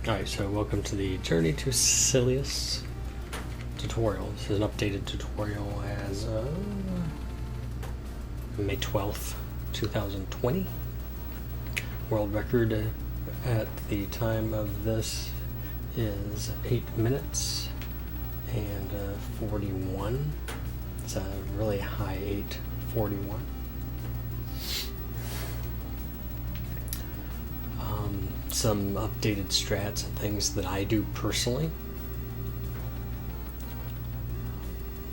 Alright, so welcome to the Journey to Silius tutorial. This is an updated tutorial as May 12th, 2020. World record at the time of this is 8 minutes and 41. It's a really high 8:41. Some updated strats and things that I do personally.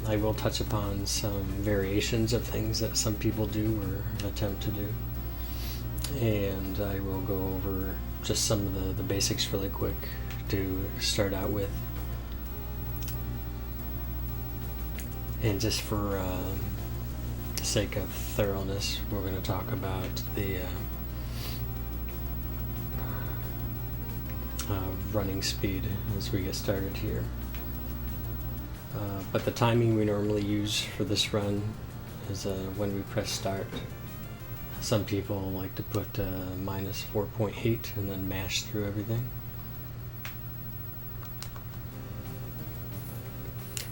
I will touch upon some variations of things that some people do or attempt to do. And I will go over just some of the basics really quick to start out with. And just for the sake of thoroughness, we're going to talk about the running speed as we get started here. But the timing we normally use for this run is when we press start. Some people like to put minus 4.8 and then mash through everything.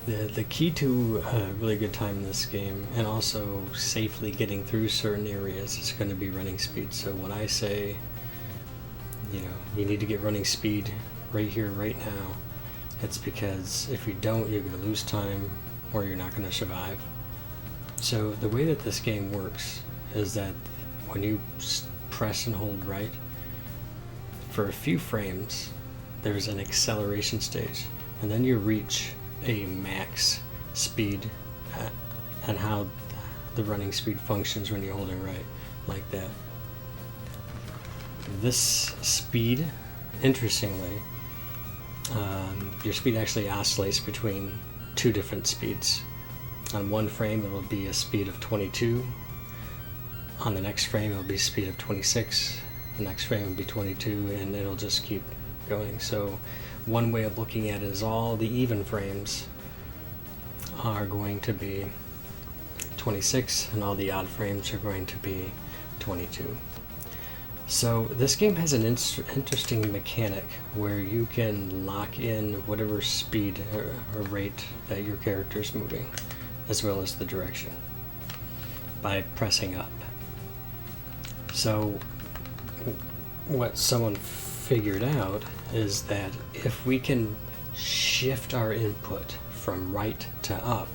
The key to a really good time in this game, and also safely getting through certain areas, is going to be running speed. So when I say, you need to get running speed right here, right now, it's because if you don't, you're going to lose time or you're not going to survive. So the way that this game works is that when you press and hold right, for a few frames, there's an acceleration stage, and then you reach a max speed and how the running speed functions when you're holding right, like that. This speed, interestingly, your speed actually oscillates between two different speeds. On one frame it will be a speed of 22, on the next frame it will be a speed of 26, the next frame will be 22, and it'll just keep going. So one way of looking at it is all the even frames are going to be 26 and all the odd frames are going to be 22. So this game has an interesting mechanic where you can lock in whatever speed or rate that your character is moving, as well as the direction, by pressing up. So what someone figured out is that if we can shift our input from right to up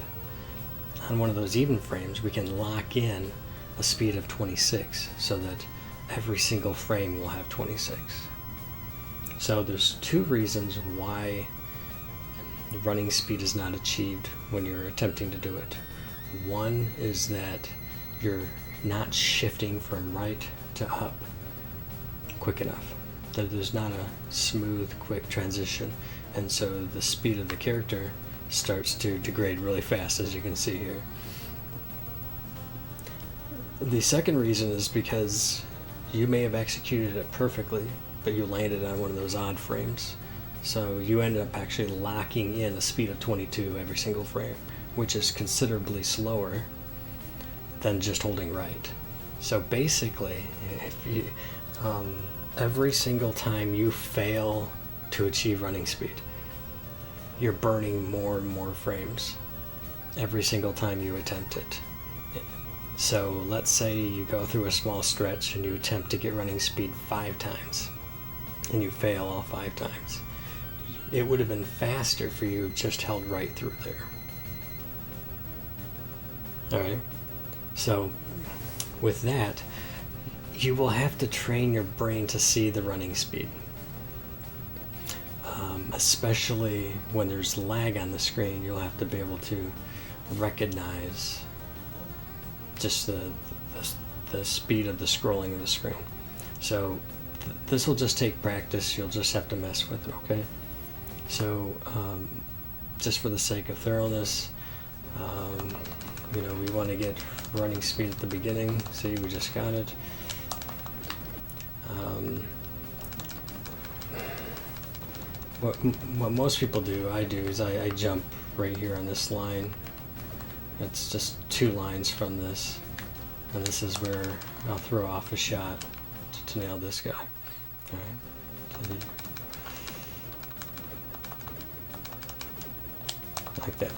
on one of those even frames, we can lock in a speed of 26 so that every single frame will have 26. So there's two reasons why running speed is not achieved when you're attempting to do it. One is that you're not shifting from right to up quick enough. There's not a smooth, quick transition, and so the speed of the character starts to degrade really fast, as you can see here. The second reason is because you may have executed it perfectly, but you landed on one of those odd frames. So you ended up actually locking in a speed of 22 every single frame, which is considerably slower than just holding right. So basically, if you, every single time you fail to achieve running speed, you're burning more and more frames every single time you attempt it. So let's say you go through a small stretch and you attempt to get running speed 5 times and you fail all 5 times. It would have been faster for you just held right through there. Alright, so with that, you will have to train your brain to see the running speed. Especially when there's lag on the screen, you'll have to be able to recognize just the speed of the scrolling of the screen. So this will just take practice. You'll just have to mess with it, okay? So just for the sake of thoroughness, we want to get running speed at the beginning. See, we just got it. What most people do, I do, is I jump right here on this line. It's just 2 lines from this, and this is where I'll throw off a shot to nail this guy. All right. like that.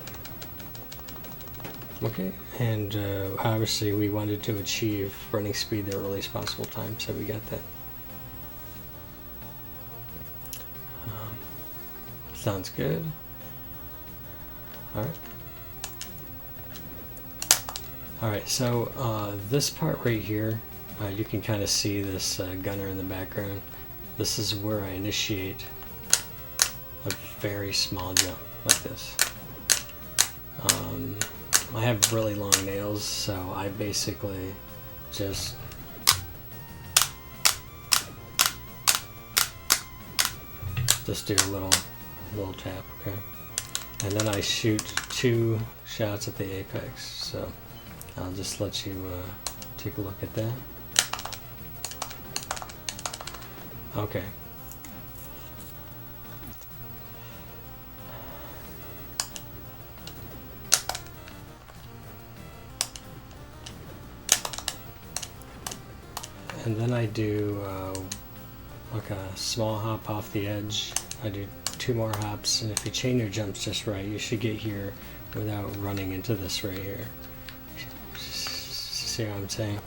Okay, and obviously we wanted to achieve running speed the earliest possible time, so we got that. Sounds good. Alright. Alright, so this part right here, you can kind of see this gunner in the background. This is where I initiate a very small jump like this. I have really long nails, so I basically just do a little tap, okay? And then I shoot 2 shots at the apex, so I'll just let you take a look at that. Okay. And then I do like a small hop off the edge. I do 2 more hops, and if you chain your jumps just right, you should get here without running into this right here. See what I'm saying?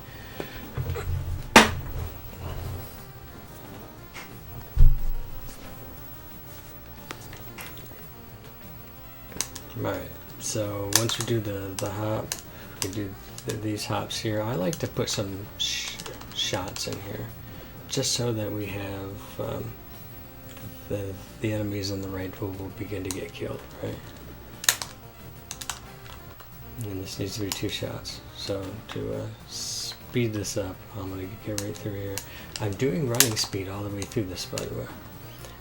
Alright, so once we do the hop, we do these hops here. I like to put some shots in here, just so that we have the enemies on the right will begin to get killed, right? And this needs to be 2 shots. So to speed this up, I'm going to get right through here. I'm doing running speed all the way through this, by the way.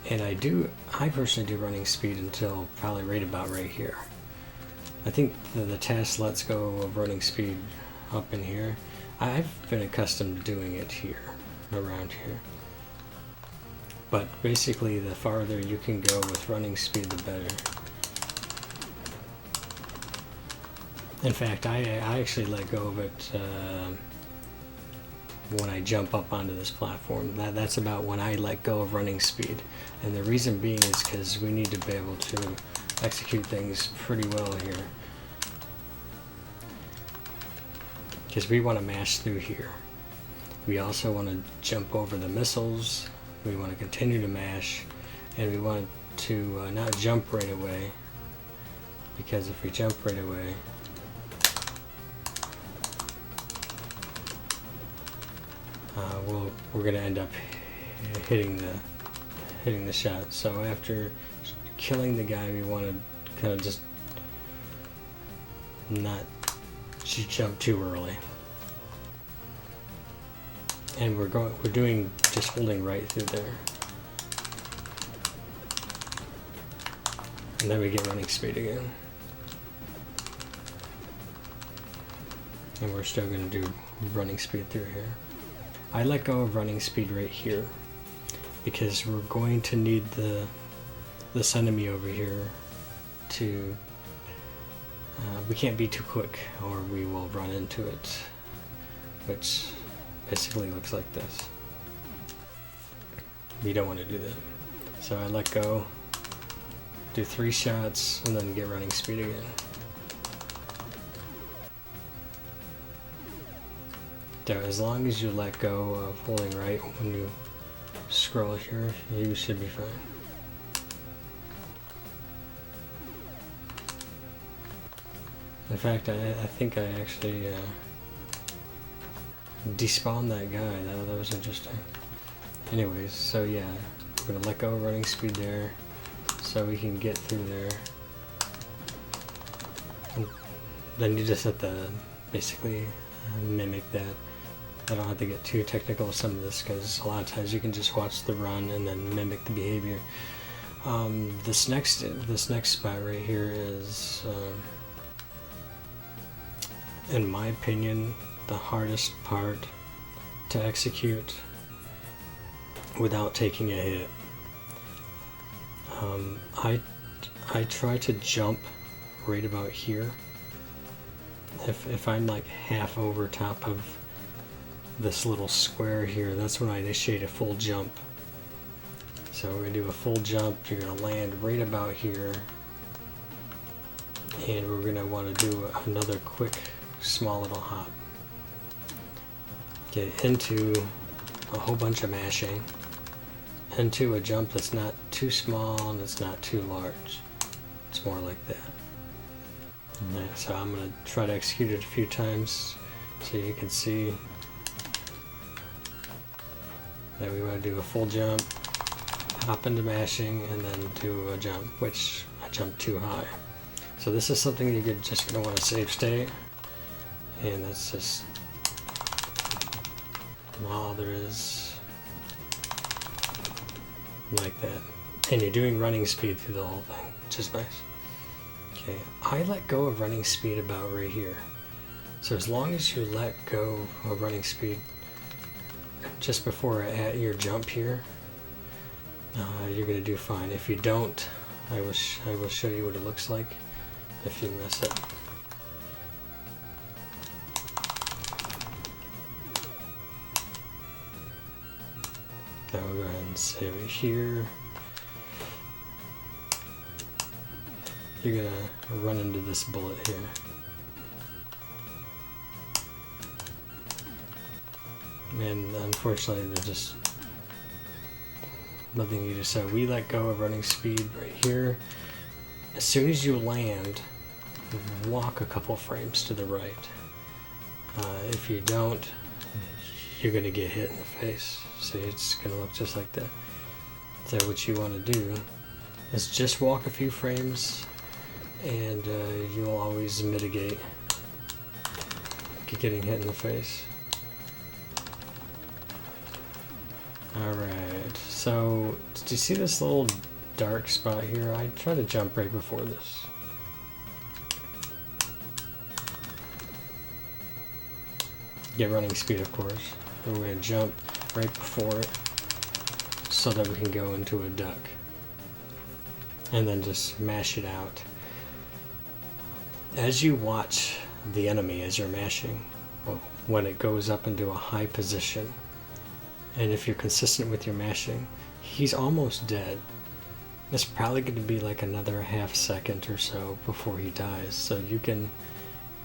And I personally do running speed until probably right here. I think the test lets go of running speed up in here. I've been accustomed to doing it here, around here. But basically, the farther you can go with running speed, the better. In fact, I actually let go of it when I jump up onto this platform. That's about when I let go of running speed. And the reason being is because we need to be able to execute things pretty well here. Because we want to mash through here. We also want to jump over the missiles. We want to continue to mash. And we want to not jump right away. Because if we jump right away, we're going to end up hitting the shot. So after killing the guy, we want to kind of just not jump too early. And we're doing just holding right through there. And then we get running speed again. And we're still going to do running speed through here. I let go of running speed right here because we're going to need this enemy over here to we can't be too quick or we will run into it, which basically looks like this. You don't want to do that. So I let go, do 3 shots, and then get running speed again. So as long as you let go of holding right when you scroll here, you should be fine. In fact, I think I actually despawned that guy. That was interesting. Anyways, so yeah, we're gonna let go of running speed there, so we can get through there. And then you just have to basically mimic that. I don't have to get too technical with some of this because a lot of times you can just watch the run and then mimic the behavior. This next spot right here is, in my opinion, the hardest part to execute without taking a hit. I try to jump right about here. If I'm like half over top of this little square here, that's when I initiate a full jump. So we're going to do a full jump. You're going to land right about here. And we're going to want to do another quick small little hop. Get into a whole bunch of mashing, into a jump that's not too small and it's not too large. It's more like that. Right, so I'm going to try to execute it a few times so you can see that we want to do a full jump, hop into mashing, and then do a jump, which I jumped too high. So this is something you're just going to want to save state, and that's just all there is, like that. And you're doing running speed through the whole thing, which is nice. Okay, I let go of running speed about right here. So as long as you let go of running speed just before at your jump here, you're going to do fine. If you don't, I will show you what it looks like if you mess it. Okay, we'll go ahead and save it here. You're going to run into this bullet here. And unfortunately, there's just nothing you do. So we let go of running speed right here. As soon as you land, walk a couple frames to the right. If you don't, you're going to get hit in the face. See, it's going to look just like that. So what you want to do is just walk a few frames, and you'll always mitigate getting hit in the face. Alright, so did you see this little dark spot here? I tried to jump right before this. Get running speed, of course. We're going to jump right before it so that we can go into a duck. And then just mash it out. As you watch the enemy as you're mashing, when it goes up into a high position, and if you're consistent with your mashing, he's almost dead. It's probably going to be like another half second or so before he dies. So you can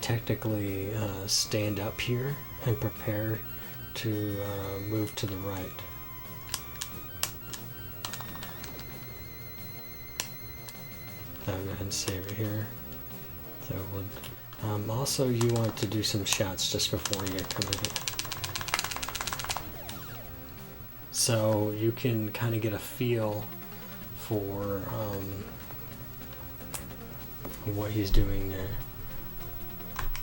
technically stand up here and prepare to move to the right. I'll go ahead and save it here. So also you want to do some shots just before you come to it. So you can kind of get a feel for what he's doing there.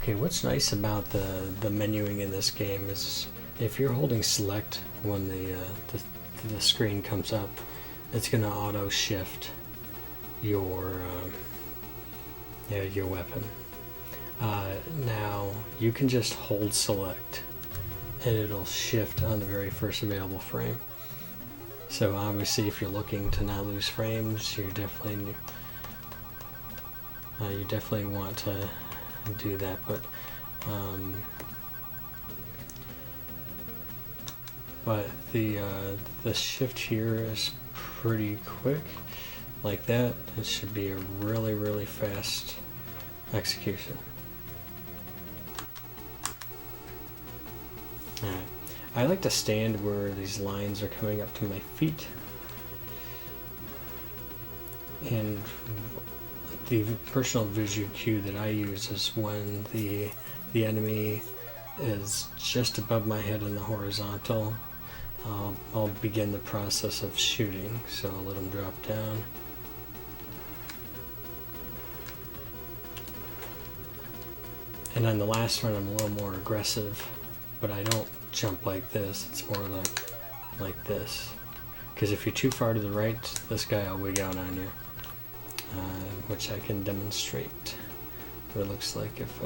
Okay, what's nice about the menuing in this game is if you're holding select when the screen comes up, it's going to auto shift your weapon. Now you can just hold select and it'll shift on the very first available frame. So obviously if you're looking to not lose frames, you definitely want to do that, but the shift here is pretty quick, like that. It should be a really fast execution. Alright. I like to stand where these lines are coming up to my feet, and the personal visual cue that I use is when the enemy is just above my head in the horizontal. I'll begin the process of shooting, so I'll let him drop down. And on the last run I'm a little more aggressive, but I don't jump like this. It's more like this, because if you're too far to the right, this guy will wig out on you, which I can demonstrate what it looks like if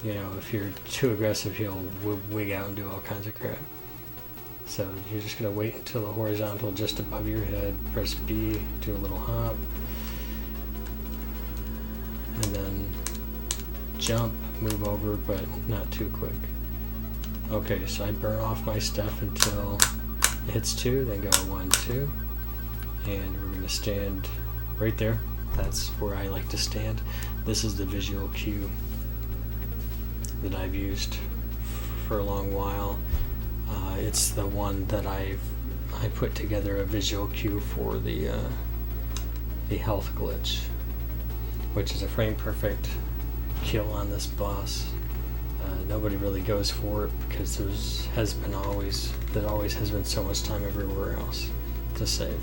if you're too aggressive, he'll wig out and do all kinds of crap. So you're just going to wait until the horizontal just above your head, press B, do a little hop, and then jump, move over, but not too quick. Okay, so I burn off my stuff until it hits 2, then go 1, 2, and we're going to stand right there. That's where I like to stand. This is the visual cue that I've used for a long while. It's the one that I put together a visual cue for the health glitch, which is a frame perfect kill on this boss. Nobody really goes for it because there always has been so much time everywhere else to save.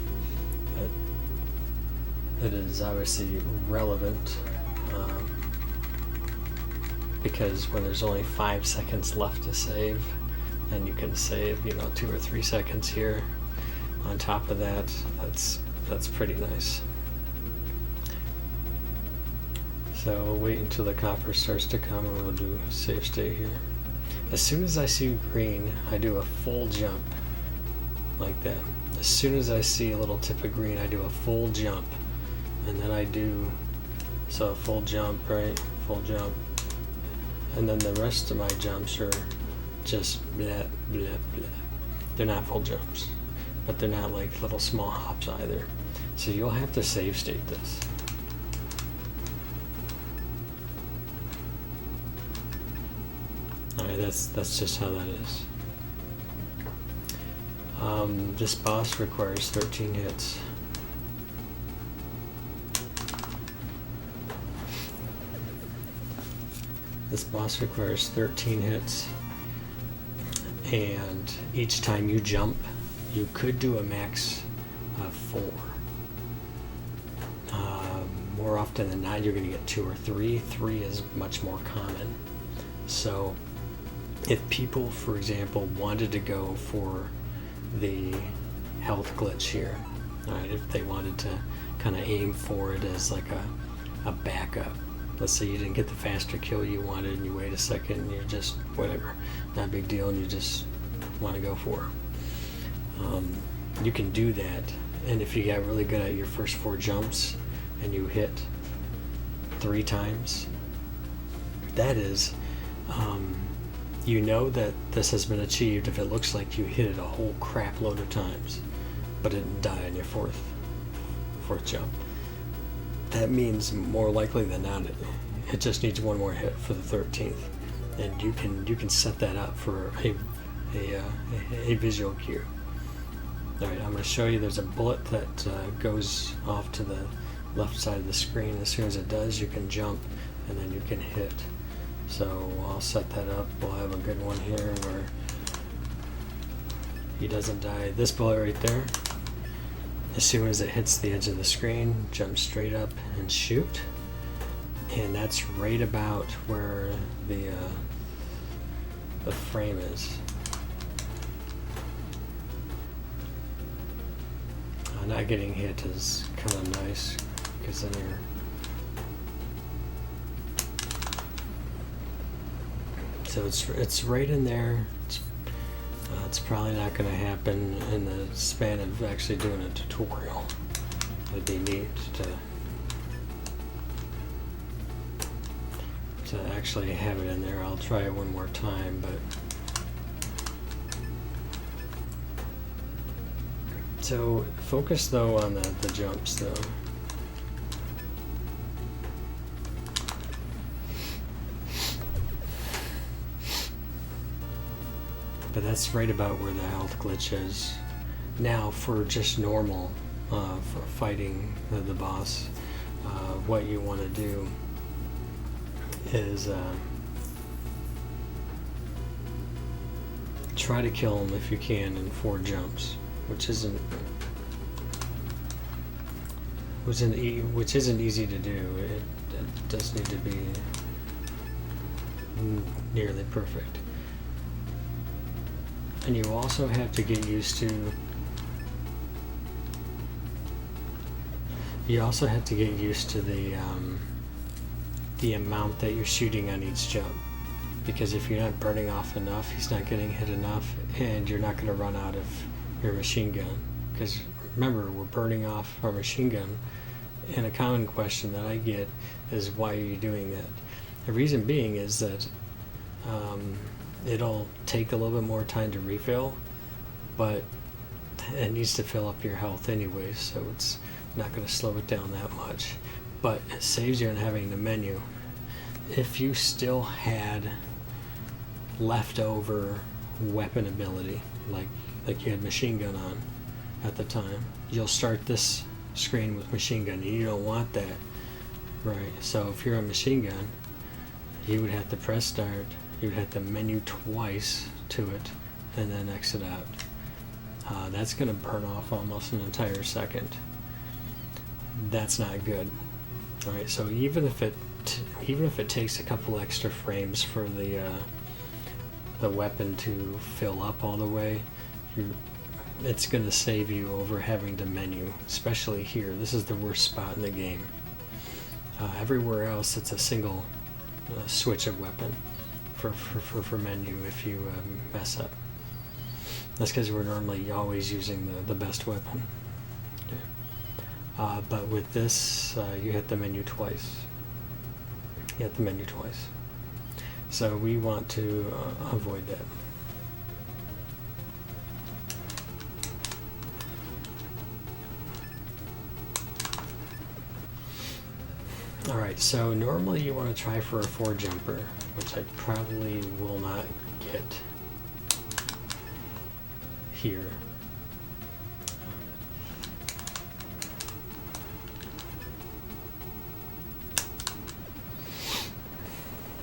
It is obviously relevant because when there's only 5 seconds left to save, and you can save 2 or 3 seconds here on top of that, that's pretty nice. So we'll wait until the copper starts to come and we'll do save state here. As soon as I see green, I do a full jump like that. As soon as I see a little tip of green, I do a full jump, and then I do a full jump, right? Full jump, and then the rest of my jumps are just blah blah blah. They're not full jumps, but they're not like little small hops either. So you'll have to save state this. Alright, that's just how that is. This boss requires 13 hits. This boss requires 13 hits, and each time you jump, you could do a max of 4. More often than not, you're going to get 2 or 3. 3 is much more common. So if people, for example, wanted to go for the health glitch here, right, if they wanted to kind of aim for it as like a backup, let's say you didn't get the faster kill you wanted and you wait a second and you're just whatever, not a big deal, and you just want to go for it, you can do that. And if you got really good at your first 4 jumps and you hit 3 times, that is you know that this has been achieved if it looks like you hit it a whole crap load of times but it didn't die on your fourth jump. That means more likely than not it just needs 1 more hit for the 13th, and you can set that up for a visual cue. Alright, I'm going to show you. There's a bullet that goes off to the left side of the screen. As soon as it does, you can jump and then you can hit. So I'll set that up. We'll have a good one here where he doesn't die. This bullet right there, as soon as it hits the edge of the screen, jump straight up and shoot. And that's right about where the frame is. Not getting hit is kind of nice, because then you're so it's right in there. It's probably not going to happen in the span of actually doing a tutorial. It'd be neat to actually have it in there. I'll try it one more time, but so focus though on the jumps though. But that's right about where the health glitch is. Now for just normal, for fighting the boss, what you want to do is try to kill him if you can in 4 jumps, which isn't easy to do. It does need to be nearly perfect. And you also have to get used to the amount that you're shooting on each jump, because if you're not burning off enough, he's not getting hit enough, and you're not going to run out of your machine gun. Because remember, we're burning off our machine gun, and a common question that I get is, why are you doing that? The reason being is that it'll take a little bit more time to refill, but it needs to fill up your health anyways, so it's not going to slow it down that much. But it saves you on having the menu. If you still had leftover weapon ability, like you had machine gun on at the time, you'll start this screen with machine gun, and you don't want that, right? So if you're on machine gun, you would have to press start, you would have to menu twice to it, and then exit out. That's going to burn off almost an entire second. That's not good. All right, so even if it takes a couple extra frames for the weapon to fill up all the way, it's going to save you over having to menu, especially here. This is the worst spot in the game. Everywhere else, it's a single switch of weapon for menu if you mess up. That's because we're normally always using the best weapon. Okay. But with this, you hit the menu twice. You hit the menu twice. So we want to avoid that. Alright, so normally you want to try for a 4 jumper, which I probably will not get here.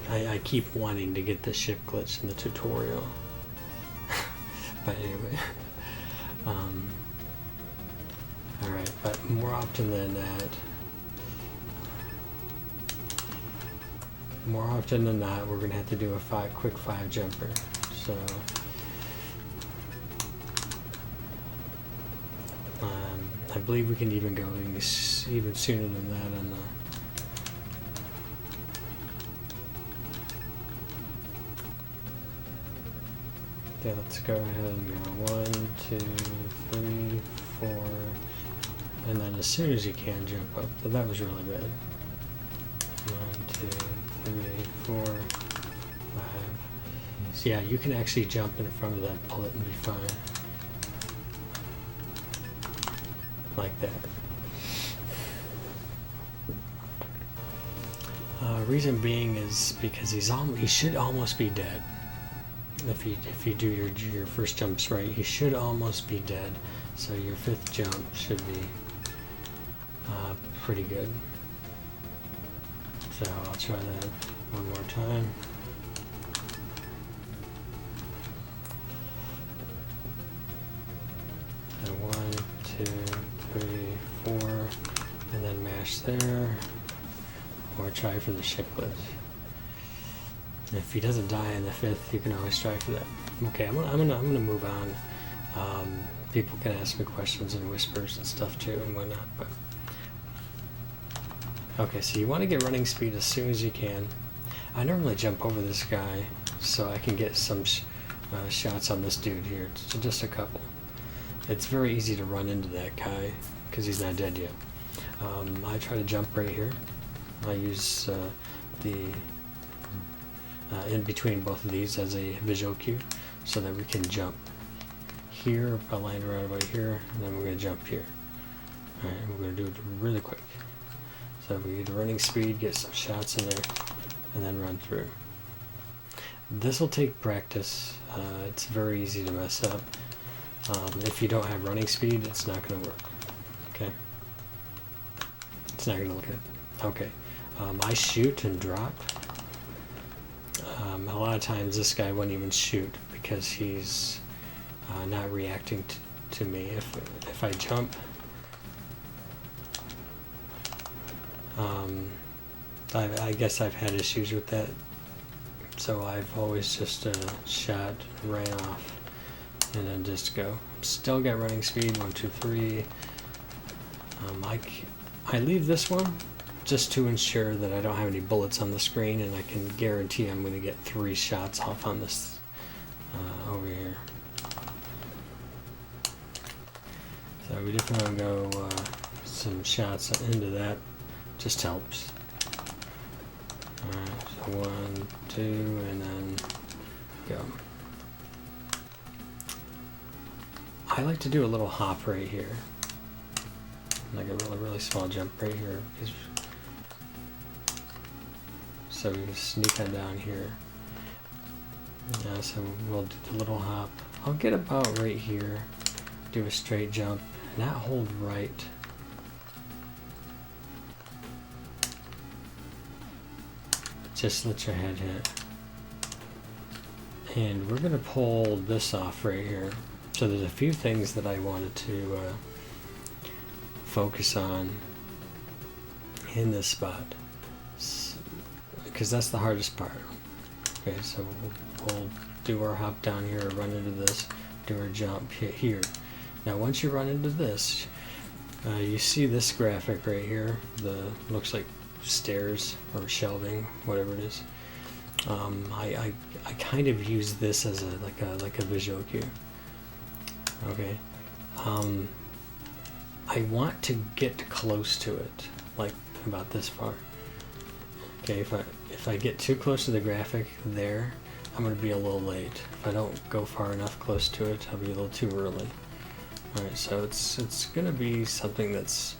I keep wanting to get the shift glitch in the tutorial. But anyway. Alright, but more often than not, we're going to have to do a quick 5 jumper. So I believe we can even go even sooner than that on the okay, let's go ahead and go 1, 2, 3, 4, and then as soon as you can jump up. That was really bad. 1, 2, 3, 4, 5. So yeah, you can actually jump in front of that bullet and be fine. Like that. Reason being is because he should almost be dead. If you do your first jumps right, he should almost be dead. So your 5th jump should be pretty good. So I'll try that one more time. And 1, 2, 3, 4, and then mash there, or try for the shift glitch. If he doesn't die in the 5th, you can always try for that. Okay, I'm gonna move on. People can ask me questions in whispers and stuff too and whatnot. But okay, so you want to get running speed as soon as you can. I normally jump over this guy so I can get some shots on this dude here. So just a couple. It's very easy to run into that guy because he's not dead yet. I try to jump right here. I use the in between both of these as a visual cue so that we can jump here. I'll land around about here, and then we're going to jump here. Alright, we're going to do it really quick. So we get the running speed, get some shots in there, and then run through. This will take practice. It's very easy to mess up. If you don't have running speed, it's not going to work. Okay? It's not going to look good. Okay. I shoot and drop. A lot of times this guy won't even shoot because he's not reacting to me. If I jump, I guess I've had issues with that, so I've always just shot, ran off, and then just go. Still got running speed, 1, 2, 3. I leave this one just to ensure that I don't have any bullets on the screen, and I can guarantee I'm going to get 3 shots off on this over here. So we definitely want to go some shots into that. Just helps. Alright, so 1, 2, and then go. I like to do a little hop right here, like a really small jump right here, so we can sneak on down here. Yeah, so we'll do the little hop. I'll get about right here, do a straight jump, not hold right. Just let your head hit. And we're going to pull this off right here. So there's a few things that I wanted to focus on in this spot, because that's the hardest part. Okay, so we'll do our hop down here, run into this, do our jump here. Now once you run into this, you see this graphic right here, the looks like stairs or shelving, whatever it is. I kind of use this as like a visual cue. Okay, I want to get close to it, like about this far. Okay, if I get too close to the graphic there, I'm going to be a little late. If I don't go far enough close to it, I'll be a little too early. All right, so it's going to be something that's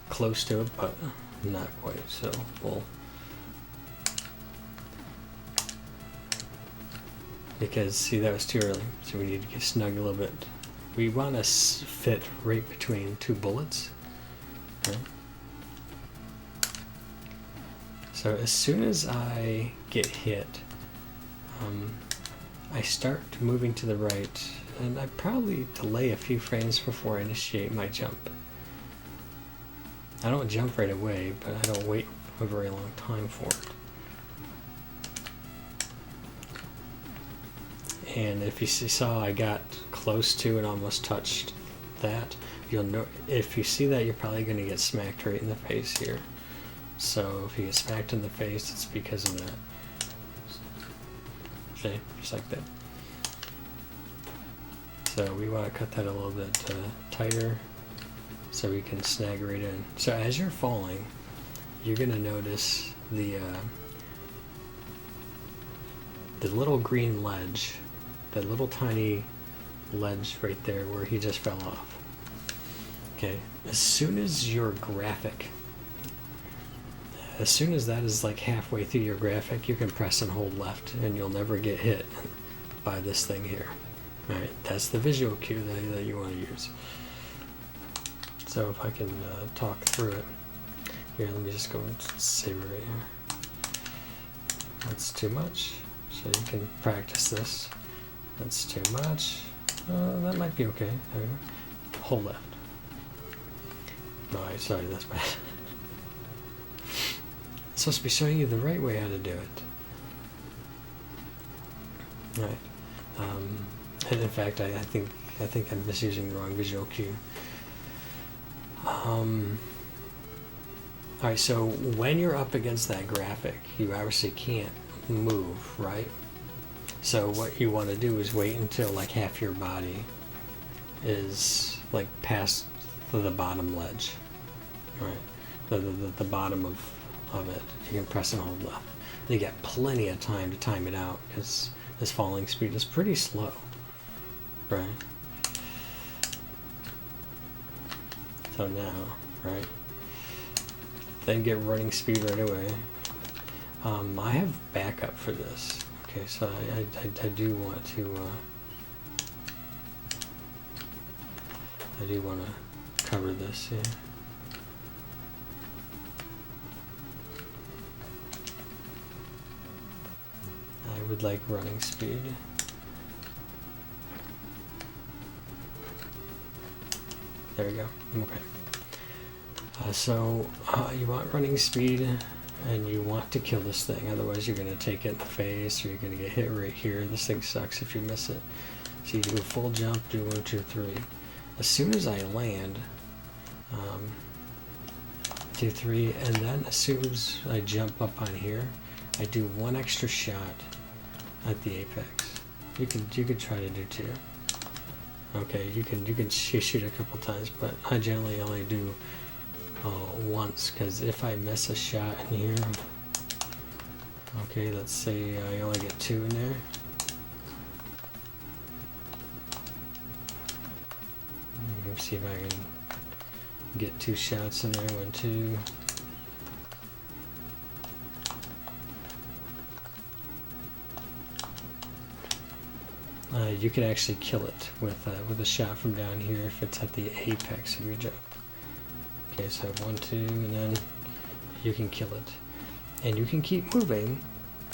close to it, but not quite. So we'll, because see, that was too early, so we need to get snug a little bit. We want to fit right between two bullets. Okay. So as soon as I get hit, I start moving to the right, and I probably delay a few frames before I initiate my jump. I don't jump right away, but I don't wait a very long time for it. And if you saw, I got close to and almost touched that. You'll know, if you see that, you're probably going to get smacked right in the face here. So if you get smacked in the face, it's because of that. Okay, just like that. So we want to cut that a little bit tighter so we can snag right in. So as you're falling, you're going to notice the little green ledge, that little tiny ledge right there where he just fell off. Okay, as soon as your graphic, as soon as that is like halfway through your graphic, you can press and hold left and you'll never get hit by this thing here. Alright, that's the visual cue that you want to use. So if I can talk through it. Here, let me just go and save it right here. That's too much. So you can practice this. That's too much. That might be okay. There we go. Hold left. No, sorry, that's bad. I'm supposed to be showing you the right way how to do it. Alright. And in fact, I think I'm misusing the wrong visual cue. Alright, so when you're up against that graphic, you obviously can't move, right? So what you want to do is wait until like half your body is like past the bottom ledge, right? The bottom of it. You can press and hold left. And you get plenty of time to time it out because this falling speed is pretty slow, right? So now, right? Then get running speed right away. I have backup for this. Okay, so I do want to cover this here. I would like running speed. There we go. Okay. So you want running speed, and you want to kill this thing. Otherwise, you're going to take it in the face, or you're going to get hit right here. This thing sucks if you miss it. So you do a full jump, do 1, 2, 3. As soon as I land, 2, 3, and then as soon as I jump up on here, I do one extra shot at the apex. You could try to do 2. Okay, you can shoot a couple times, but I generally only do once, because if I miss a shot in here, okay, let's say I only get 2 in there. see if I can get 2 shots in there. 1, 2. You can actually kill it with a shot from down here if it's at the apex of your jump. Okay, so 1, 2, and then you can kill it. And you can keep moving,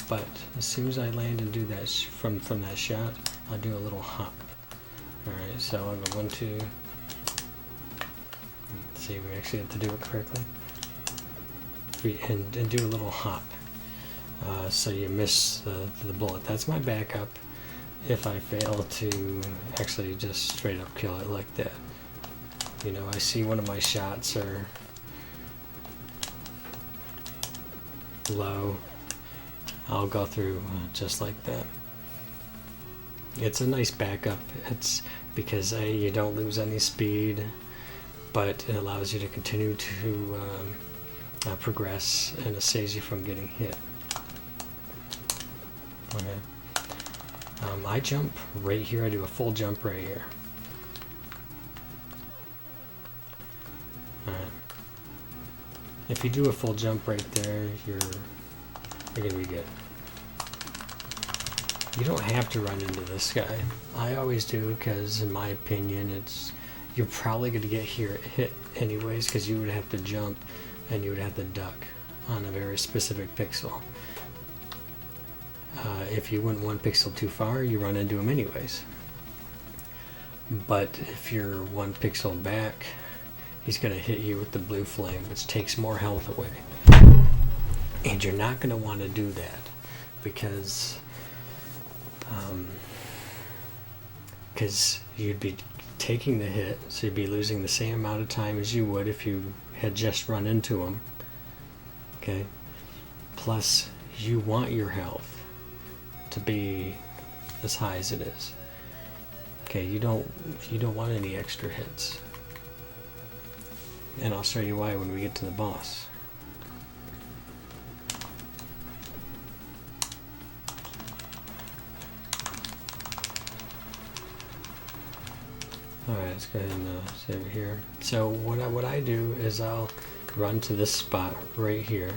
but as soon as I land and do that from that shot, I'll do a little hop. Alright, so I'll go 1, 2. Let's see, we actually have to do it correctly. And do a little hop. So you miss the bullet. That's my backup if I fail to actually just straight up kill it like that. You know, I see one of my shots are low, I'll go through just like that. It's a nice backup. It's because you don't lose any speed, but it allows you to continue to progress, and it saves you from getting hit. Okay. I jump right here. I do a full jump right here. Alright. If you do a full jump right there, you're gonna be good. You don't have to run into this guy. I always do, because in my opinion, you're probably gonna get hit anyways, because you would have to jump and you would have to duck on a very specific pixel. If you went 1 pixel too far, you run into him anyways. But if you're 1 pixel back, he's going to hit you with the blue flame, which takes more health away. And you're not going to want to do that, because you'd be taking the hit, so you'd be losing the same amount of time as you would if you had just run into him. Okay? Plus, you want your health to be as high as it is. Okay, you don't want any extra hits. And I'll show you why when we get to the boss. Alright, let's go ahead and save it here. So what I do is I'll run to this spot right here.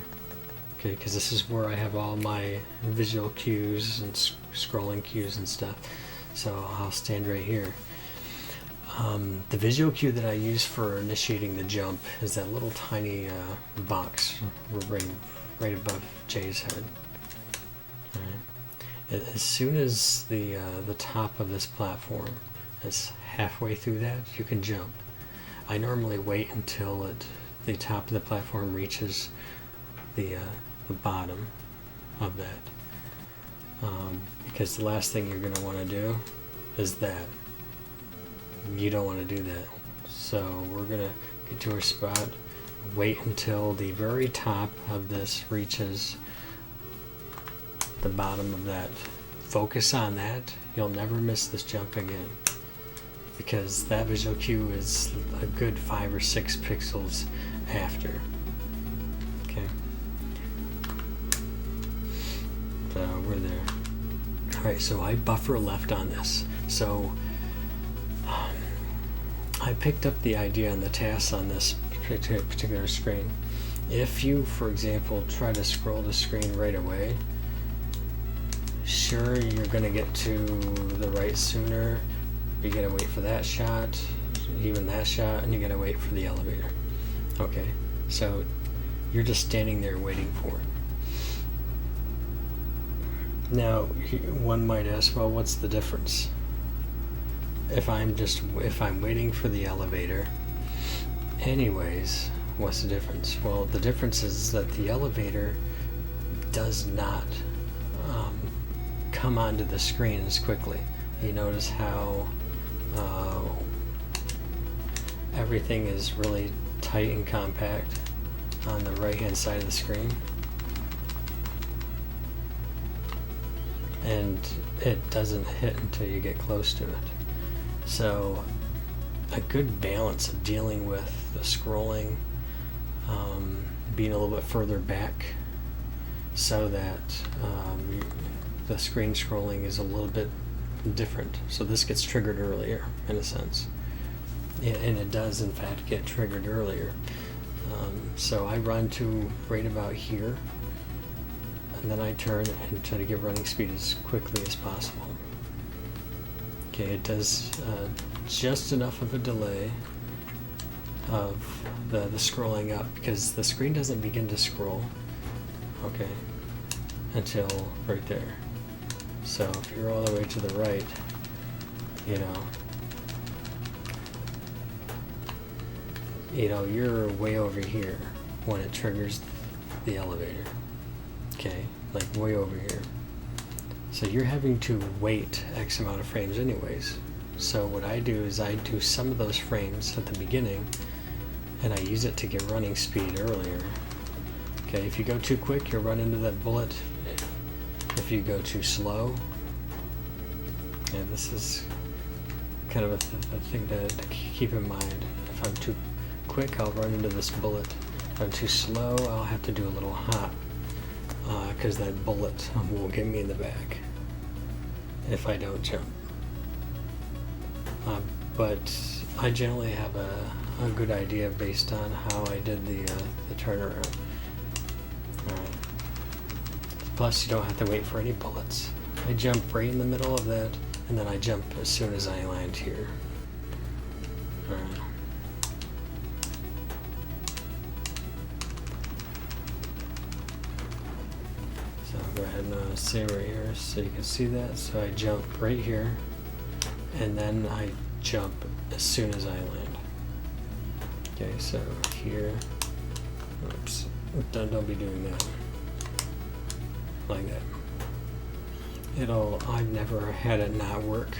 Okay, because this is where I have all my visual cues and scrolling cues and stuff. So I'll stand right here. The visual cue that I use for initiating the jump is that little tiny box right above Jay's head. Right. As soon as the top of this platform is halfway through that, you can jump. I normally wait until the top of the platform reaches the bottom of that, because the last thing you're going to want to do is that. You don't want to do that. So we're going to get to our spot, wait until the very top of this reaches the bottom of that. Focus on that. You'll never miss this jump again, because that visual cue is a good 5 or 6 pixels after. Okay. So we're there. Alright, so I buffer left on this. So I picked up the idea and the tasks on this particular screen. If you, for example, try to scroll the screen right away, sure, you're going to get to the right sooner. You got to wait for that shot, even that shot, and you got to wait for the elevator. Okay, so you're just standing there waiting for it. Now, one might ask, well, what's the difference? If I'm waiting for the elevator anyways, what's the difference? Well, the difference is that the elevator does not come onto the screen as quickly. You notice how everything is really tight and compact on the right hand side of the screen, and it doesn't hit until you get close to it. So a good balance of dealing with the scrolling, being a little bit further back, so that the screen scrolling is a little bit different. So this gets triggered earlier, in a sense. and it does in fact get triggered earlier. So I run to right about here, and then I turn and try to get running speed as quickly as possible. Okay, it does just enough of a delay of the scrolling up, because the screen doesn't begin to scroll, okay, until right there. So if you're all the way to the right, you know, you're way over here when it triggers the elevator. Okay, like way over here. So you're having to wait X amount of frames anyways. So what I do is I do some of those frames at the beginning, and I use it to get running speed earlier. Okay, if you go too quick, you'll run into that bullet. If you go too slow, and this is kind of a thing to keep in mind. If I'm too quick, I'll run into this bullet. If I'm too slow, I'll have to do a little hop, because that bullet will get me in the back if I don't jump. But I generally have a good idea based on how I did the turnaround. Alright. Plus, you don't have to wait for any bullets. I jump right in the middle of that, and then I jump as soon as I land here. Alright. So I'll go ahead and save right here so you can see that. So I jump right here, and then I jump as soon as I land. Okay, so here, oops, don't be doing that, like that. I've never had it not work.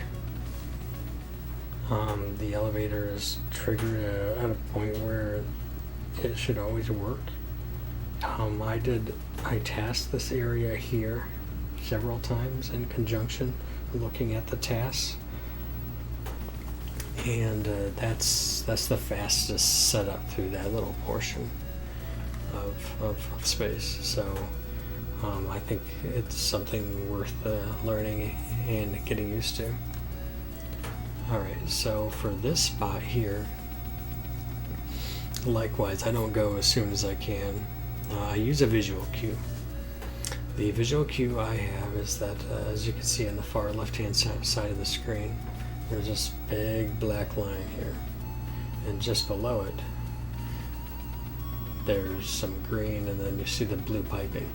The elevator is triggered at a point where it should always work. I tasked this area here several times in conjunction looking at the tasks, and that's the fastest setup through that little portion of space. So I think it's something worth learning and getting used to. Alright, so for this spot here, likewise, I don't go as soon as I can. I use a visual cue. The visual cue I have is that, as you can see on the far left-hand side of the screen, there's this big black line here, and just below it there's some green, and then you see the blue piping.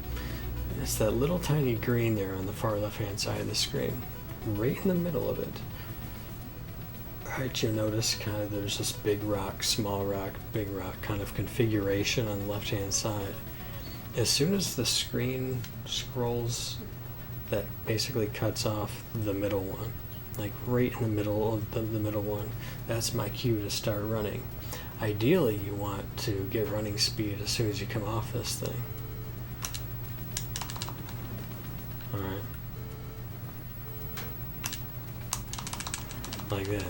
It's that little tiny green there on the far left-hand side of the screen, right in the middle of it. Alright, you'll notice kind of there's this big rock, small rock, big rock kind of configuration on the left-hand side. As soon as the screen scrolls, that basically cuts off the middle one, like right in the middle of the middle one. That's my cue to start running. Ideally, you want to get running speed as soon as you come off this thing. Alright. Like that.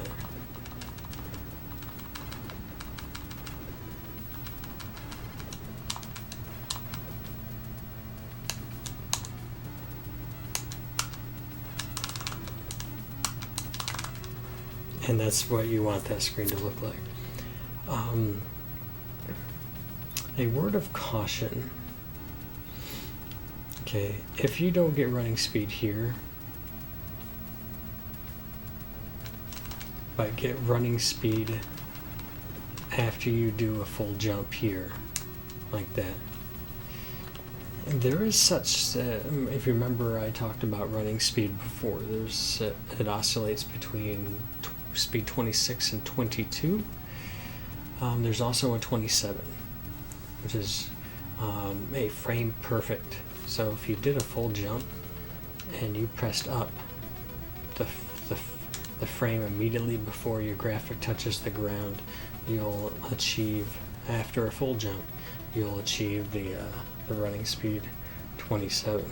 And that's what you want that screen to look like. A word of caution. Okay, if you don't get running speed here, but get running speed after you do a full jump here, like that. There is such, if you remember, I talked about running speed before. There's it oscillates between speed 26 and 22. There's also a 27, which is a frame perfect. So if you did a full jump and you pressed up, the frame immediately before your graphic touches the ground, you'll achieve, after a full jump, you'll achieve the running speed 27.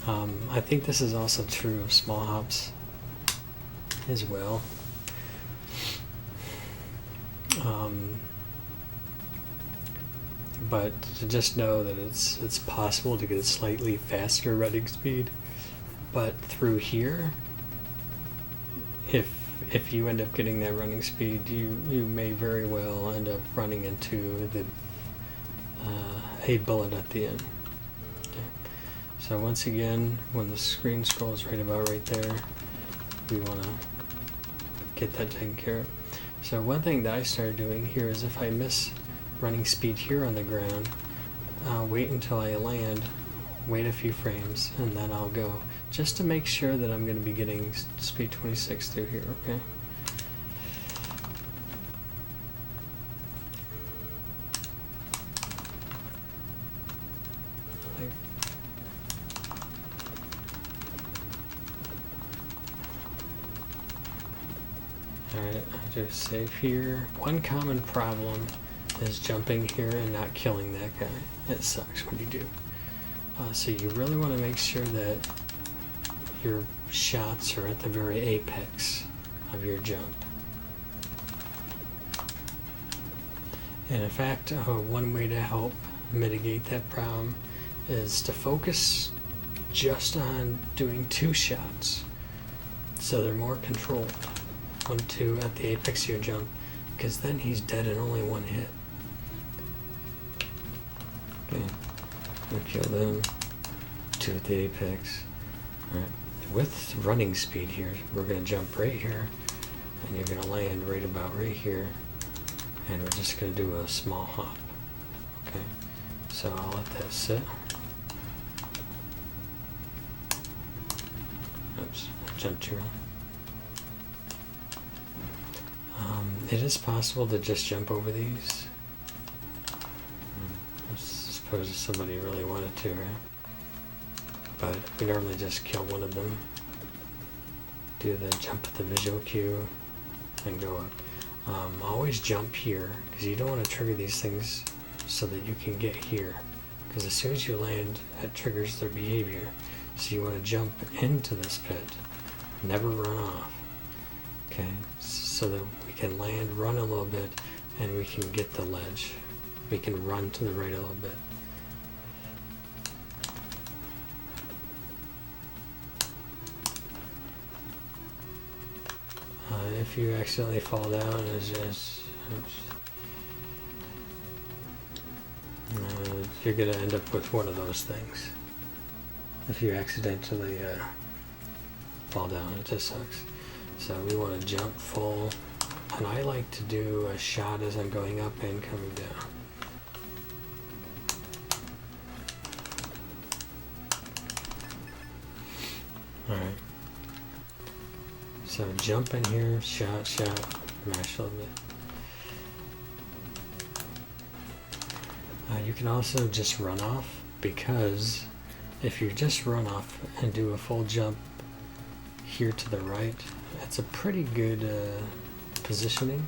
I think this is also true of small hops as well. But to just know that it's possible to get a slightly faster running speed, but through here, if if you end up getting that running speed, you may very well end up running into the a bullet at the end. Okay. So once again, when the screen scrolls right about right there, we want to get that taken care of. So one thing that I started doing here is if I miss running speed here on the ground, I'll wait until I land, wait a few frames, and then I'll go, just to make sure that I'm going to be getting speed 26 through here, okay? Alright, I'll do save here. One common problem is jumping here and not killing that guy. It sucks when you do. So you really want to make sure that your shots are at the very apex of your jump. And in fact, one way to help mitigate that problem is to focus just on doing 2 shots, so they're more controlled. 1, 2 at the apex of your jump, because then he's dead in only 1 hit. Okay, we'll kill them. 2 at the apex. Alright, with running speed here, we're going to jump right here, and you're going to land right about right here, and we're just going to do a small hop. Okay, so I'll let that sit. Oops, I jumped too early. It is possible to just jump over these. I suppose if somebody really wanted to, right? But we normally just kill one of them. Do the jump at the visual cue and go up. Always jump here, because you don't want to trigger these things so that you can get here. Because as soon as you land, it triggers their behavior. So you want to jump into this pit. Never run off. Okay, so that we can land, run a little bit, and we can get the ledge. We can run to the right a little bit. If you accidentally fall down, you're going to end up with one of those things. If you accidentally fall down, it just sucks. So we want to jump full, and I like to do a shot as I'm going up and coming down. Alright. So jump in here, shot, mash a little bit. You can also just run off, because if you just run off and do a full jump here to the right, it's a pretty good positioning.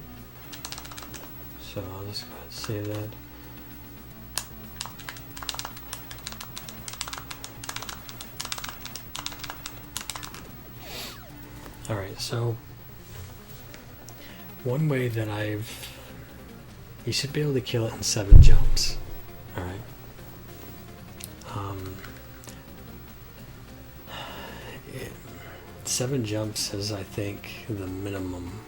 So I'll just go ahead and save that. Alright, so one way that you should be able to kill it in 7 jumps. Alright. 7 jumps is, I think, the minimum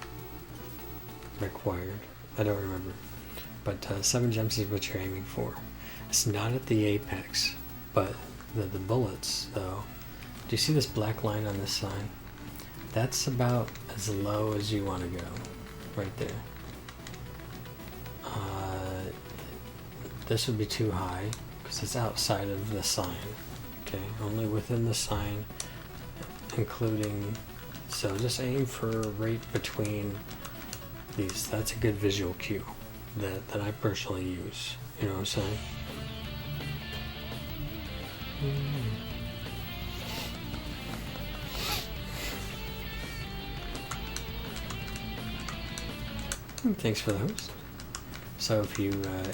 required. I don't remember. But 7 jumps is what you're aiming for. It's not at the apex, but the bullets, though. Do you see this black line on this side? That's about as low as you want to go, right there. This would be too high, because it's outside of the sign. Okay, only within the sign, including, so just aim for right between these. That's a good visual cue that I personally use. You know what I'm saying? Thanks for those. So if you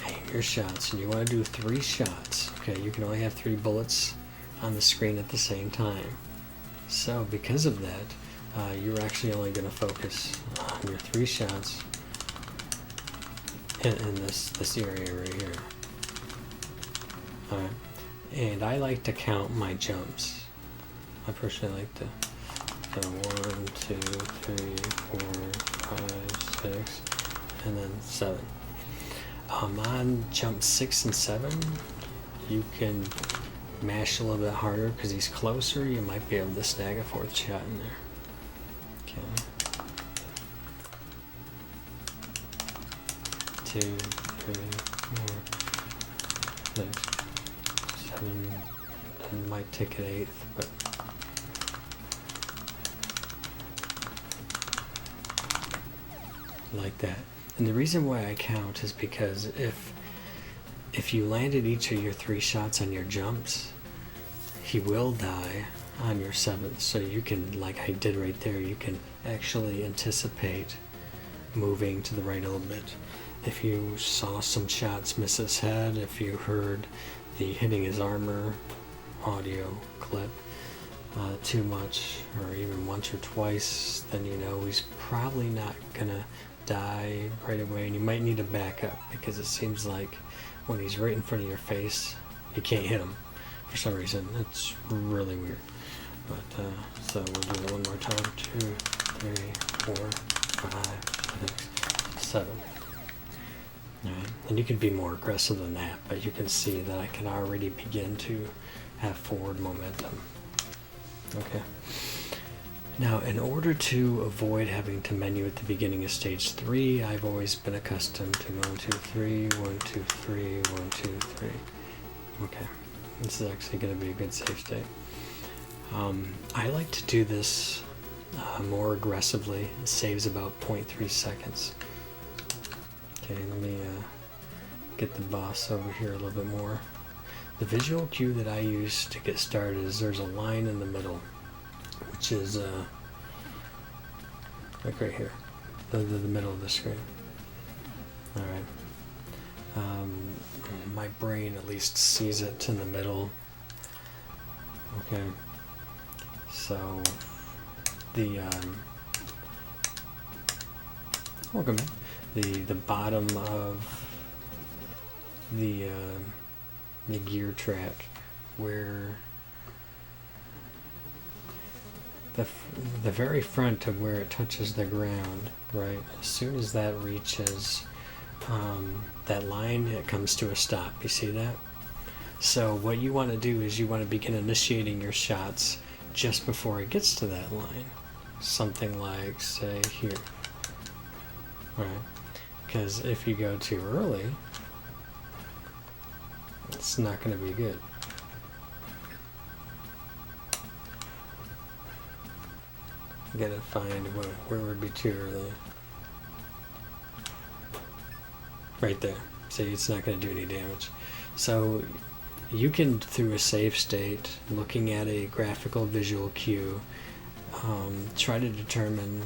aim your shots and you want to do 3 shots, okay, you can only have 3 bullets on the screen at the same time. So because of that, you're actually only going to focus on your 3 shots in this area right here. Alright, and I like to count my jumps. I personally like to 1, 2, 3, 4, 7. On jump 6 and 7, you can mash a little bit harder because he's closer. You might be able to snag a 4th shot in there. Okay. 2, 3, 4, 6, 7. And might take an 8th, but like that. And the reason why I count is because if you landed each of your 3 shots on your jumps, he will die on your 7th. So you can, like I did right there, you can actually anticipate moving to the right a little bit. If you saw some shots miss his head, if you heard the hitting his armor audio clip too much, or even once or twice, then you know he's probably not gonna die right away, and you might need to back up because it seems like when he's right in front of your face, you can't hit him for some reason. It's really weird. But so we'll do it one more time. 2, 3, 4, 5, 6, 7. Alright, and you can be more aggressive than that, but you can see that I can already begin to have forward momentum. Okay. Now, in order to avoid having to menu at the beginning of stage 3, I've always been accustomed to 1, 2, 3, 1, 2, 3, 1, 2, 3. Okay, this is actually going to be a good save state. I like to do this more aggressively. It saves about 0.3 seconds. Okay, let me get the boss over here a little bit more. The visual cue that I use to get started is there's a line in the middle, which is like right here, the middle of the screen. Alright. My brain at least sees it in the middle. Okay. So the welcome in. The bottom of the gear track, where the very front of where it touches the ground, right? As soon as that reaches that line, it comes to a stop. You see that? So what you want to do is you want to begin initiating your shots just before it gets to that line. Something like, say, here. Right? Because if you go too early, it's not going to be good. You gotta find where would be too early. Right there. See, it's not going to do any damage. So you can, through a save state, looking at a graphical visual cue, try to determine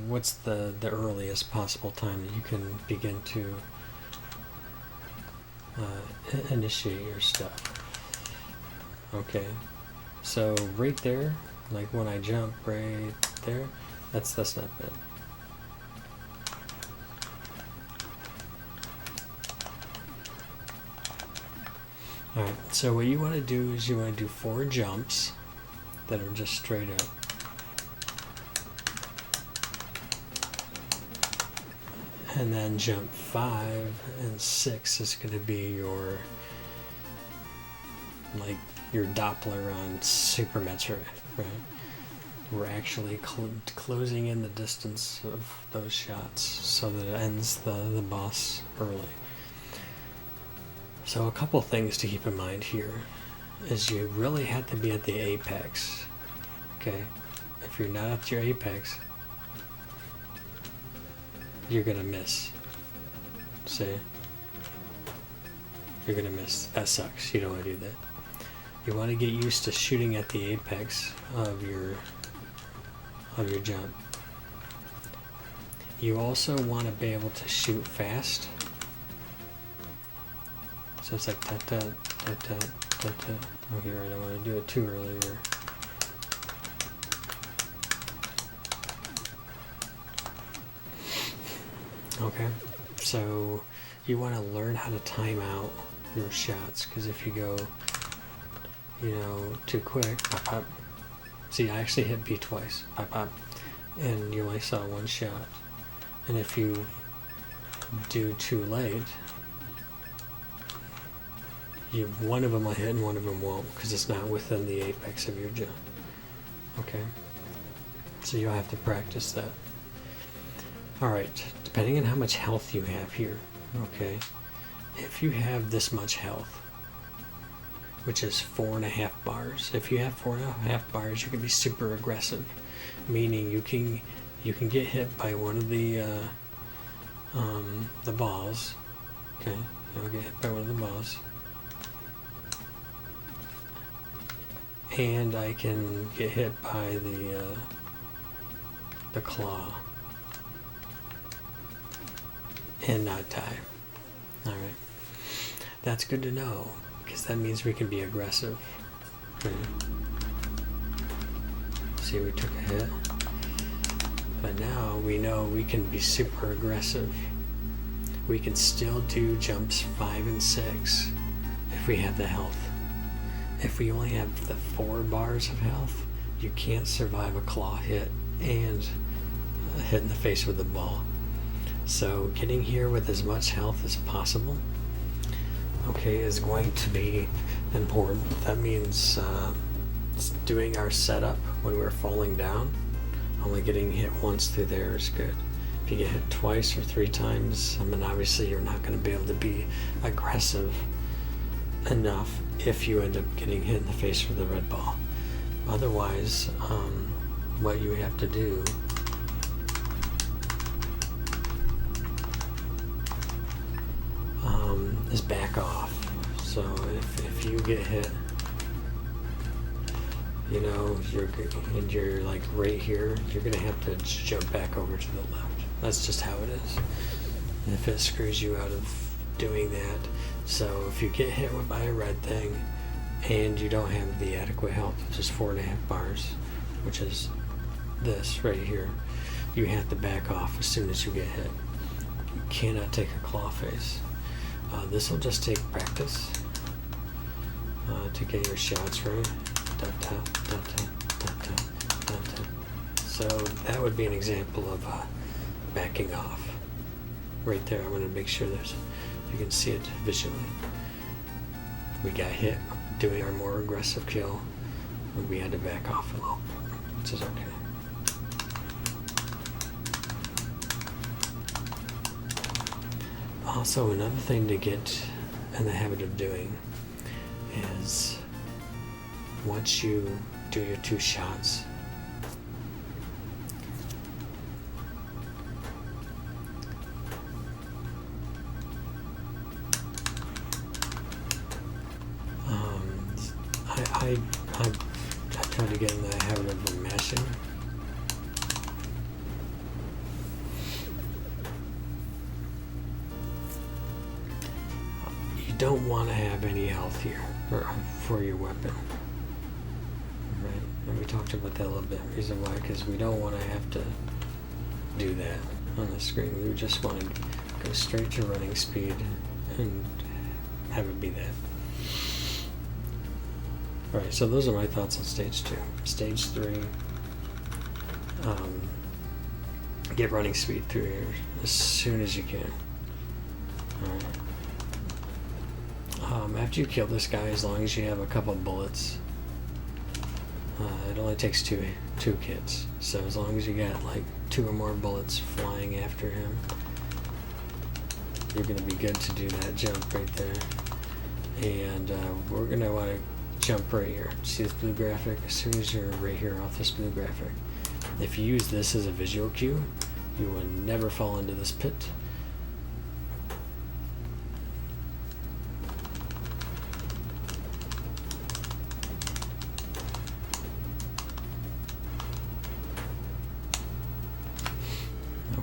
what's the earliest possible time that you can begin to initiate your stuff. Okay, so right there, like when I jump right there, that's not bad. Alright, so what you want to do is you want to do 4 jumps that are just straight up. And then jump 5 and 6 is going to be your, like, your Doppler on Super Metroid, right? We're actually closing in the distance of those shots so that it ends the boss early. So a couple things to keep in mind here is you really have to be at the apex, okay? If you're not at your apex, you're gonna miss. See? You're gonna miss. That sucks. You don't want to do that. You want to get used to shooting at the apex of your jump. You also want to be able to shoot fast. So it's like tut tut tut tut tut tut. Oh, here I don't want to do it too early here. Okay, so you want to learn how to time out your shots, because if you go, you know, too quick, pop pop. See, I actually hit B twice, pop pop, and you only saw 1 shot. And if you do too late, one of them will hit and one of them won't, because it's not within the apex of your jump. Okay, so you'll have to practice that. Alright, depending on how much health you have here, okay, if you have this much health, which is 4.5 bars, if you have 4.5 bars, you can be super aggressive, meaning you can get hit by one of the balls. Okay, you'll get hit by one of the balls, and I can get hit by the claw and not die. All right, that's good to know, because that means we can be aggressive. Okay. See, we took a hit, but now we know we can be super aggressive. We can still do jumps 5 and 6 if we have the health. If we only have the 4 bars of health, you can't survive a claw hit and a hit in the face with the ball. So getting here with as much health as possible, okay, is going to be important. That means doing our setup when we're falling down, only getting hit once through there is good. If you get hit twice or 3 times, I mean, obviously you're not going to be able to be aggressive enough if you end up getting hit in the face with the red ball. Otherwise, what you have to do is back off. So if you get hit, you know, you're like right here, you're gonna have to jump back over to the left. That's just how it is. And if it screws you out of doing that, so if you get hit by a red thing and you don't have the adequate health, which is 4.5 bars, which is this right here, you have to back off as soon as you get hit. You cannot take a claw face. This will just take practice to get your shots right. So that would be an example of backing off. Right there, I'm going to make sure you can see it visually. We got hit doing our more aggressive kill, and we had to back off a little, which is okay. Also, another thing to get in the habit of doing is once you do your 2 shots, I try to get in the habit of mashing. You don't want to have any health here for your weapon, right? And we talked about that a little bit. Reason why, because we don't want to have to do that on the screen. We just want to go straight to running speed and have it be that. Alright, so those are my thoughts on stage 2. Stage 3, get running speed through here as soon as you can. Alright. After you kill this guy, as long as you have a couple bullets, it only takes two hits. So as long as you got like 2 or more bullets flying after him, you're going to be good to do that jump right there. And we're going to want to jump right here. See this blue graphic? As soon as you're right here off this blue graphic, if you use this as a visual cue, you will never fall into this pit.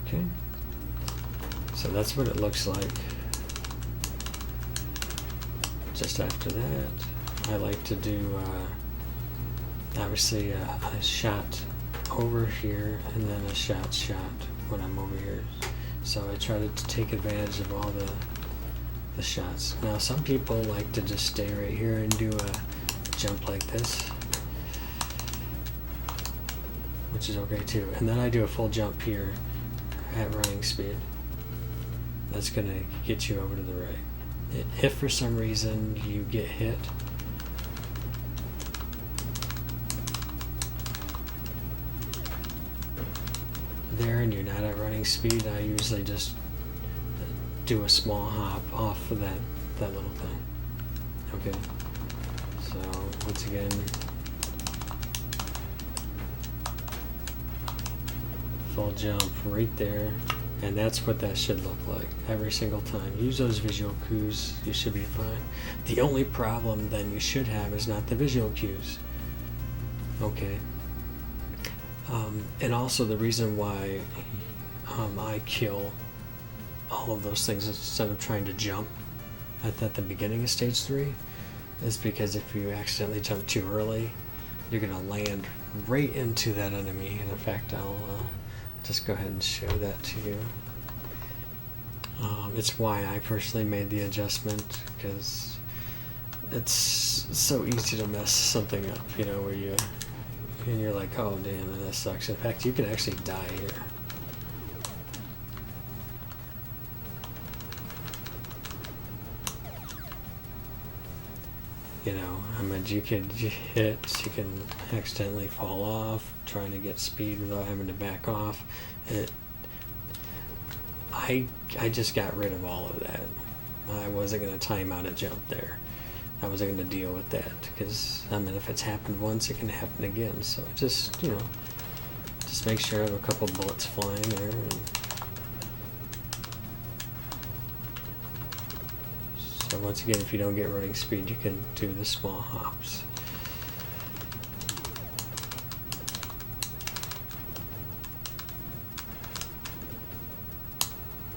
Okay, so that's what it looks like. Just after that, I like to do obviously a shot over here and then a shot when I'm over here. So I try to take advantage of all the shots. Now some people like to just stay right here and do a jump like this, which is okay too. And then I do a full jump here at running speed. That's going to get you over to the right. If for some reason you get hit, there and you're not at running speed, I usually just do a small hop off of that little thing. Okay, so once again, full jump right there, and that's what that should look like every single time. Use those visual cues, you should be fine. The only problem then you should have is not the visual cues. Okay. And also the reason why I kill all of those things instead of trying to jump at the beginning of stage 3 is because if you accidentally jump too early, you're going to land right into that enemy. And in fact, I'll just go ahead and show that to you. It's why I personally made the adjustment, because it's so easy to mess something up, you know, where you're like, oh damn, that sucks. In fact, you can actually die here. You know, I mean, you can hit, you can accidentally fall off, trying to get speed without having to back off. I just got rid of all of that. I wasn't going to time out a jump there. I wasn't going to deal with that, because, I mean, if it's happened once, it can happen again. So just, you know, just make sure I have a couple bullets flying there. So once again, if you don't get running speed, you can do the small hops.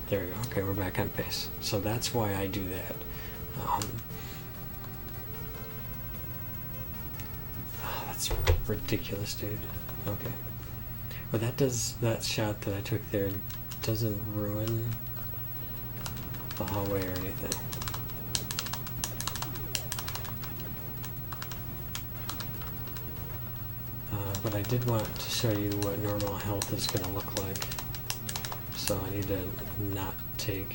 There we go. Okay, we're back on pace. So that's why I do that. That's ridiculous, dude. Okay. But that shot that I took there doesn't ruin the hallway or anything. But I did want to show you what normal health is going to look like. So I need to not take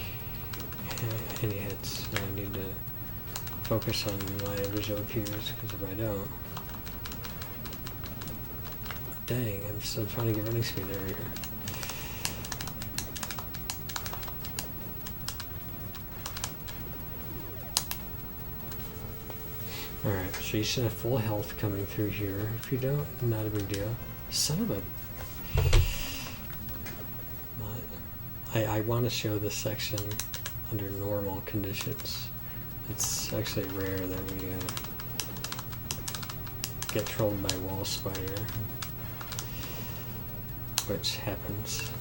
any hits. I need to focus on my visual cues, because if I don't... Dang, I'm still trying to get running speed over here. Alright, so you should have full health coming through here. If you don't, not a big deal. Son of a... I want to show this section under normal conditions. It's actually rare that we get trolled by wall spider, which happens.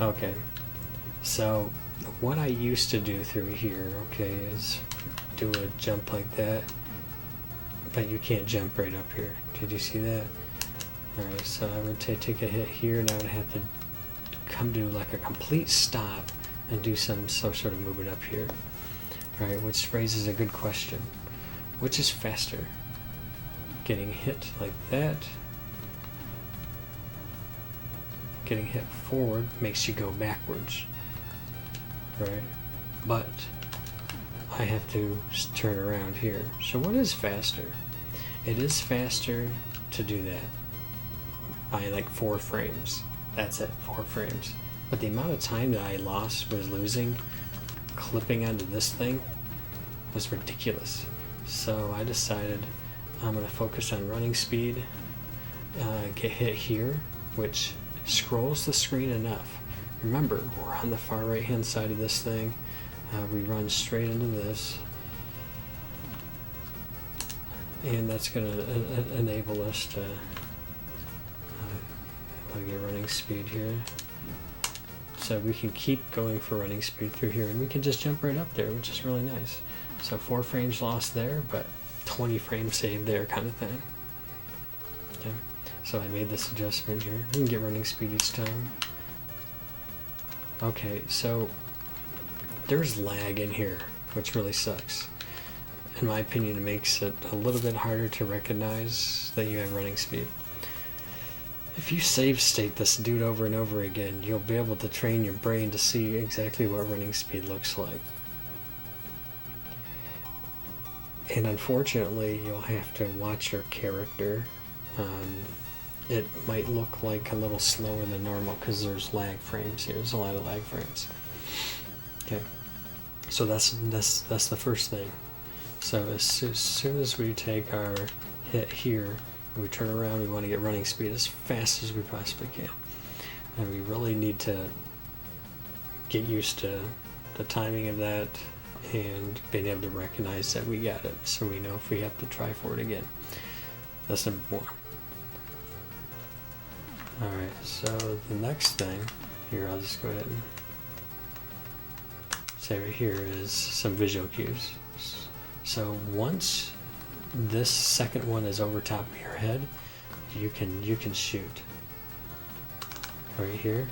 Okay, so what I used to do through here, okay, is do a jump like that, but you can't jump right up here. Did you see that? Alright, so I would take a hit here, and I would have to come to like a complete stop and do some sort of movement up here. Alright, which raises a good question. Which is faster? Getting hit like that? Getting hit forward makes you go backwards. Right? But I have to turn around here. So what is faster? It is faster to do that by like 4 frames. That's it, 4 frames. But the amount of time that I was losing clipping onto this thing was ridiculous. So I decided I'm going to focus on running speed, get hit here, which scrolls the screen enough. Remember, we're on the far right hand side of this thing. We run straight into this, and that's going to enable us to get running speed here. So we can keep going for running speed through here, and we can just jump right up there, which is really nice. So 4 frames lost there, but 20 frames saved there, kind of thing. Okay. So I made this adjustment here. You can get running speed each time. Okay, so there's lag in here, which really sucks. In my opinion, it makes it a little bit harder to recognize that you have running speed. If you save state this dude over and over again, you'll be able to train your brain to see exactly what running speed looks like. And unfortunately, you'll have to watch your character. It might look like a little slower than normal because there's lag frames here. There's a lot of lag frames. Okay, so that's the first thing. So as soon as we take our hit here, we turn around, we want to get running speed as fast as we possibly can. And we really need to get used to the timing of that and being able to recognize that we got it, so we know if we have to try for it again. That's number one. Alright, so the next thing, here I'll just go ahead and say right here is some visual cues. So once this second one is over top of your head, you can shoot. Right here,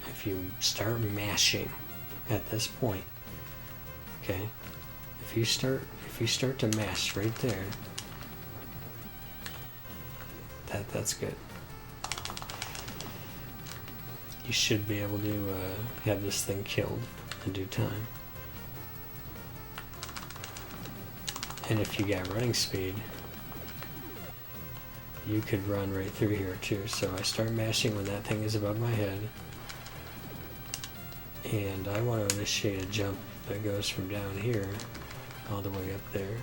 if you start mashing at this point, okay, if you start to mash right there, that's good. You should be able to have this thing killed in due time. And if you got running speed, you could run right through here too. So I start mashing when that thing is above my head, and I want to initiate a jump that goes from down here all the way up there.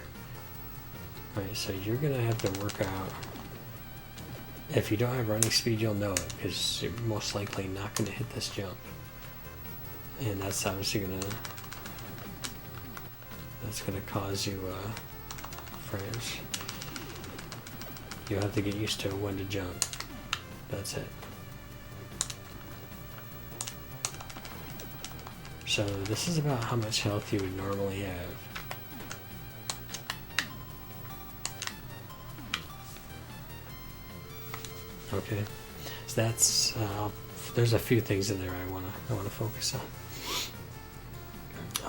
Alright, so you're gonna have to work out. If you don't have running speed, you'll know it because you're most likely not going to hit this jump, and that's obviously gonna cause you frames. You have to get used to when to jump. That's it. So this is about how much health you would normally have. Okay, so that's there's a few things in there I wanna focus on.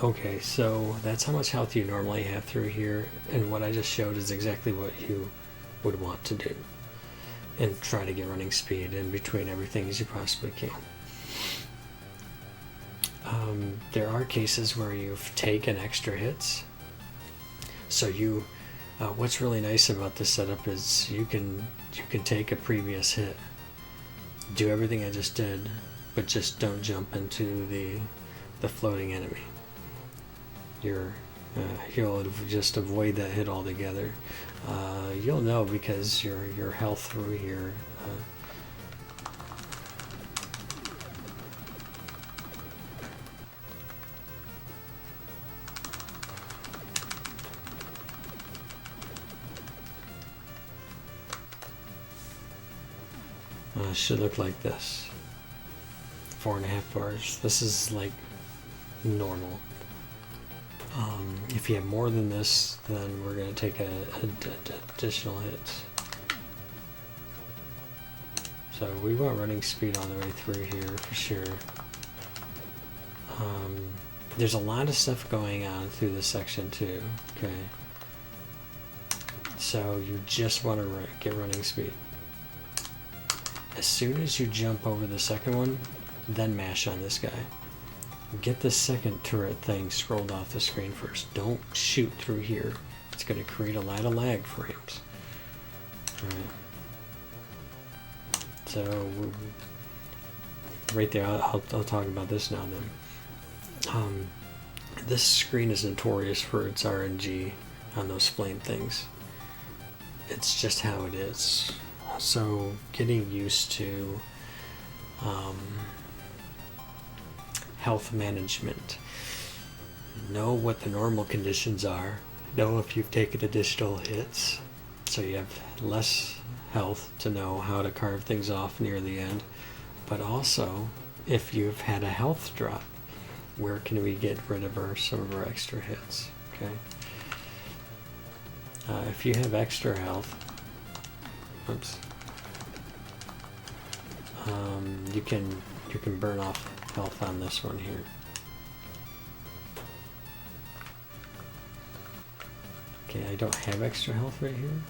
Okay, so that's how much health you normally have through here, and what I just showed is exactly what you would want to do, and try to get running speed in between everything as you possibly can. There are cases where you've taken extra hits, so you. What's really nice about this setup is you can take a previous hit, do everything I just did, but just don't jump into the floating enemy. You'll just avoid that hit altogether. You'll know because your health through here. Should look like this. 4.5 bars. This is like normal. If you have more than this, then we're going to take additional hits. So we want running speed all the way through here for sure. There's a lot of stuff going on through this section too. Okay. So you just want to get running speed. As soon as you jump over the second one, then mash on this guy. Get the second turret thing scrolled off the screen first. Don't shoot through here. It's going to create a lot of lag frames. Alright. So, right there, I'll talk about this now then. This screen is notorious for its RNG on those flame things. It's just how it is. So getting used to health management. Know what the normal conditions are. Know if you've taken additional hits, so you have less health to know how to carve things off near the end. But also, if you've had a health drop, where can we get rid of some of our extra hits? Okay. If you have extra health, oops. You can burn off health on this one here. Okay, I don't have extra health right here.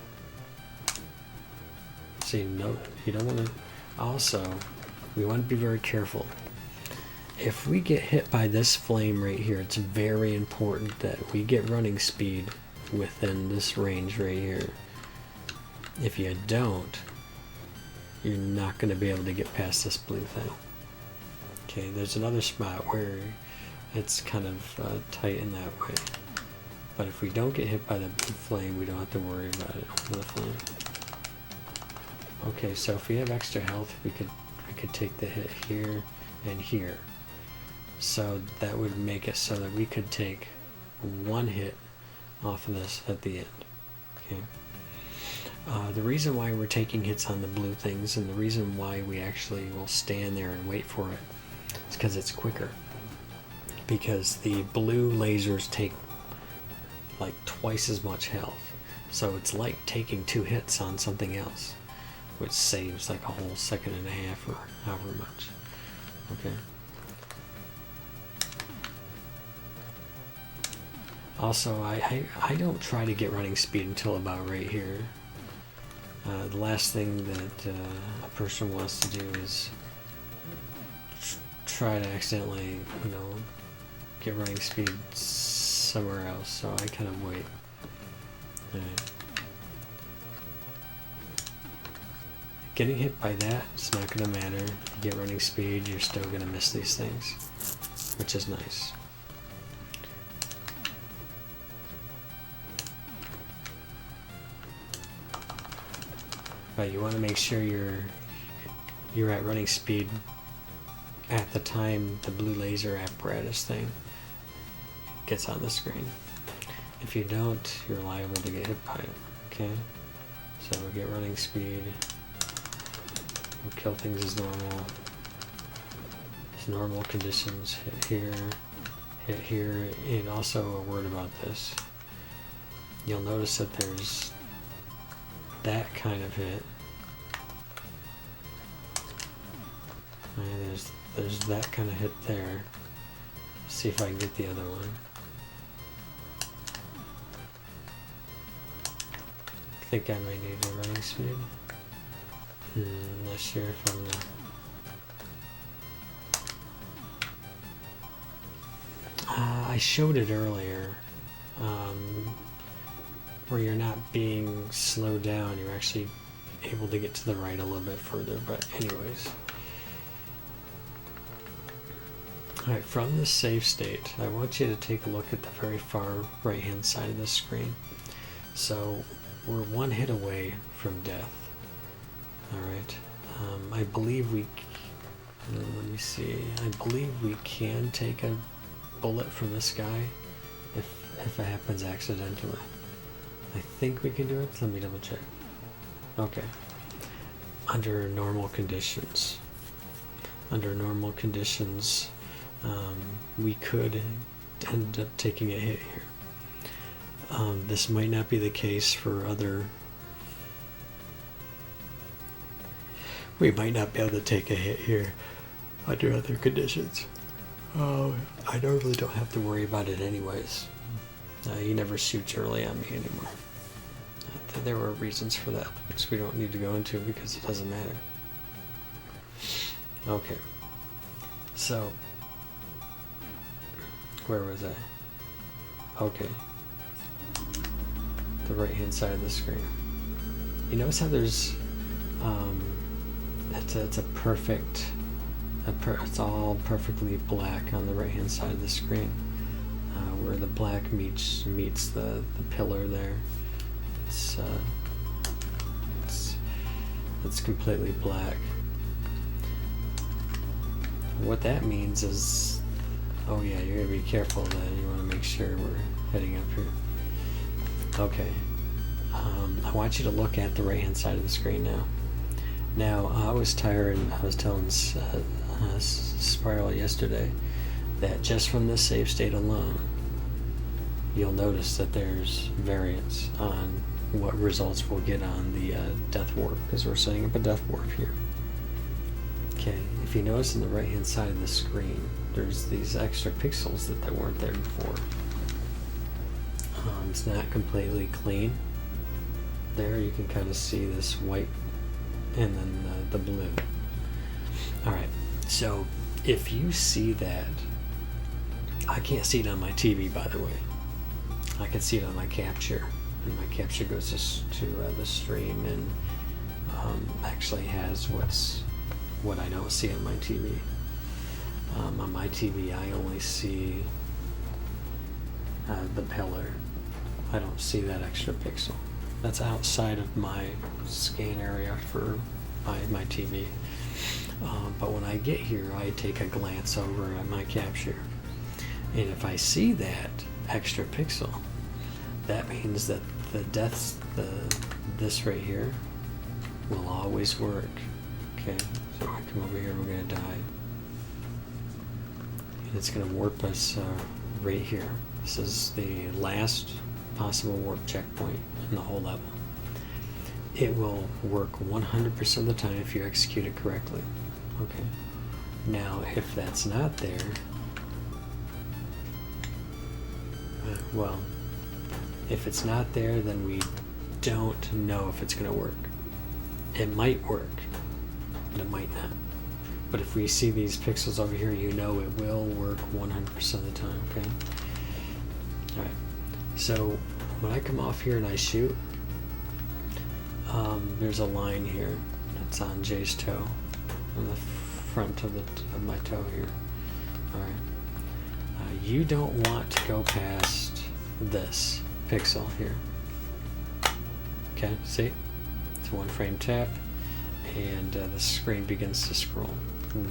See, no, you don't want to. Also, we want to be very careful. If we get hit by this flame right here, it's very important that we get running speed within this range right here. If you don't, you're not going to be able to get past this blue thing. Okay, there's another spot where it's kind of tight in that way. But if we don't get hit by the flame, we don't have to worry about it. The flame. Okay, so if we have extra health, we could take the hit here and here. So that would make it so that we could take one hit off of this at the end. Okay. The reason why we're taking hits on the blue things, and the reason why we actually will stand there and wait for it, is because it's quicker. Because the blue lasers take like twice as much health. So it's like taking 2 hits on something else, which saves like a whole second and a half or however much. Okay. Also, I don't try to get running speed until about right here. The last thing that a person wants to do is try to accidentally, get running speed somewhere else. So I kind of wait. Alright. Getting hit by that, it's not going to matter. You get running speed, you're still going to miss these things, which is nice. But you want to make sure you're at running speed at the time the blue laser apparatus thing gets on the screen. If you don't, you're liable to get hit by it. Okay? So we'll get running speed. We'll kill things as normal. As normal conditions. Hit here. And also a word about this. You'll notice that there's that kind of hit. And there's that kind of hit there. See if I can get the other one. I think I might need a running speed. Not sure if I'm gonna... I showed it earlier. Where you're not being slowed down, you're actually able to get to the right a little bit further, but anyways. Alright, from the save state, I want you to take a look at the very far right hand side of the screen. So we're one hit away from death. Alright, I believe let me see, I believe we can take a bullet from this guy if it happens accidentally. I think we can do it. Let me double check. Okay. Under normal conditions. We could end up taking a hit here. This might not be the case for other... We might not be able to take a hit here under other conditions. I normally don't have to worry about it anyways. He never shoots early on me anymore. There were reasons for that, which we don't need to go into because it doesn't matter. Okay. So, where was I? Okay. The right hand side of the screen. You notice how there's, it's a perfect, it's all perfectly black on the right hand side of the screen. Where the black meets the pillar there. It's completely black. What that means is, oh yeah, you're gonna be careful that you want to make sure we're heading up here. Okay. I want you to look at the right hand side of the screen now. Now, I was tired, and I was telling Spiral yesterday that just from this save state alone, you'll notice that there's variance on what results we'll get on the death warp, because we're setting up a death warp here. Okay, if you notice on the right hand side of the screen, there's these extra pixels that weren't there before. It's not completely clean. There you can kind of see this white and then the blue. Alright, so if you see that, I can't see it on my TV, by the way. I can see it on my capture, and my capture goes to the stream and actually has what I don't see on my TV. On my TV, I only see the pillar. I don't see that extra pixel. That's outside of my scan area for my TV. But when I get here, I take a glance over at my capture. And if I see that extra pixel, that means that this right here will always work. Okay, so I come over here, we're going to die. And it's going to warp us right here. This is the last possible warp checkpoint in the whole level. It will work 100% of the time if you execute it correctly. Okay. Now, if that's not there, well, if it's not there, then we don't know if it's going to work. It might work, but it might not. But if we see these pixels over here, you know it will work 100% of the time, okay? Alright, so when I come off here and I shoot, there's a line here that's on Jay's toe, on the front of my toe here. Alright, you don't want to go past this pixel here. Okay, see? It's a one frame tap, and the screen begins to scroll.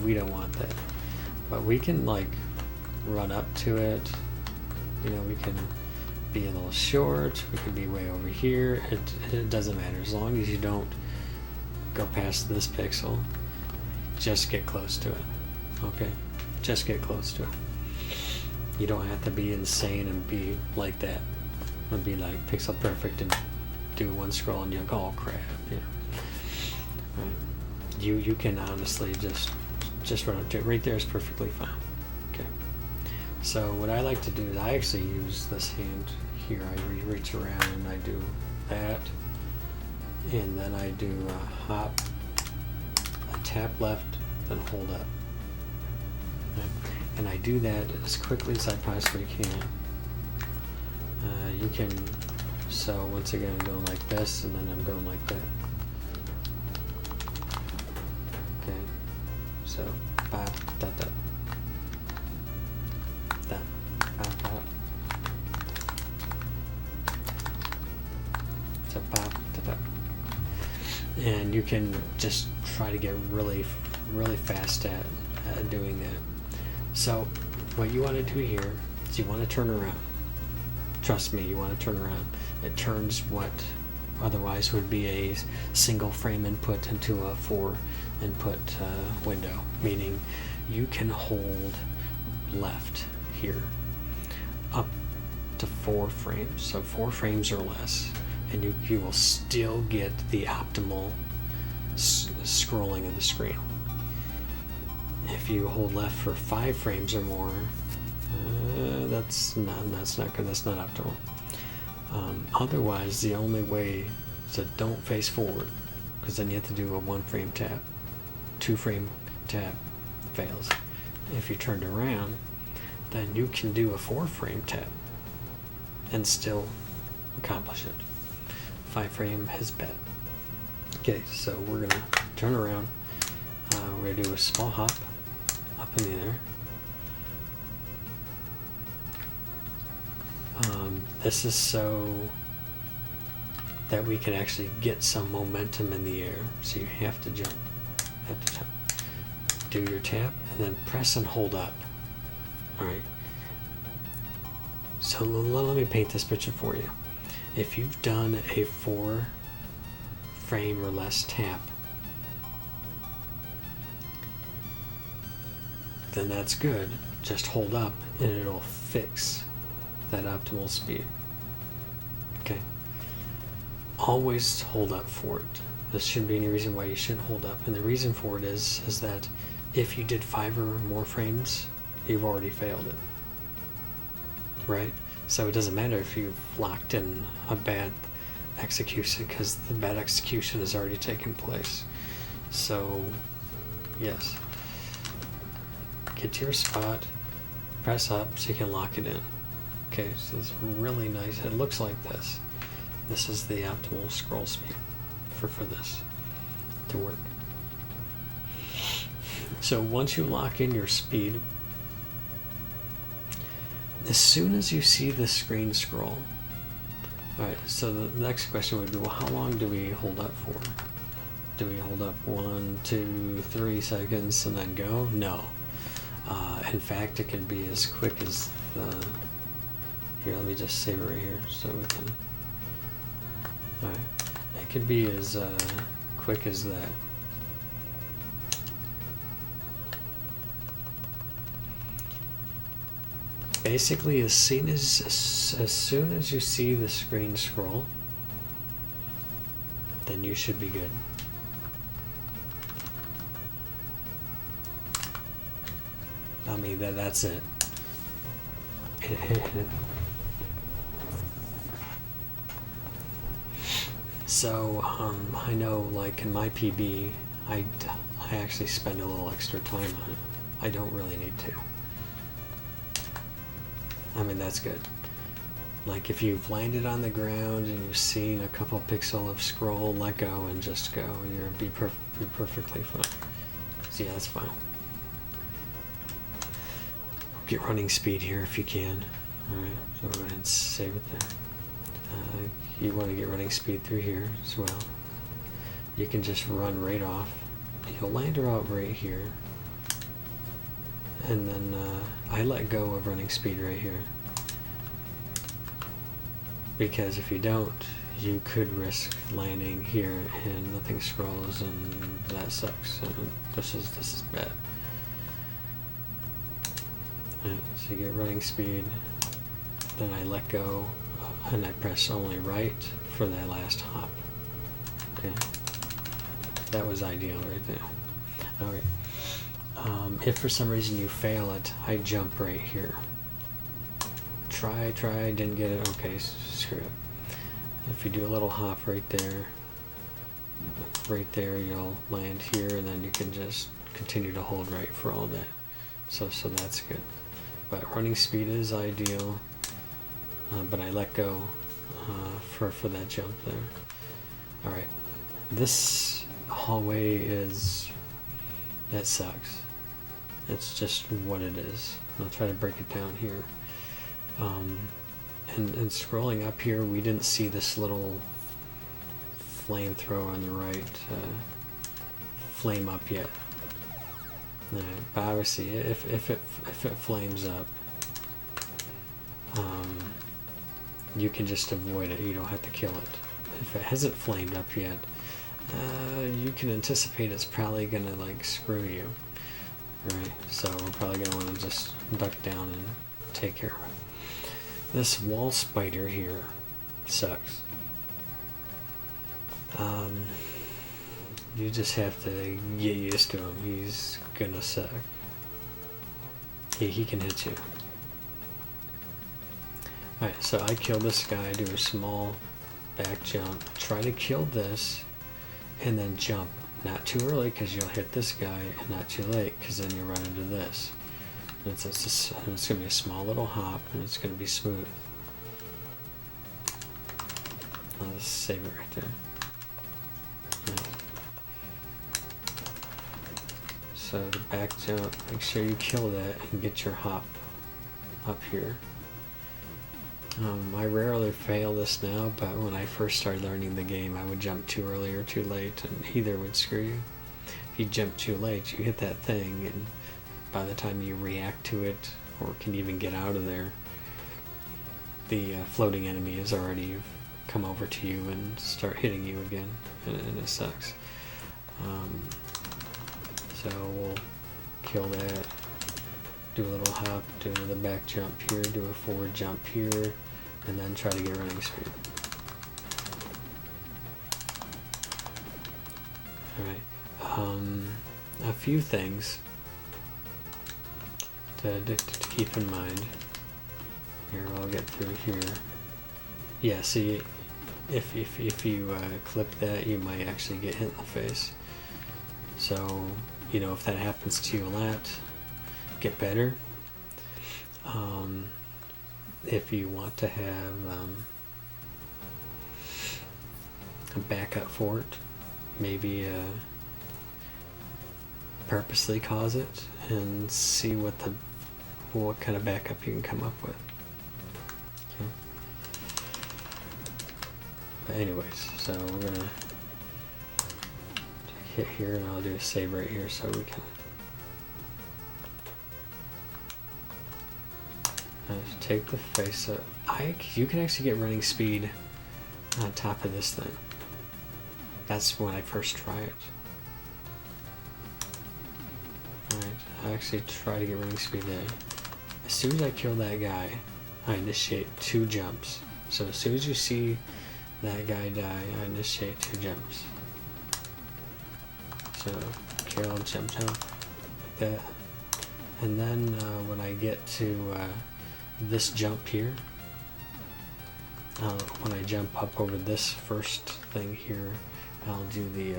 We don't want that. But we can like run up to it. You know, we can be a little short, we can be way over here. It doesn't matter as long as you don't go past this pixel. Just get close to it. Okay? Just get close to it. You don't have to be insane and be like that. And be like pixel perfect and do one scroll and you're like, oh crap. You know. Right. You can honestly just run up to it. Right there is perfectly fine. Okay. So what I like to do is I actually use this hand here. I reach around and I do that, and then I do a hop, a tap left, then hold up. Okay. And I do that as quickly as I possibly can. You can, so once again I'm going like this, and then I'm going like that. Okay, so pop, da da, da, pop, pop. So pop, da da. And you can just try to get really fast at doing that. So what you want to do here is you want to turn around. Trust me, you want to turn around. It turns what otherwise would be a single frame input into a 4 input window, meaning you can hold left here up to 4 frames, so 4 frames or less, and you will still get the optimal scrolling of the screen. If you hold left for 5 frames or more, that's not good. That's not optimal. Otherwise, the only way is to don't face forward, because then you have to do a 1 frame tap. 2 frame tap fails. If you turned around, then you can do a 4 frame tap and still accomplish it. 5 frame is bad. Okay, so we're gonna turn around. We're gonna do a small hop up in the air. This is so that we can actually get some momentum in the air. So you have to jump, do your tap, and then press and hold up. All right. So let me paint this picture for you. If you've done a 4 frame or less tap, then that's good. Just hold up and it'll fix that optimal speed. Okay. Always hold up for it. There shouldn't be any reason why you shouldn't hold up. And the reason for it is that if you did 5 or more frames, you've already failed it. Right? So it doesn't matter if you've locked in a bad execution, because the bad execution has already taken place. So, yes. get to your spot, press up so you can lock it in. Okay, so it's really nice. It looks like this. This is the optimal scroll speed for this to work. So once you lock in your speed, as soon as you see the screen scroll, alright, so the next question would be, well, how long do we hold up for? Do we hold up 1, 2, 3 seconds and then go? No. In fact, it can be as quick as the... Here, let me just save it right here so we can... Alright, it can be as quick as that. Basically, as soon as you see the screen scroll, then you should be good. I mean, that's it. So, I know, like, in my PB, I actually spend a little extra time on it. I don't really need to. I mean, that's good. Like, if you've landed on the ground and you've seen a couple pixel of scroll, let go and just go. You'll be perfectly fine. So yeah, that's fine. Get running speed here if you can. Alright, so go ahead and save it there. You want to get running speed through here as well. You can just run right off. You'll land her out right here. And then I let go of running speed right here. Because if you don't, you could risk landing here and nothing scrolls, and that sucks. This is bad. Right, so you get running speed, then I let go, and I press only right for that last hop. Okay, that was ideal right there. Alright. If for some reason you fail it, I jump right here. Try, didn't get it. Okay, screw it. If you do a little hop right there, you'll land here, and then you can just continue to hold right for all that. So that's good. But running speed is ideal, but I let go for that jump there. Alright, this hallway it sucks. It's just what it is. I'll try to break it down here. And scrolling up here, we didn't see this little flamethrower on the right flame up yet. But obviously, if it flames up, you can just avoid it. You don't have to kill it. If it hasn't flamed up yet, you can anticipate it's probably gonna like screw you, right? So we're probably gonna want to just duck down and take care of it. This wall spider here sucks. You just have to get used to him. He's gonna suck. He can hit you. Alright, so I kill this guy, do a small back jump, try to kill this, and then jump. Not too early because you'll hit this guy, and not too late because then you run into this. And it's going to be a small little hop, and it's going to be smooth. I'll just save it right there. Yeah. So the back jump, make sure you kill that and get your hop up here. I rarely fail this now, but when I first started learning the game, I would jump too early or too late, and either would screw you. If you jump too late, you hit that thing, and by the time you react to it, or can even get out of there, the floating enemy has already come over to you and start hitting you again, and it sucks. So we'll kill that. Do a little hop, do another back jump here, do a forward jump here, and then try to get running speed. Alright, a few things to keep in mind. Here, I'll get through here. Yeah, see, if you clip that, you might actually get hit in the face. So, you know, if that happens to you a lot, get better. If you want to have a backup for it, maybe purposely cause it and see what kind of backup you can come up with. Okay. But anyways, so we're gonna hit here, and I'll do a save right here so we can take the face up. You can actually get running speed on top of this thing. That's when I first try it. Alright, I actually try to get running speed there. As soon as I kill that guy, I initiate 2 jumps. So as soon as you see that guy die, I initiate 2 jumps. So kill, jump, like that. And then when I get to this jump here, when I jump up over this first thing here, I'll do the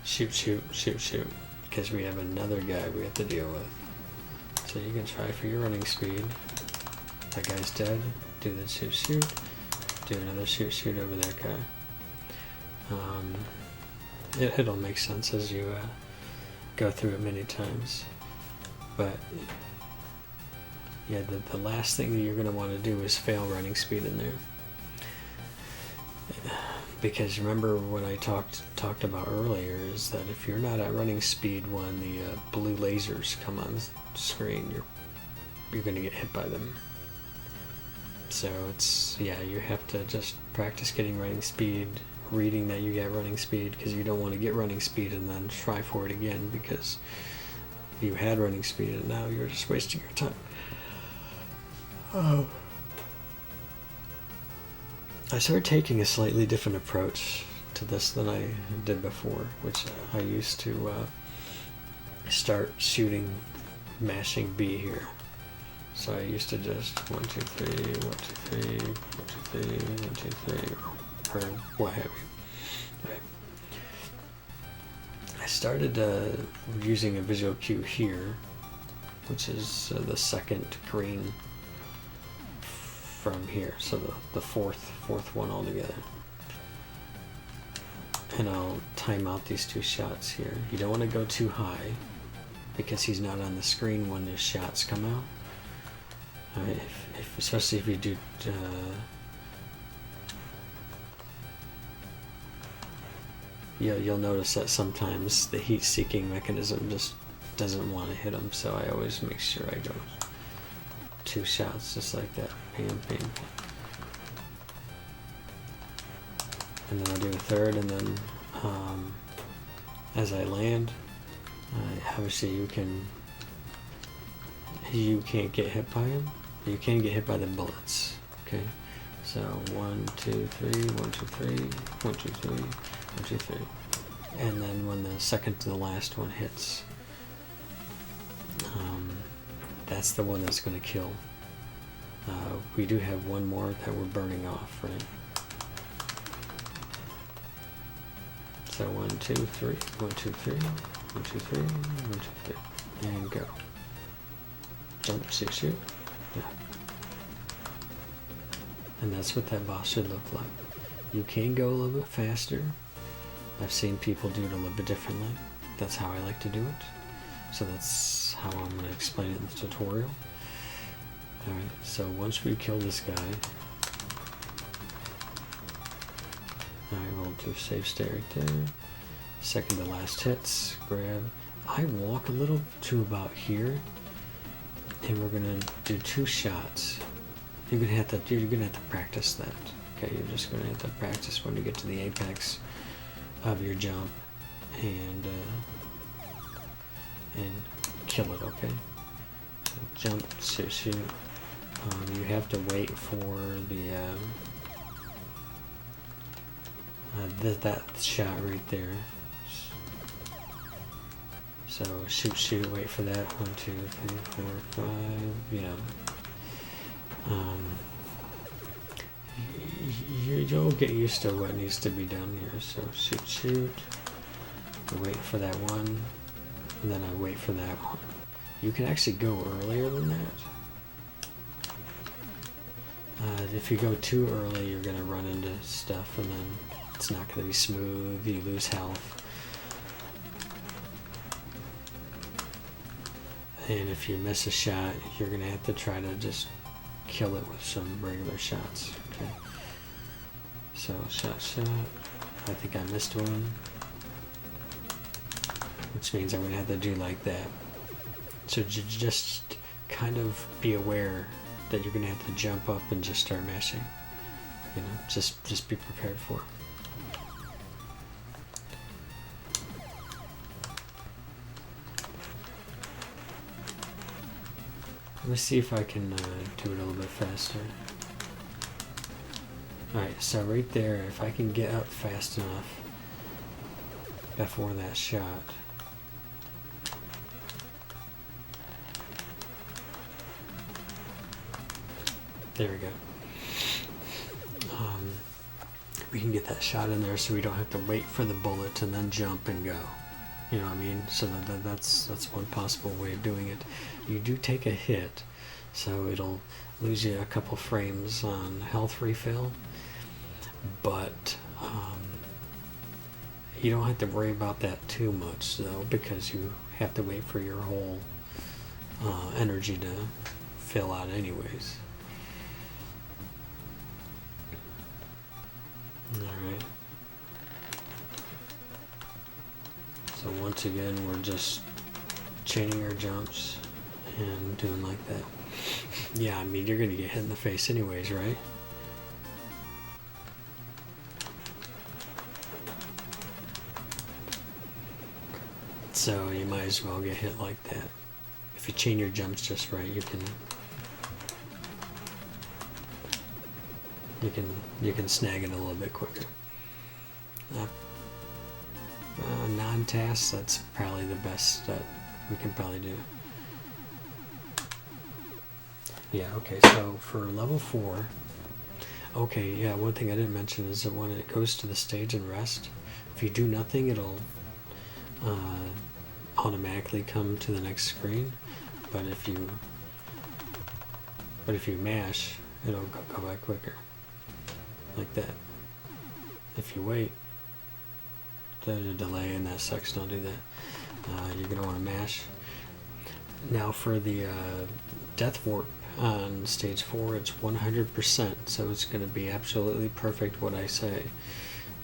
shoot, shoot, shoot, shoot, because we have another guy we have to deal with. So you can try for your running speed. That guy's dead. Do the shoot, shoot. Do another shoot, shoot over that guy. It'll make sense as you go through it many times. But yeah, the last thing that you're going to want to do is fail running speed in there. Because remember what I talked about earlier is that if you're not at running speed when the blue lasers come on the screen, you're going to get hit by them. So you have to just practice getting running speed, reading that you get running speed, because you don't want to get running speed and then try for it again because you had running speed and now you're just wasting your time. I started taking a slightly different approach to this than I did before, which I used to start shooting, mashing B here. So I used to just 1, 2, 3, 1, 2, 3, 1, 2, 3, 1, 2, 3, or what have you. Right. I started using a visual cue here, which is the second green from here, so the fourth one altogether. And I'll time out these 2 shots here. You don't want to go too high because he's not on the screen when the shots come out. Especially if you do you'll notice that sometimes the heat-seeking mechanism just doesn't want to hit him, so I always make sure I go 2 shots just like that. Bam, bam, bam. And then I'll do a third, and then as I land, obviously you can't get hit by him. You can get hit by the bullets. Okay, so 1, 2, 3, 1, 2, 3, 1, 2, 3, 1, 2, 3, and then when the second to the last one hits, that's the one that's going to kill. We do have one more that we're burning off, right? So 1, 2, 3, 1, 2, 3, 1, 2, 3, 1, 2, 3, and go. Jump, shoot, shoot. Yeah. And that's what that boss should look like. You can go a little bit faster. I've seen people do it a little bit differently. That's how I like to do it. So that's how I'm going to explain it in the tutorial. Alright, so once we kill this guy, alright, we'll do save state right there. Second to last hits, grab. I walk a little to about here, and we're gonna do 2 shots. You're gonna have to practice that. Okay, you're just gonna have to practice when you get to the apex of your jump, and kill it. Okay, so jump, shoot, shoot. You have to wait for the that shot right there. So shoot, shoot, wait for that. 1, 2, 3, 4, 5. Yeah. You'll get used to what needs to be done here. So shoot, shoot. Wait for that 1, and then I wait for that one. You can actually go earlier than that. If you go too early, you're going to run into stuff, and then it's not going to be smooth. You lose health. And if you miss a shot, you're going to have to try to just kill it with some regular shots. Okay. So shot. I think I missed one, which means I'm going to have to do like that. So just kind of be aware that you're going to have to jump up and just start mashing. You know, just be prepared for it. Let me see if I can do it a little bit faster. Alright, so right there, if I can get up fast enough before that shot. There we go. We can get that shot in there so we don't have to wait for the bullet and then jump and go. You know what I mean? So that's one possible way of doing it. You do take a hit, so it'll lose you a couple frames on health refill, but you don't have to worry about that too much though, because you have to wait for your whole energy to fill out anyways. Alright. So once again, we're just chaining our jumps and doing like that. Yeah, I mean, you're going to get hit in the face anyways, right? So you might as well get hit like that. If you chain your jumps just right, you can snag it a little bit quicker. Non-tasks, that's probably the best that we can probably do. Yeah, okay, so for level 4, okay, yeah, one thing I didn't mention is that when it goes to the stage and rest, if you do nothing, it'll automatically come to the next screen, but if you mash, it'll go back quicker, like that. If you wait, there's a delay and that sucks. Don't do that. You're going to want to mash. Now for the death warp on stage 4, it's 100%, so it's going to be absolutely perfect what I say,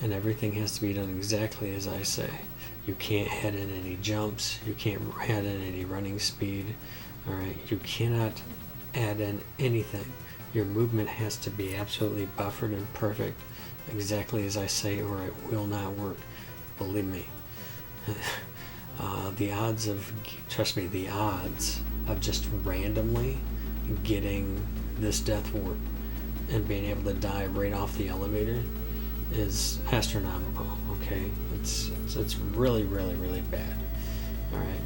and everything has to be done exactly as I say. You can't add in any jumps, you can't add in any running speed. Alright, you cannot add in anything. Your movement has to be absolutely buffered and perfect, exactly as I say, or it will not work. Believe me. The odds of, trust me, the odds of just randomly getting this death warp and being able to die right off the elevator is astronomical. Okay, it's really bad. All right,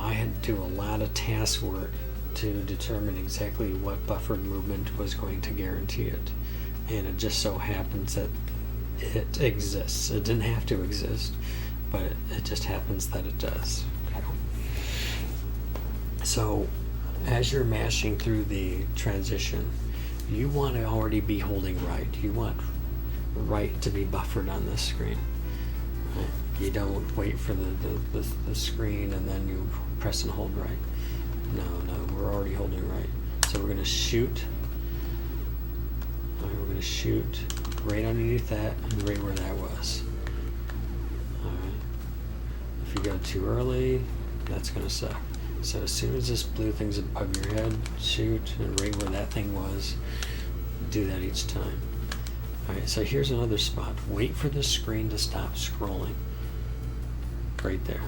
I had to do a lot of task work to determine exactly what buffered movement was going to guarantee it, and it just so happens that it exists. It didn't have to exist, but it just happens that it does. Okay. So as you're mashing through the transition, you want to already be holding right. You want right to be buffered on this screen. Right? You don't wait for the screen and then you press and hold right. No, we're already holding right. So we're going to shoot. All right, we're going to shoot right underneath that and right where that was. Alright. If you go too early, that's going to suck. So as soon as this blue thing's above your head, shoot, and right where that thing was, do that each time. Alright, so here's another spot. Wait for the screen to stop scrolling. Right there.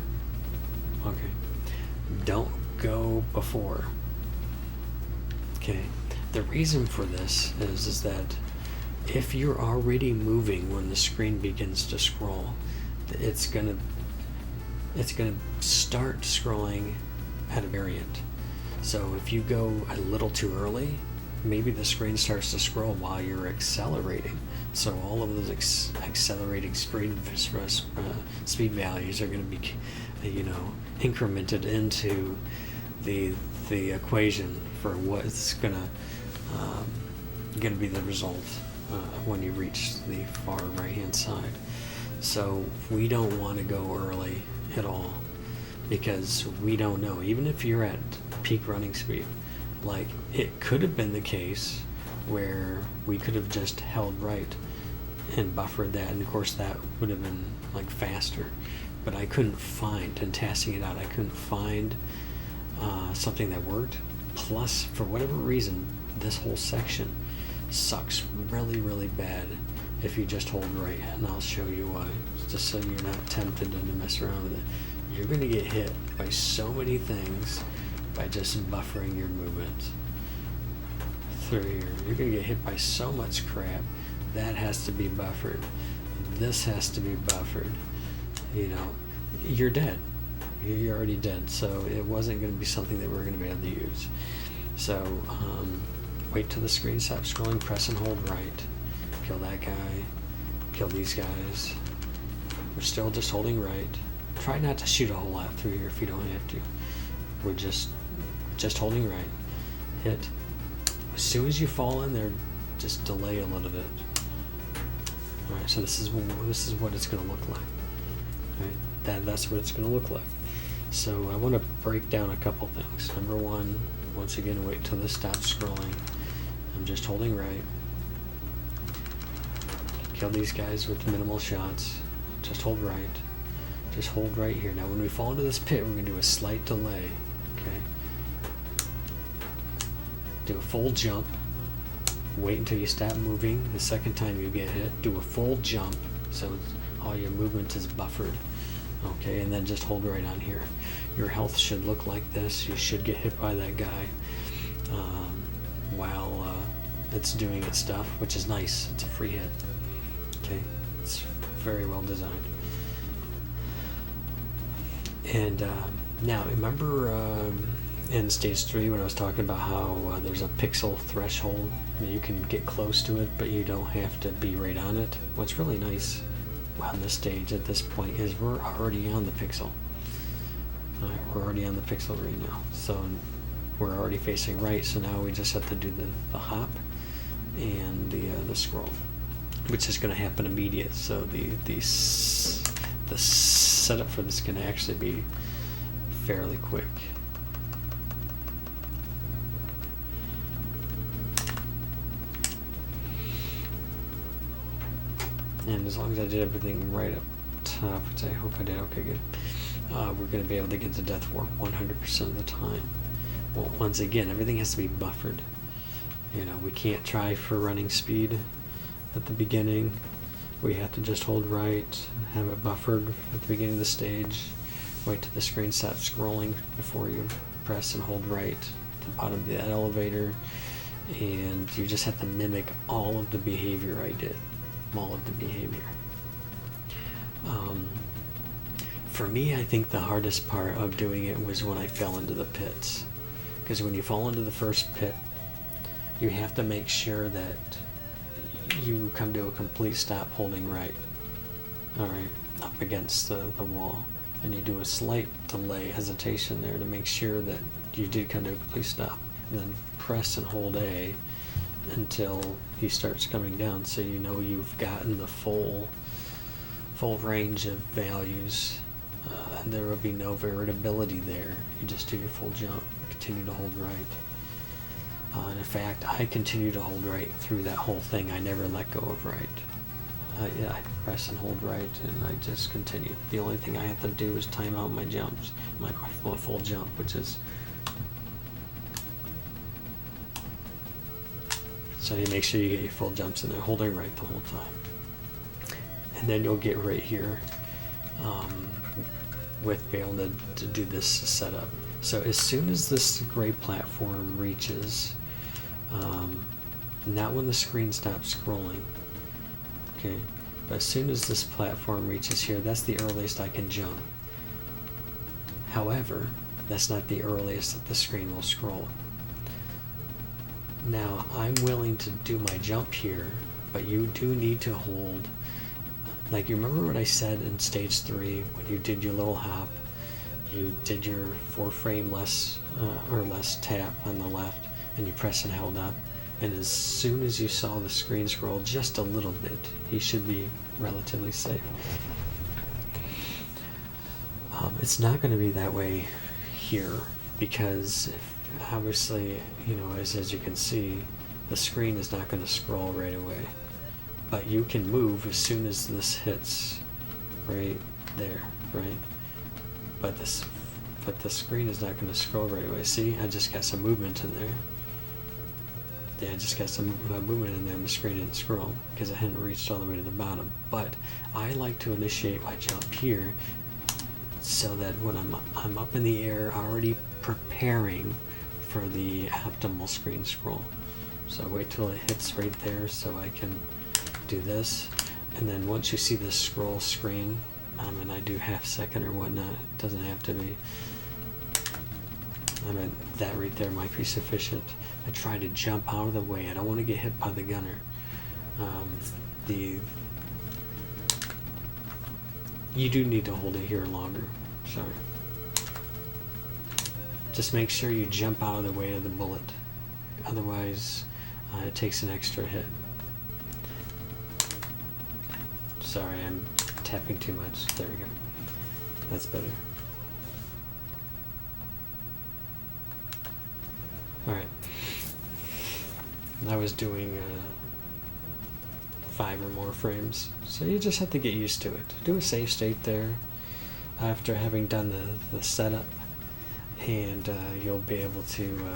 Okay. Don't go before. Okay. The reason for this is that if you're already moving when the screen begins to scroll, it's gonna start scrolling at a variant. So if you go a little too early, maybe the screen starts to scroll while you're accelerating. So all of those accelerating speed values are going to be, incremented into the equation for what's going to be the result when you reach the far right hand side. So we don't want to go early at all, because we don't know. Even if you're at peak running speed, like, it could have been the case where we could have just held right and buffered that, and of course that would have been like faster. But I couldn't find, in testing it out, I couldn't find something that worked. Plus, for whatever reason, this whole section sucks really, really bad if you just hold right, and I'll show you why, just so you're not tempted to mess around with it. You're going to get hit by so many things by just buffering your movement through here. You're going to get hit by so much crap. That has to be buffered. This has to be buffered. You're dead. You're already dead. So it wasn't going to be something that we're going to be able to use. So wait till the screen stops scrolling, press and hold right. Kill that guy. Kill these guys. We're still just holding right. Try not to shoot a whole lot through here if you don't have to. We're just holding right. Hit. As soon as you fall in there, just delay a little bit. Alright, so this is what it's going to look like. Right? That's what it's going to look like. So I want to break down a couple things. Number one, once again, wait till this stops scrolling. I'm just holding right. Kill these guys with minimal shots. Just hold right. Just hold right here. Now when we fall into this pit, we're going to do a slight delay. Okay. Do a full jump. Wait until you stop moving. The second time you get hit, do a full jump, so all your movement is buffered. Okay, and then just hold right on here. Your health should look like this. You should get hit by that guy while it's doing its stuff, which is nice. It's a free hit. Okay, it's very well designed. And now, remember in stage 3 when I was talking about how there's a pixel threshold? You can get close to it, but you don't have to be right on it. What's really nice on this stage at this point is we're already on the pixel. Alright, we're already on the pixel right now. So we're already facing right, so now we just have to do the hop and the scroll, which is going to happen immediate. So the setup for this can actually be fairly quick. And as long as I did everything right up top, which I hope I did, okay, good. We're going to be able to get to death warp 100% of the time. Well, once again, everything has to be buffered. We can't try for running speed at the beginning. We have to just hold right, have it buffered at the beginning of the stage, wait till the screen stops scrolling before you press and hold right at the bottom of the elevator, and you just have to mimic all of the behavior I did. All of the behavior. For me, I think the hardest part of doing it was when I fell into the pits. Because when you fall into the first pit, you have to make sure that you come to a complete stop holding right. Alright, up against the wall. And you do a slight delay, hesitation there to make sure that you did come to a complete stop. And then press and hold A until he starts coming down, so you know you've gotten the full range of values. And there will be no variability there. You just do your full jump, continue to hold right. And in fact, I continue to hold right through that whole thing. I never let go of right. I press and hold right, and I just continue. The only thing I have to do is time out my jumps, my full jump, which is. So you make sure you get your full jumps in there, holding right the whole time. And then you'll get right here with being able to do this setup. So as soon as this gray platform reaches, not when the screen stops scrolling, okay, but as soon as this platform reaches here, that's the earliest I can jump. However, that's not the earliest that the screen will scroll. Now I'm willing to do my jump here, but you do need to hold, like, you remember what I said in stage 3 when you did your little hop, you did your 4 frame less or less tap on the left, and you press and held up, and as soon as you saw the screen scroll just a little bit, you should be relatively safe. It's not going to be that way here, because obviously, you know, as you can see, the screen is not going to scroll right away, but you can move as soon as this hits right there, right? But the screen is not going to scroll right away. See, I just got some movement in there. Yeah, I just got some movement in there, and the screen didn't scroll because it hadn't reached all the way to the bottom. But I like to initiate my jump here, so that when I'm up in the air, already preparing for the optimal screen scroll. So wait till it hits right there, so I can do this, and then once you see the scroll screen, and I do half second or whatnot, it doesn't have to be. I mean, that right there might be sufficient. I try to jump out of the way. I don't want to get hit by the gunner. You do need to hold it here longer. Sorry. Just make sure you jump out of the way of the bullet. Otherwise, it takes an extra hit. Sorry, I'm tapping too much. There we go. That's better. Alright. I was doing 5 or more frames, so you just have to get used to it. Do a save state there after having done the setup, and you'll be able to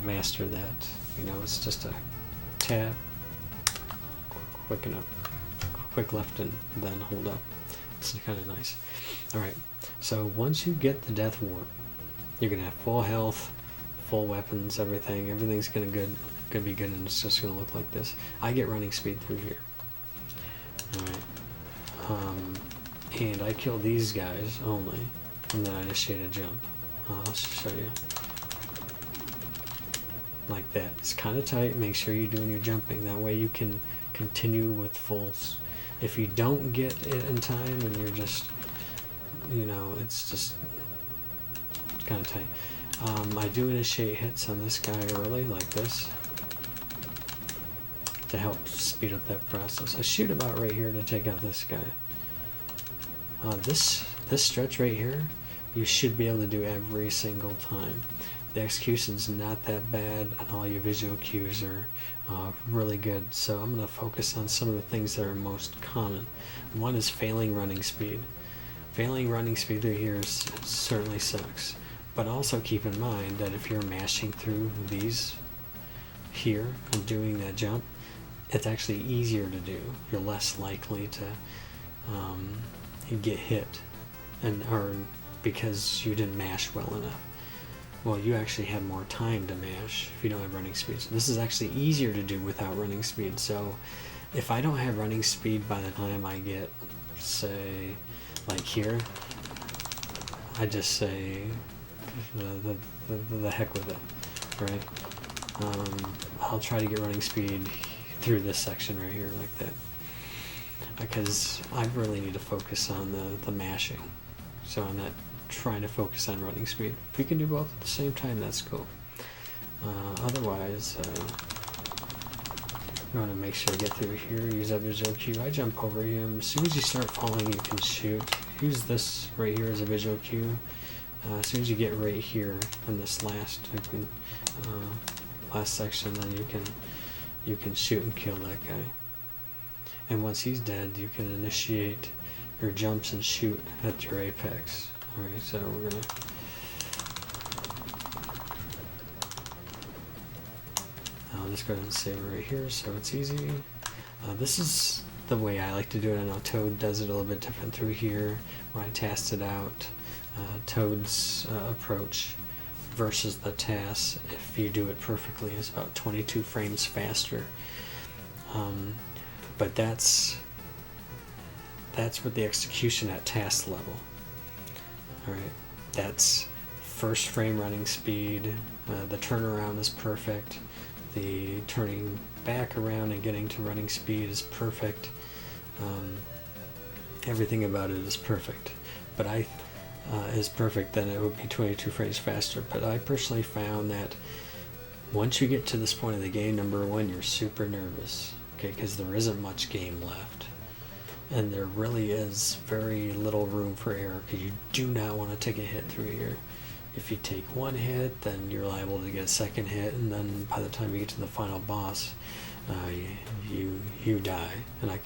master that. You know, it's just a tap, quick enough, quick left and then hold up. It's kind of nice. Alright, so once you get the death warp, you're gonna have full health, full weapons, everything. Everything's gonna be good, and it's just gonna look like this. I get running speed through here. Alright. And I kill these guys only, and then I initiate a jump. I'll show you. Like that. It's kind of tight. Make sure you're doing your jumping. That way you can continue with fulls. If you don't get it in time and you're just, you know, it's just kind of tight. I do initiate hits on this guy early, like this, to help speed up that process. I shoot about right here to take out this guy. This stretch right here, you should be able to do every single time. The execution's not that bad, and all your visual cues are really good. So I'm going to focus on some of the things that are most common. One is failing running speed. Failing running speed through here certainly sucks. But also keep in mind that if you're mashing through these here and doing that jump, it's actually easier to do. You're less likely to get hit, or because you didn't mash well enough. Well, you actually have more time to mash if you don't have running speed. So this is actually easier to do without running speed. So if I don't have running speed by the time I get, say, like here, I just say the heck with it, right? I'll try to get running speed through this section right here like that, because I really need to focus on the mashing, so I'm not trying to focus on running speed. If you can do both at the same time, that's cool. Otherwise, you want to make sure to get through here, use that visual cue. I jump over him. As soon as you start falling, you can shoot. Use this right here as a visual cue. As soon as you get right here in this last section, then you can shoot and kill that guy. And once he's dead, you can initiate your jumps and shoot at your apex. Alright, so we're gonna I'll just go ahead and save it right here so it's easy. This is the way I like to do it. I know Toad does it a little bit different through here when I test it out. Toad's approach versus the TAS, if you do it perfectly, is about 22 frames faster. But that's with the execution at TAS level. Alright, that's first frame running speed, the turnaround is perfect, the turning back around and getting to running speed is perfect. Everything about it is perfect, but is perfect, then it would be 22 frames faster. But I personally found that once you get to this point of the game, number one, you're super nervous, okay, because there isn't much game left, and there really is very little room for error, because you do not want to take a hit through here. If you take one hit, then you're liable to get a second hit, and then by the time you get to the final boss, you die. And I'm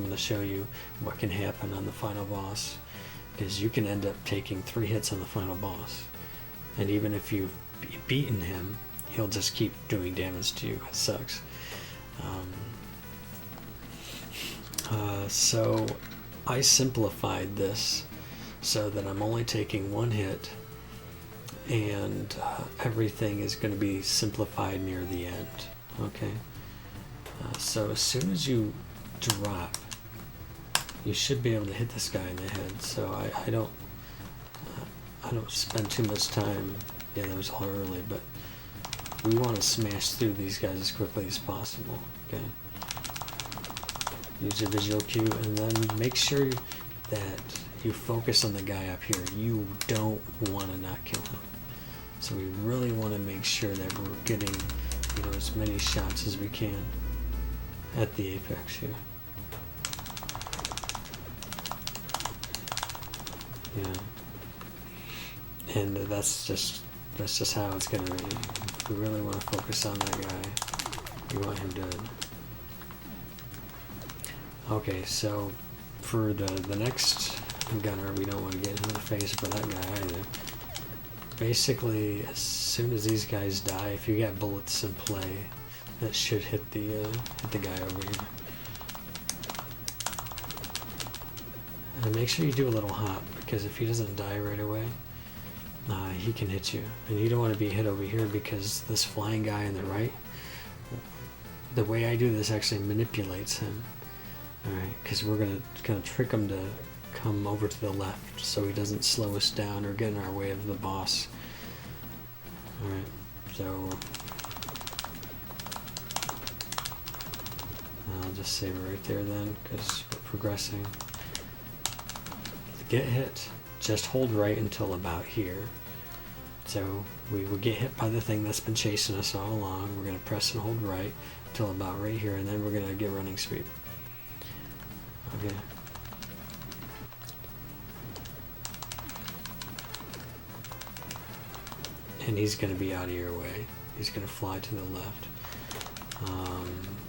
going to show you what can happen on the final boss, because you can end up taking 3 hits on the final boss, and even if you've beaten him, he'll just keep doing damage to you. It sucks. So I simplified this so that I'm only taking 1 hit, and everything is going to be simplified near the end. Okay. So as soon as you drop, you should be able to hit this guy in the head. So I don't spend too much time. Yeah, that was a little early, but we want to smash through these guys as quickly as possible. Okay. Use your visual cue, and then make sure that you focus on the guy up here. You don't want to not kill him. So we really want to make sure that we're getting, as many shots as we can at the apex here. Yeah. And that's just how it's gonna be. We really want to focus on that guy. We want him dead. Okay, so for the next gunner, we don't want to get into the face for that guy either. Basically, as soon as these guys die, if you got bullets in play, that should hit the guy over here. And make sure you do a little hop, because if he doesn't die right away, he can hit you. And you don't want to be hit over here, because this flying guy on the right, the way I do this actually manipulates him. Alright, because we're gonna trick him to come over to the left so he doesn't slow us down or get in our way of the boss. Alright, so I'll just save it right there then, because we're progressing. To get hit, just hold right until about here. So we will get hit by the thing that's been chasing us all along. We're going to press and hold right until about right here, and then we're going to get running speed. Okay. And he's going to be out of your way. He's going to fly to the left.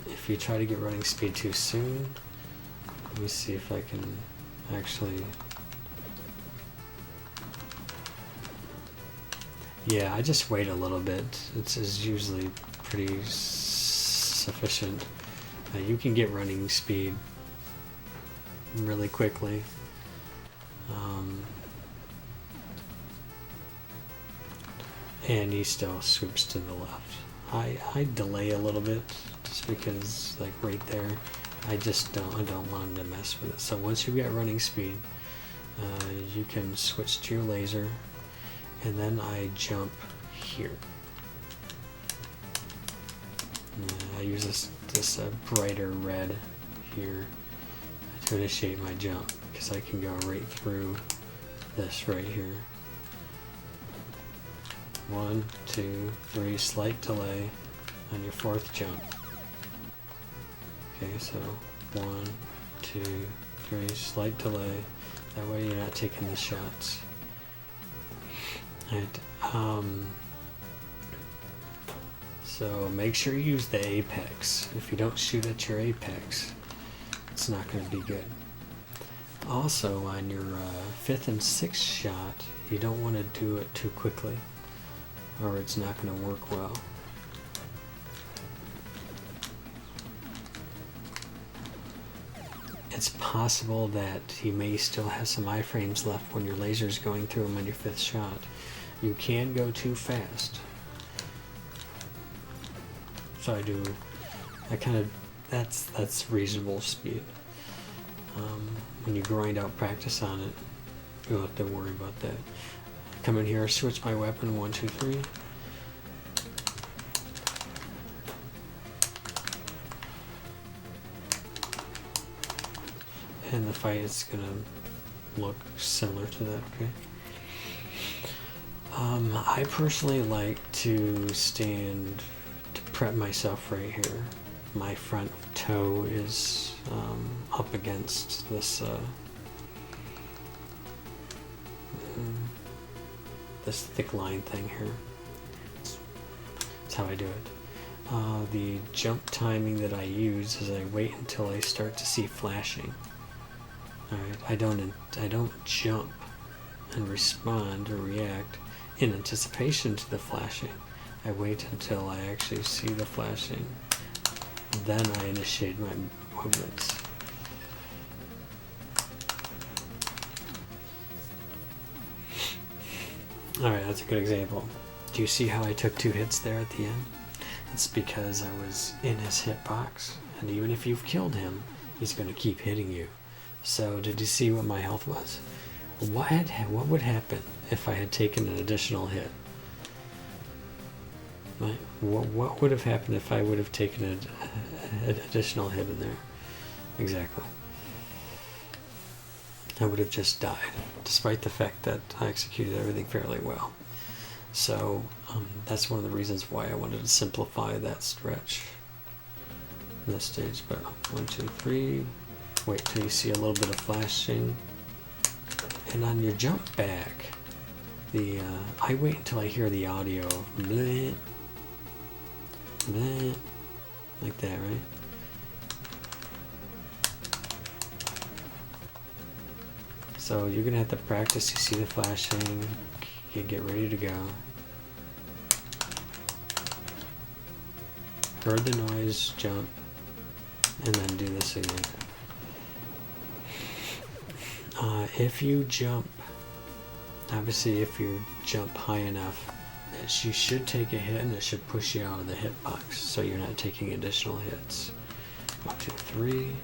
If you try to get running speed too soon, let me see if I can actually... Yeah, I just wait a little bit. It's usually pretty sufficient. You can get running speed really quickly. And he still swoops to the left. I delay a little bit just because, like right there, I don't want him to mess with it. So once you've got running speed, you can switch to your laser, and then I jump here. I use this brighter red here to initiate my jump, because I can go right through this right here. 1, 2, 3, slight delay on your 4th jump. Okay, so 1, 2, 3, slight delay. That way you're not taking the shots. And so make sure you use the apex. If you don't shoot at your apex, it's not going to be good. Also, on your 5th and 6th shot, you don't want to do it too quickly, or it's not going to work well. It's possible that he may still have some iframes left when your laser's going through him on your 5th shot. You can go too fast. So that's reasonable speed. When you grind out practice on it, you don't have to worry about that. come in here, switch my weapon, 1, 2, 3. And the fight is gonna look similar to that, okay? I personally like to stand to prep myself right here. My front toe is up against this this thick line thing here. That's how I do it. The jump timing that I use is I wait until I start to see flashing. Alright, I don't jump and respond or react in anticipation to the flashing. I wait until I actually see the flashing. Then I initiate my movements. Alright, that's a good example. Do you see how I took 2 hits there at the end? It's because I was in his hitbox, and even if you've killed him, he's going to keep hitting you. So, did you see what my health was? What would happen if I had taken an additional hit? Right? What would have happened if I would have taken an additional hit in there? Exactly. I would have just died, despite the fact that I executed everything fairly well. So, that's one of the reasons why I wanted to simplify that stretch in this stage. But 1, 2, 3. Wait till you see a little bit of flashing. And on your jump back, I wait until I hear the audio of bleh, bleh, like that, right? So you're gonna have to practice. You see the flashing, you get ready to go. Heard the noise, jump, and then do this again. If you jump, obviously if you jump high enough, you should take a hit and it should push you out of the hitbox, so you're not taking additional hits. 1, 2, 3.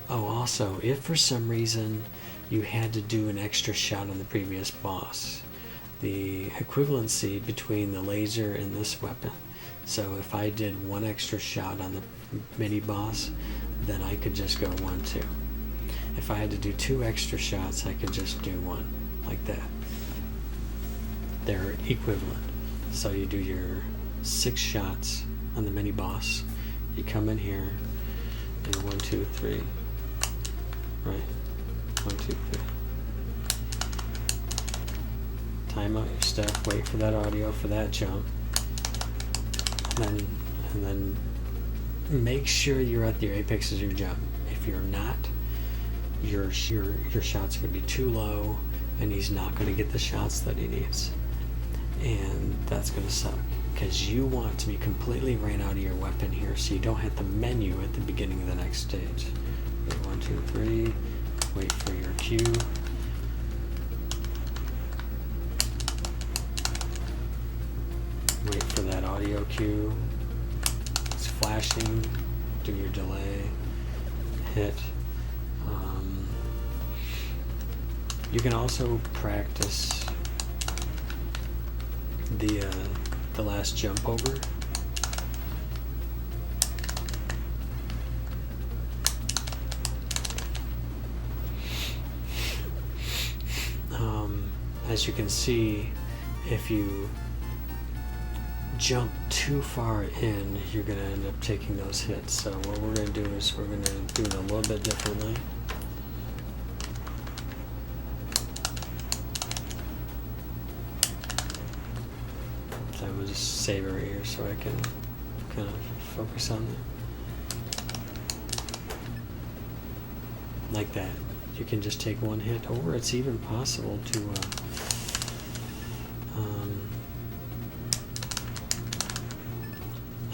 Oh, also, if for some reason you had to do an extra shot on the previous boss, the equivalency between the laser and this weapon. So if I did 1 extra shot on the mini boss, then I could just go 1, 2. If I had to do 2 extra shots, I could just do 1, like that. They're equivalent. So you do your 6 shots on the mini boss. You come in here, and 1, 2, 3. Right. 1, 2, 3. Time out your step. Wait for that audio for that jump. And then make sure you're at the apex of your jump. If you're not, your shots are going to be too low, and he's not going to get the shots that he needs. And that's going to suck, because you want to be completely ran out of your weapon here, so you don't hit the menu at the beginning of the next stage. 1, 2, 3. Wait for your cue. Wait for that audio cue. It's flashing. Do your delay. Hit. You can also practice the last jump over. As you can see, if you jump too far in, you're going to end up taking those hits. So what we're going to do is we're going to do it a little bit differently. So we'll just save it right here so I can kind of focus on it. Like that. You can just take 1 hit, or it's even possible to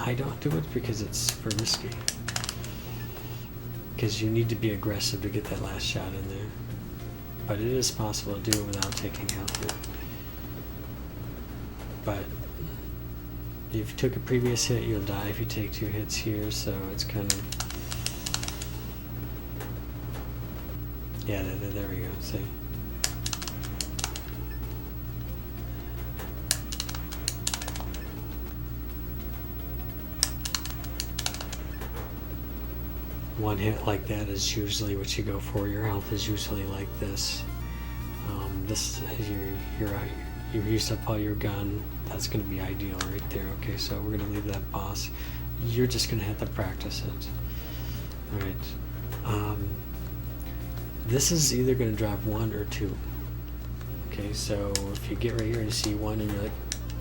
I don't do it because it's for risky. Because you need to be aggressive to get that last shot in there. But it is possible to do it without taking health here. But if you took a previous hit, you'll die if you take 2 hits here, so it's kind of... Yeah, there we go, see? one hit like that is usually what you go for. Your health is usually like this. This you've used up all your gun. That's going to be ideal right there. Okay, so we're going to leave that boss. You're just going to have to practice it. All right. This is either going to drop 1 or 2. Okay, so if you get right here and you see 1 and you're like,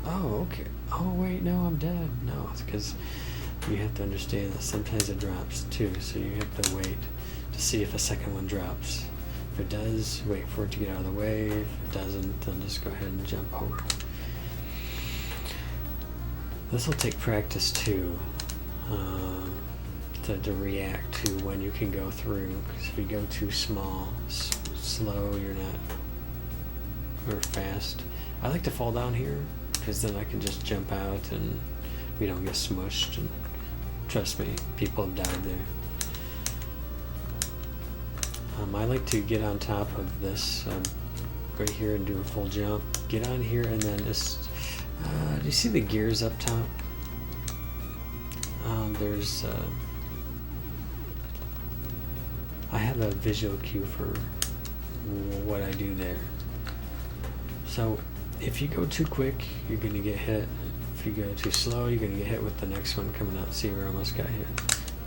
oh, okay. Oh, wait, no, I'm dead. No, it's because you have to understand that sometimes it drops 2, so you have to wait to see if a second one drops. If it does, wait for it to get out of the way. If it doesn't, then just go ahead and jump over. This will take practice too, to react to when you can go through. Because if you go too slow, you're not, or fast. I like to fall down here because then I can just jump out and we don't get smushed. And trust me, people have died there. I like to get on top of this right here and do a full jump. Get on here and then just, do you see the gears up top? There's, I have a visual cue for what I do there. So if you go too quick, you're going to get hit. If you go too slow, you're going to get hit with the next one coming out. See, we almost got hit.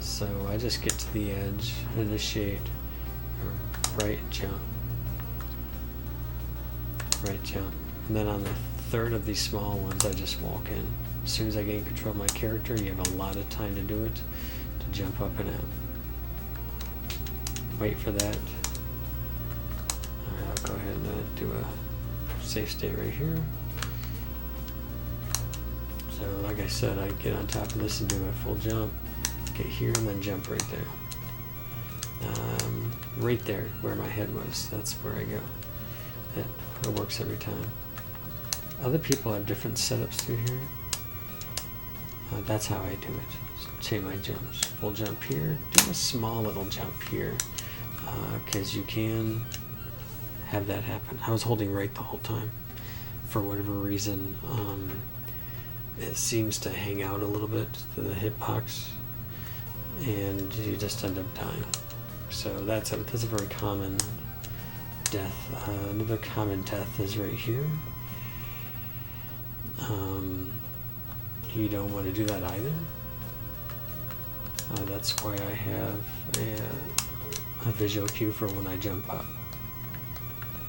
So I just get to the edge, initiate, right jump, right jump. And then on the third of these small ones, I just walk in. As soon as I gain control of my character, you have a lot of time to do it, to jump up and out. Wait for that. Alright, I'll go ahead and do a safe state right here. So like I said, I get on top of this and do a full jump, get here and then jump right there. Right there where my head was, that's where I go. It works every time. Other people have different setups through here. That's how I do it. Chain my jumps. Full jump here, do a small little jump here, because you can have that happen. I was holding right the whole time. For whatever reason, it seems to hang out a little bit to the hitbox, and you just end up dying. So that's a very common death. Another common death is right here. You don't want to do that either. That's why I have a visual cue for when I jump up.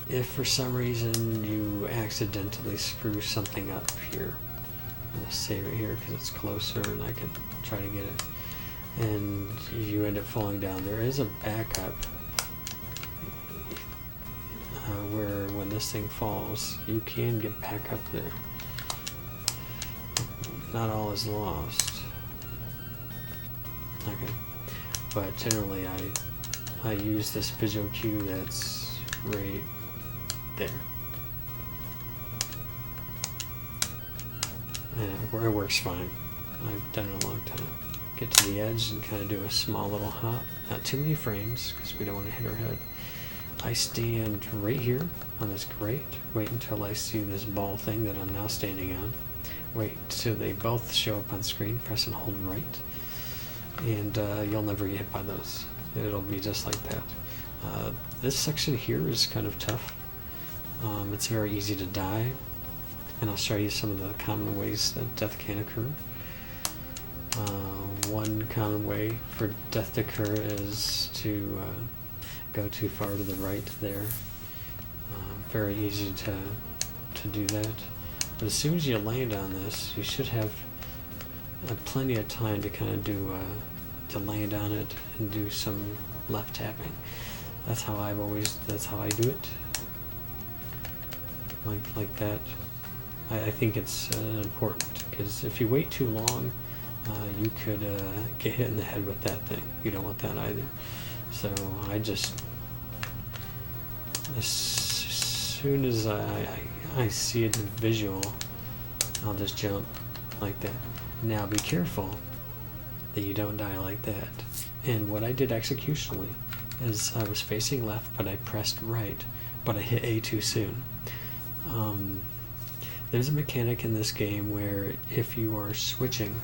If for some reason you accidentally screw something up here, I'm going to save it here because it's closer and I can try to get it, and you end up falling down, there is a backup where when this thing falls, you can get back up there. Not all is lost. Okay, but generally I use this visual cue that's right there. And it works fine. I've done it a long time. Get to the edge and kind of do a small little hop. Not too many frames because we don't want to hit our head. I stand right here on this grate. Wait until I see this ball thing that I'm now standing on. Wait till they both show up on screen. Press and hold right. And you'll never get hit by those. It'll be just like that. This section here is kind of tough. It's very easy to die. And I'll show you some of the common ways that death can occur. One common way for death to occur is to go too far to the right there. Very easy to do that. But as soon as you land on this, you should have plenty of time to kind of do to land on it and do some left tapping. That's how I do it. Like that. I think it's important because if you wait too long, you could get hit in the head with that thing. You don't want that either. So I just, as soon as I see it visual, I'll just jump like that. Now be careful that you don't die like that. And what I did executionally is I was facing left, but I pressed right, but I hit A too soon. There's a mechanic in this game where if you are switching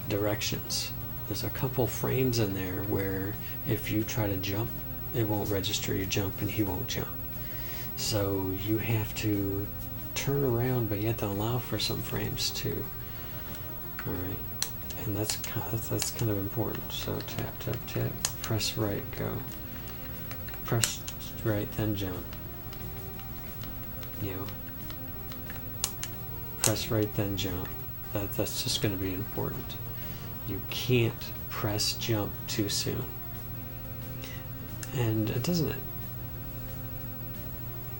directions, there's a couple frames in there where if you try to jump, it won't register your jump and he won't jump. So you have to turn around, but you have to allow for some frames too. All right, and that's kind of important. So tap, tap, tap, press right, go. Press right, then jump. You know, press right, then jump. That's just going to be important. You can't press jump too soon. And it doesn't.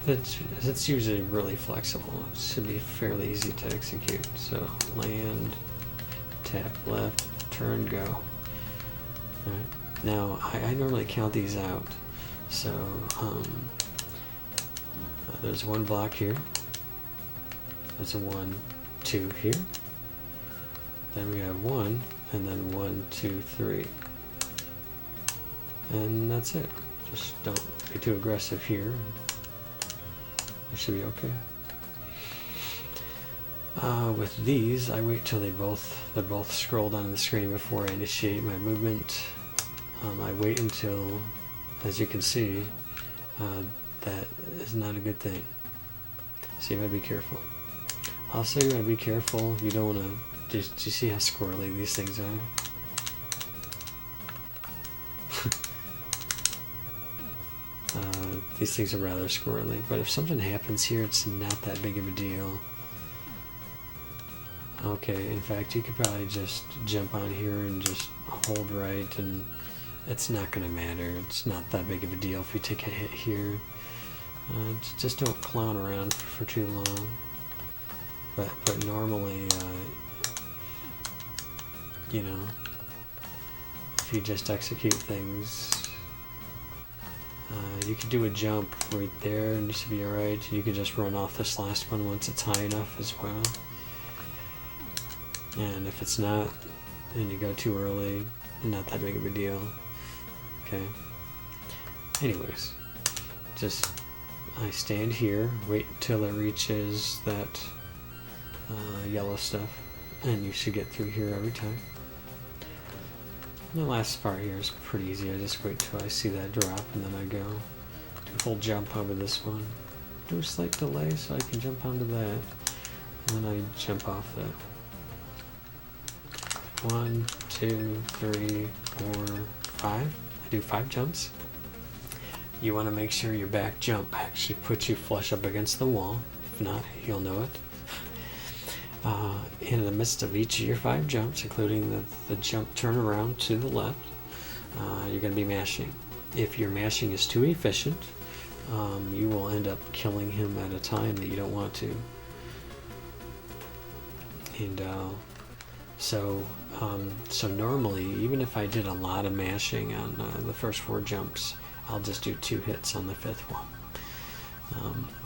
It's usually really flexible. It should be fairly easy to execute. So land, tap left, turn, go. All right. Now I normally count these out. So there's one block here. There's a 1, 2 here. Then we have 1, and then 1, 2, 3. And that's it. Just don't be too aggressive here. It should be okay. With these, I wait till they're both scrolled onto the screen before I initiate my movement. I wait until, as you can see, that is not a good thing. So you gotta be careful. Also, you gotta be careful. You don't wanna. Do you see how squirrely these things are? These things are rather squirrely, but if something happens here, it's not that big of a deal. Okay, in fact, you could probably just jump on here and just hold right, and it's not going to matter. It's not that big of a deal if you take a hit here. Just don't clown around for too long. But normally, you know, if you just execute things, you could do a jump right there and you should be alright. You could just run off this last one once it's high enough as well. And if it's not, and you go too early, not that big of a deal. Okay. Anyways, just I stand here, wait until it reaches that yellow stuff, and you should get through here every time. And the last part here is pretty easy. I just wait till I see that drop, and then I go do a full jump over this one. Do a slight delay so I can jump onto that, and then I jump off that. 1, 2, 3, 4, 5. I do 5 jumps. You want to make sure your back jump actually puts you flush up against the wall. If not, you'll know it. In the midst of each of your 5 jumps, including the jump turnaround to the left, you're going to be mashing. If your mashing is too efficient, you will end up killing him at a time that you don't want to. And so normally, even if I did a lot of mashing on the first 4 jumps, I'll just do 2 hits on the 5th one.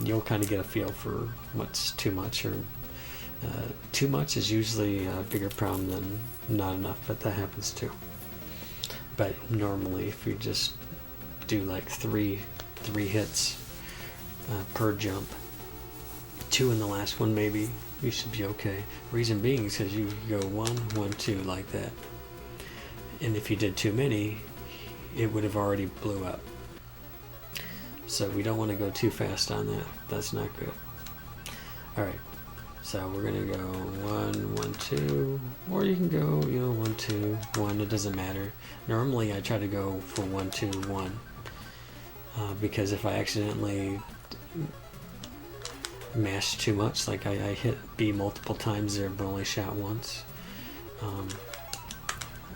You'll kind of get a feel for what's too much, or too much is usually a bigger problem than not enough, but that happens too. But normally, if you just do like 3 hits per jump, 2 in the last one maybe, you should be okay. Reason being is because you go 1, 1, 2 like that. And if you did too many, it would have already blew up. So we don't want to go too fast on that. That's not good. Alright, so we're going to go 1, 1, 2, or you can go, 1, 2, 1, it doesn't matter. Normally I try to go for 1, 2, 1, because if I accidentally mash too much, like I hit B multiple times there but only shot once,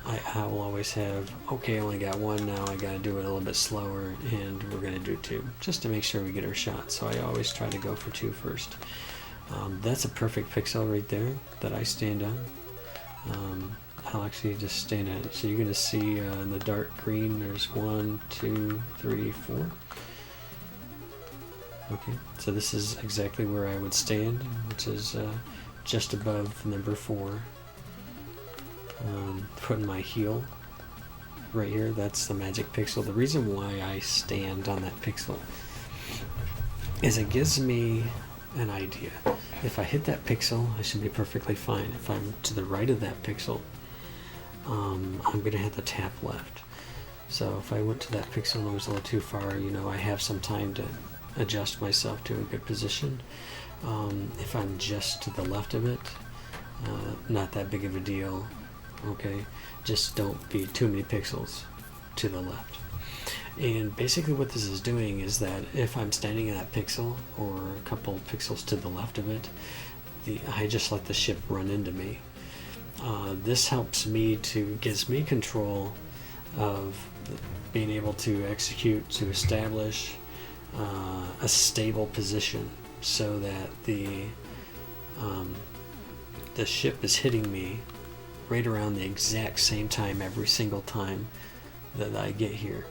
I will always have, okay, I only got 1 now, I gotta do it a little bit slower, and we're gonna do 2, just to make sure we get our shot. So I always try to go for 2 first. That's a perfect pixel right there that I stand on. I'll actually just stand at it. So you're gonna see in the dark green, there's 1, 2, 3, 4. Okay, so this is exactly where I would stand, which is just above number 4. Putting my heel right here, that's the magic pixel. The reason why I stand on that pixel is it gives me an idea. If I hit that pixel, I should be perfectly fine. If I'm to the right of that pixel, I'm going to have to tap left. So if I went to that pixel and it was a little too far, you know, I have some time to adjust myself to a good position. If I'm just to the left of it, not that big of a deal. Okay, just don't be too many pixels to the left. And basically what this is doing is that if I'm standing in that pixel or a couple pixels to the left of it, I just let the ship run into me. This helps me gives me control of being able to execute, to establish a stable position so that the ship is hitting me right around the exact same time every single time that I get here.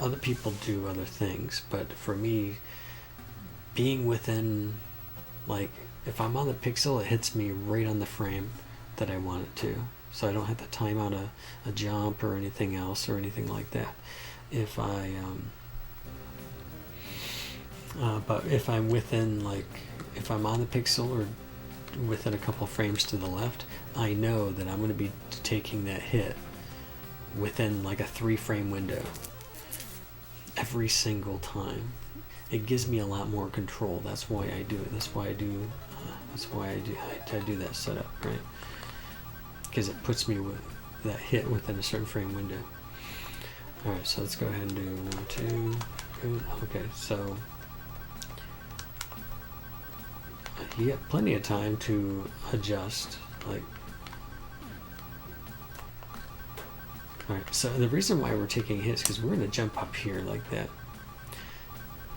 Other people do other things, but for me, being within, like, if I'm on the pixel, it hits me right on the frame that I want it to. So I don't have to time out a jump or anything else or anything like that. If but if I'm within, like, if I'm on the pixel or within a couple frames to the left, I know that I'm going to be taking that hit within like a 3-frame window every single time. It gives me a lot more control. That's why I do it. That's why I do that setup, right? Because it puts me with that hit within a certain frame window. All right, so let's go ahead and do 1, 2. Okay, so you get plenty of time to adjust. Like, all right. So the reason why we're taking hits because we're going to jump up here like that.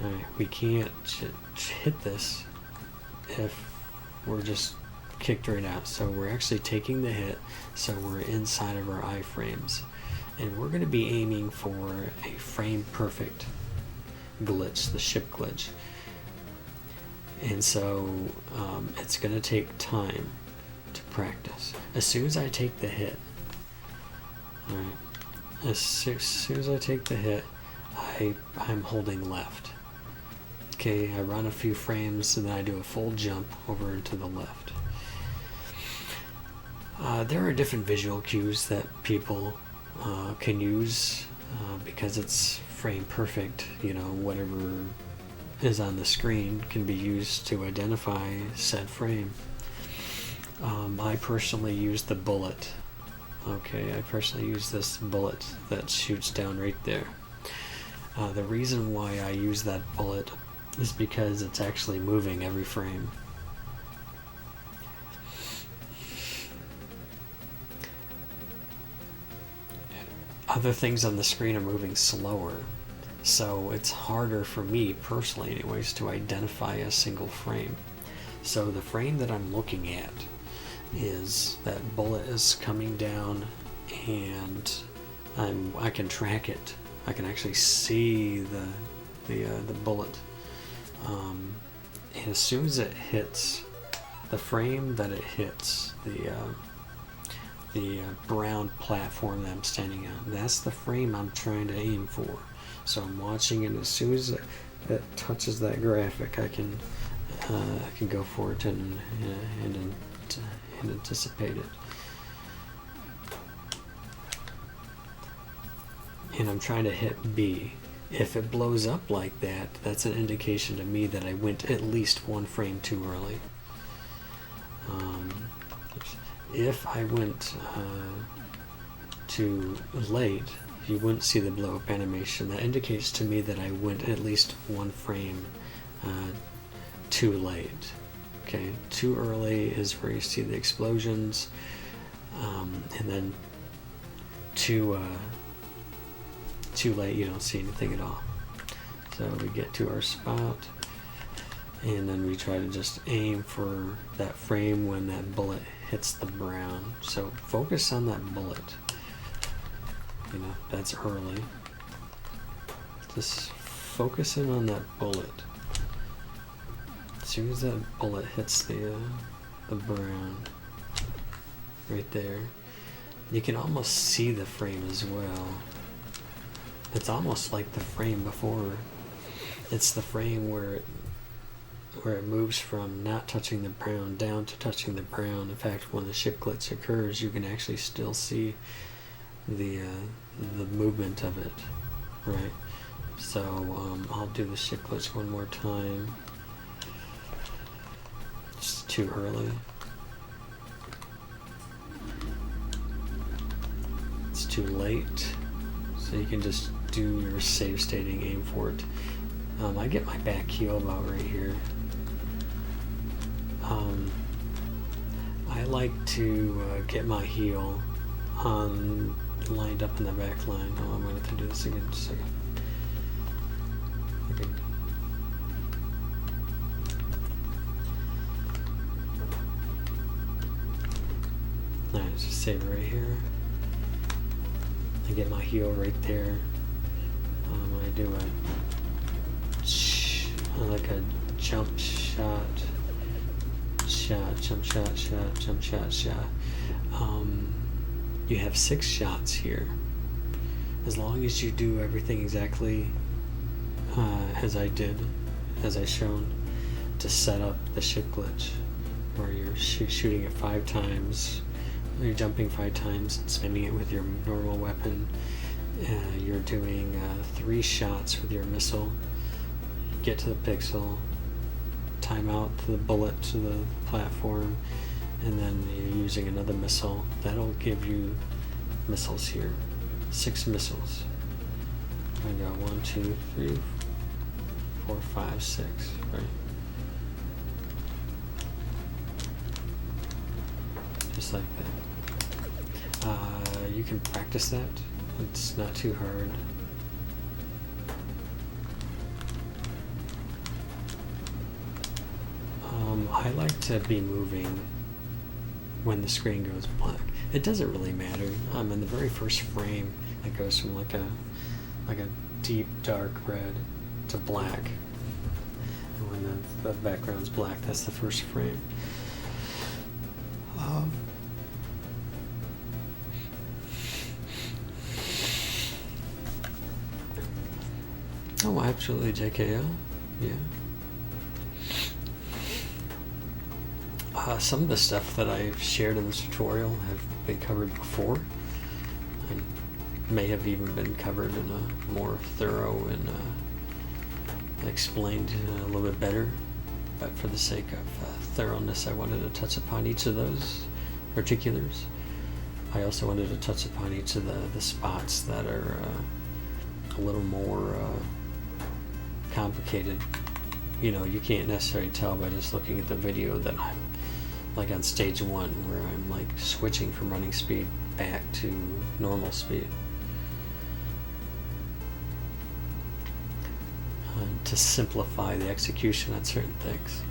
All right, we can't hit this if we're just kicked right out. So we're actually taking the hit. So we're inside of our iframes, and we're going to be aiming for a frame perfect glitch, the ship glitch. And so it's going to take time to practice. As soon as I take the hit, all right, as soon as I take the hit, I'm holding left. Okay, I run a few frames and then I do a full jump over into the left. There are different visual cues that people can use because it's frame perfect. You know, whatever is on the screen can be used to identify said frame. I personally use the bullet. Okay, I personally use this bullet that shoots down right there. The reason why I use that bullet is because it's actually moving every frame. Other things on the screen are moving slower. So it's harder for me personally anyways to identify a single frame. So the frame that I'm looking at is that bullet is coming down and I can track it. I can actually see the bullet. And as soon as it hits the frame that it hits, the brown platform that I'm standing on, that's the frame I'm trying to aim for. So I'm watching it. As soon as it touches that graphic, I can go for it and anticipate it. And I'm trying to hit B. If it blows up like that, that's an indication to me that I went at least 1 frame too early. If I went too late, you wouldn't see the blow up animation. That indicates to me that I went at least 1 frame too late. Okay, too early is where you see the explosions, and then too late you don't see anything at all. So we get to our spot, and then we try to just aim for that frame when that bullet hits the brown. So focus on that bullet. You know, that's early. Just focus in on that bullet. As soon as that bullet hits the brown, right there, you can almost see the frame as well. It's almost like the frame before. It's the frame where where it moves from not touching the brown down to touching the brown. In fact, when the ship glitch occurs, you can actually still see the movement of it, right? So I'll do the ship glitch one more time. It's too early. It's too late. So you can just do your save stating, aim for it. I get my back heel about right here. I like to get my heel lined up in the back line. Oh, I'm going to have to do this again in just a second. Okay. Alright, just save it right here. I get my heel right there. I do like a jump shot, jump shot, jump shot. You have 6 shots here. As long as you do everything exactly as I did, as I shown, to set up the ship glitch, where you're shooting it 5 times, you're jumping 5 times, and spamming it with your normal weapon. You're doing 3 shots with your missile. Get to the pixel, time out to the bullet to the platform, and then you're using another missile. That'll give you missiles here. 6 missiles. I got 1, 2, 3, 4, 5, 6, right? Just like that. You can practice that. It's not too hard. I like to be moving when the screen goes black. It doesn't really matter. In the very first frame, it goes from like a deep dark red to black. And when the background's black, that's the first frame. Oh, absolutely, JKL. Yeah. Some of the stuff that I've shared in this tutorial have been covered before, and may have even been covered in a more thorough and explained a little bit better. But for the sake of thoroughness, I wanted to touch upon each of those particulars. I also wanted to touch upon each of the spots that are a little more complicated. You know, you can't necessarily tell by just looking at the video that I'm like on stage 1, where I'm like switching from running speed back to normal speed. To simplify the execution on certain things.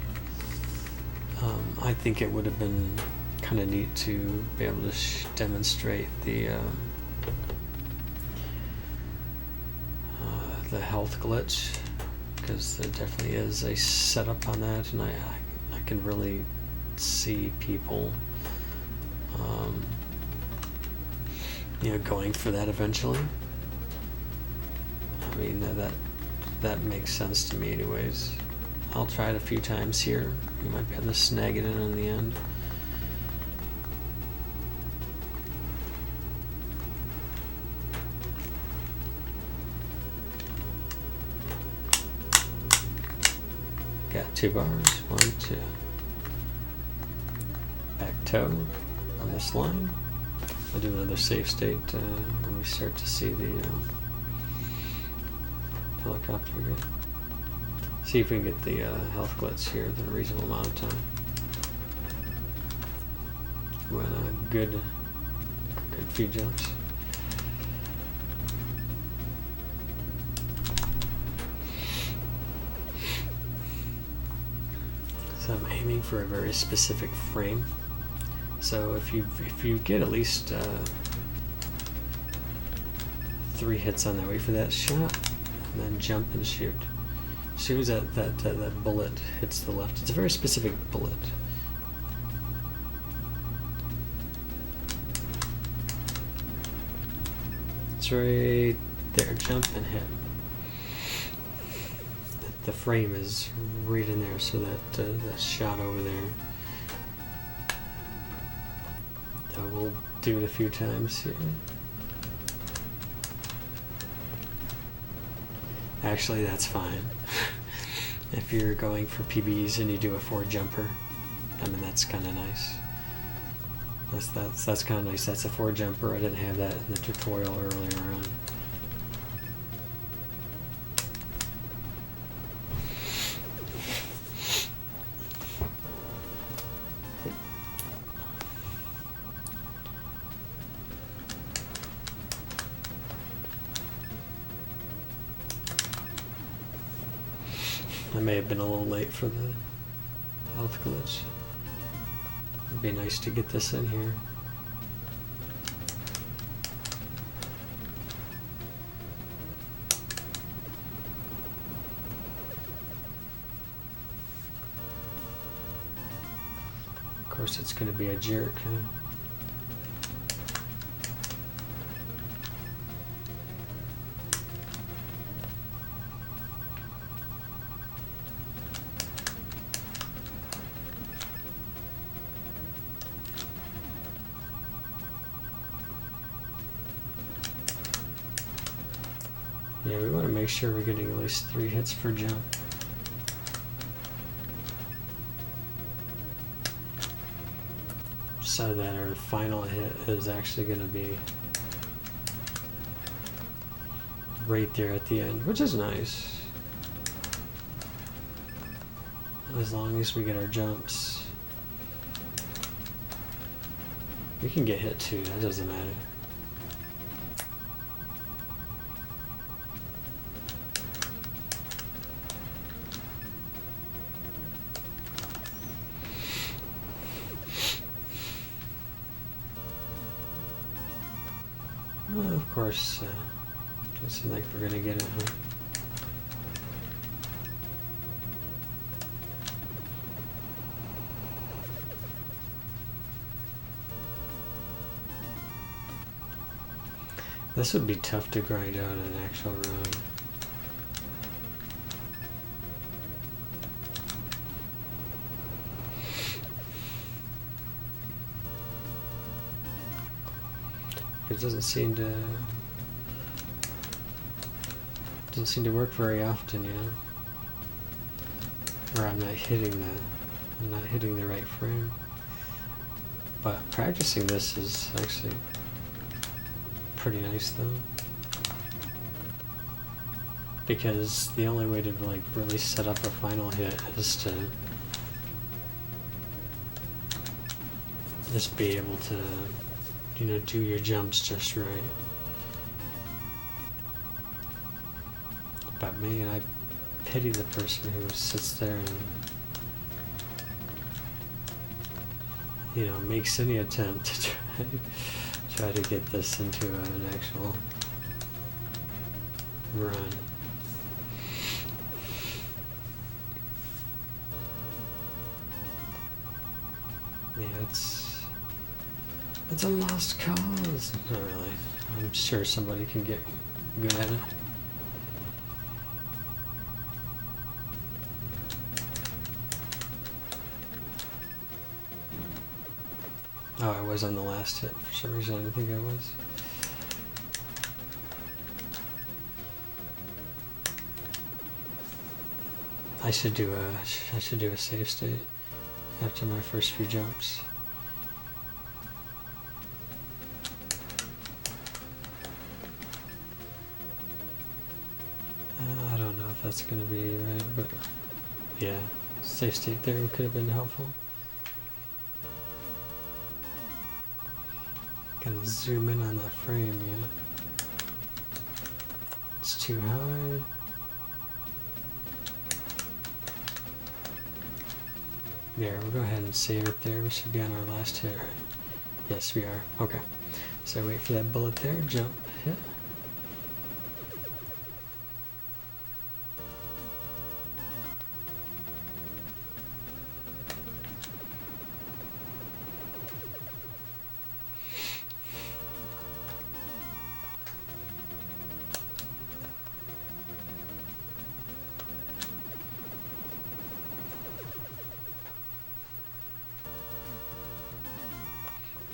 I think it would have been kind of neat to be able to demonstrate the health glitch, because there definitely is a setup on that, and I can really see people going for that eventually. I mean, that makes sense to me anyways. I'll try it a few times here. You might be able to snag it in the end. Got 2 bars, 1, 2. Back toe on this line. I'll do another save state when we start to see the helicopter again. See if we can get the health glitch here in a reasonable amount of time. Went a good few jumps. So I'm aiming for a very specific frame. So if you get at least 3 hits on there, wait for that shot, and then jump and shoot. As soon as that bullet hits the left, it's a very specific bullet. It's right there. Jump and hit. the frame is right in there, so that that shot over there. We'll do it a few times here. Actually, that's fine. If you're going for PBs and you do a 4 jumper, I mean, that's kind of nice. That's kind of nice. That's a 4 jumper. I didn't have that in the tutorial earlier on. I may have been a little late for the health glitch. It'd be nice to get this in here. Of course, it's going to be a jerk, huh? Yeah, we want to make sure we're getting at least 3 hits per jump. So that our final hit is actually going to be right there at the end, which is nice. As long as we get our jumps. We can get hit too, that doesn't matter. Of course, doesn't seem like we're going to get it, huh? This would be tough to grind out an actual run. It doesn't seem to work very often, you know. Or I'm not hitting the right frame. But practicing this is actually pretty nice though. Because the only way to like really set up a final hit is to just be able to, you know, do your jumps just right. But man, I pity the person who sits there and, you know, makes any attempt to try to get this into an actual run. Yeah, it's a lost cause. Not really. I'm sure somebody can get good at it. Oh, I was on the last hit. For some reason, I didn't think I was. I should do a save state after my first few jumps. I don't know if that's going to be right, but yeah, save state there could have been helpful. Gotta zoom in on that frame, yeah. It's too high. There, we'll go ahead and save it there. We should be on our last hit, right? Yes, we are. Okay. So wait for that bullet there, jump, hit.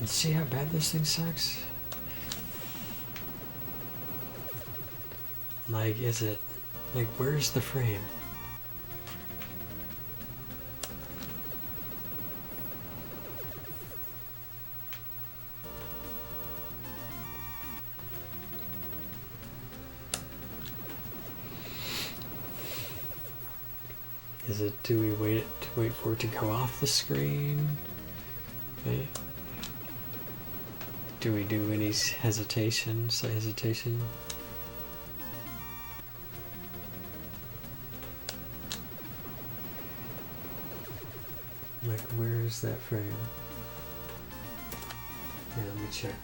Let's see how bad this thing sucks. Like, is it... Like, where's the frame? Is it, do we wait for it to go off the screen? Okay. Do we do any hesitation, slight hesitation? Like, where is that frame? Yeah, let me check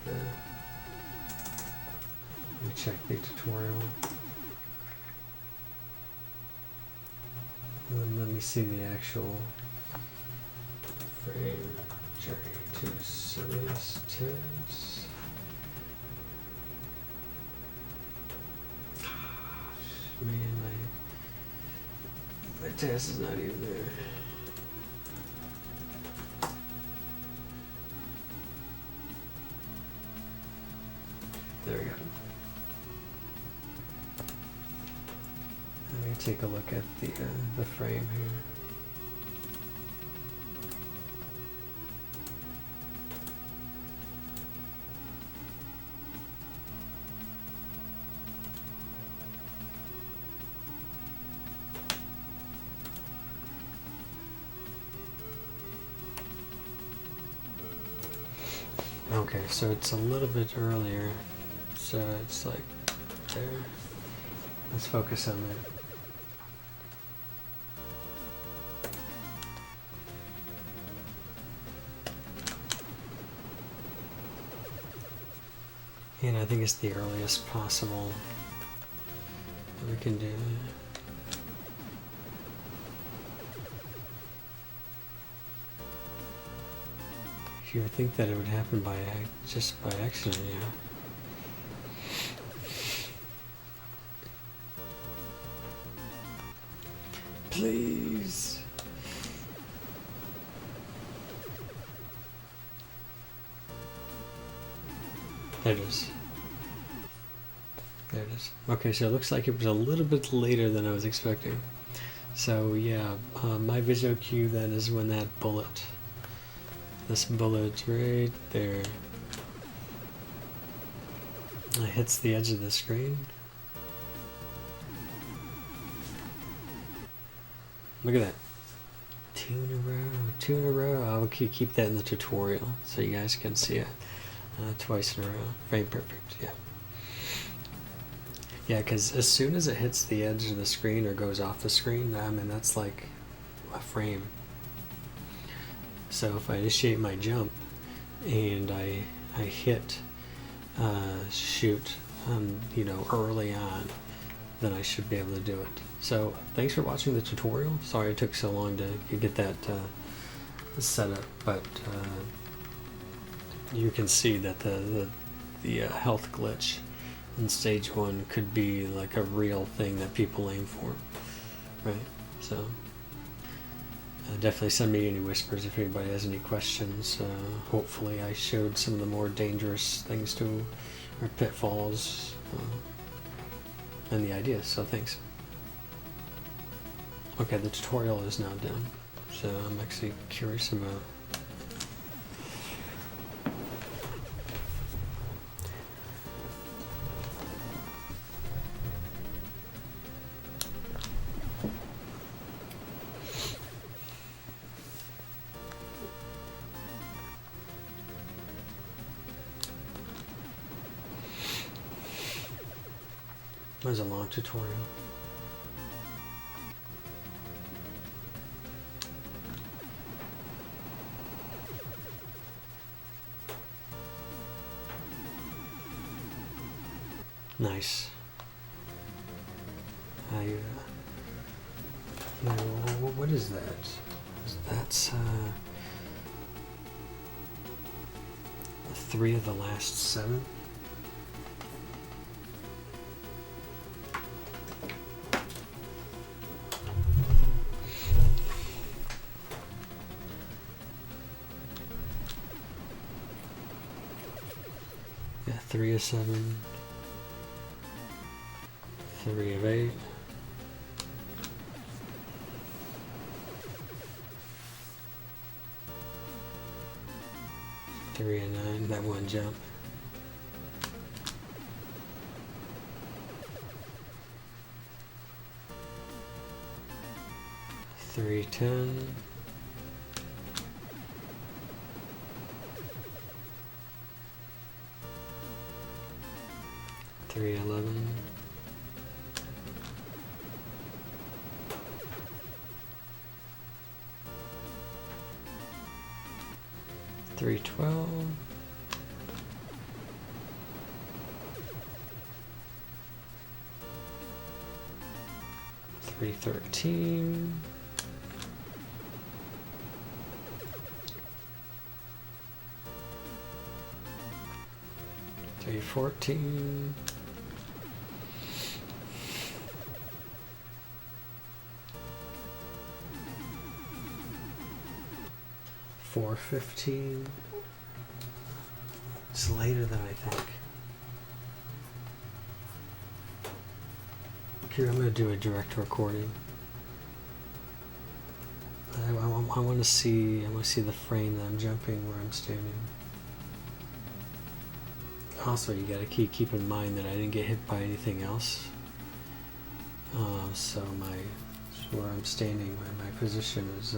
the tutorial. Let me see the actual frame. Journey to Silius test. Man, my test is not even there. There we go. Let me take a look at the frame here. Okay, so it's a little bit earlier, so it's like there. Let's focus on that. And I think it's the earliest possible that we can do. You would think that it would happen just by accident, yeah. Please. There it is. There it is. Okay, so it looks like it was a little bit later than I was expecting. So yeah, my visual cue then is when that bullet. This bullet right there hits the edge of the screen. Look at that. Two in a row. I will keep that in the tutorial so you guys can see it twice in a row. Frame perfect, yeah. Yeah, because as soon as it hits the edge of the screen or goes off the screen, I mean, that's like a frame. So if I initiate my jump and I hit shoot you know, early on, then I should be able to do it. So thanks for watching the tutorial. Sorry it took so long to get that set up, but you can see that the health glitch in stage 1 could be like a real thing that people aim for, right? So definitely send me any whispers if anybody has any questions. Hopefully I showed some of the more dangerous things to, or pitfalls, and the ideas, so thanks. Okay, the tutorial is now done, so I'm actually curious about it was a long tutorial. Nice. You know, what is that? That's 3 of the last 7. 3 of 7, 3 of 8, 3 of 9, that one jump. 3, 10. 3, 11. 3, 12. 3, 13. 3, 14. 4, 15. It's later than I think. Here, I'm going to do a direct recording. I want to see the frame that I'm jumping where I'm standing. Also, you got to keep in mind that I didn't get hit by anything else. So where I'm standing, my position is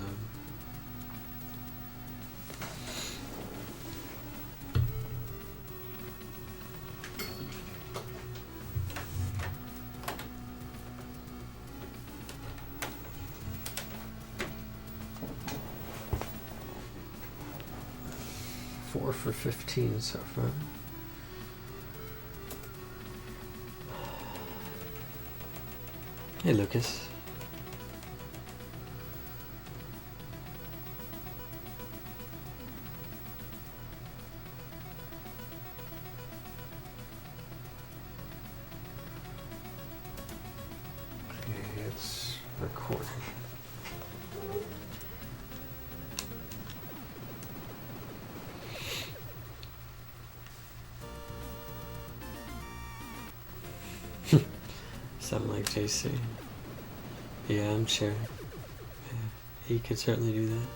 4 for 15 so far. Hey, Lucas. Okay, it's recording. Something like JC. Yeah, I'm sure. Yeah, he could certainly do that.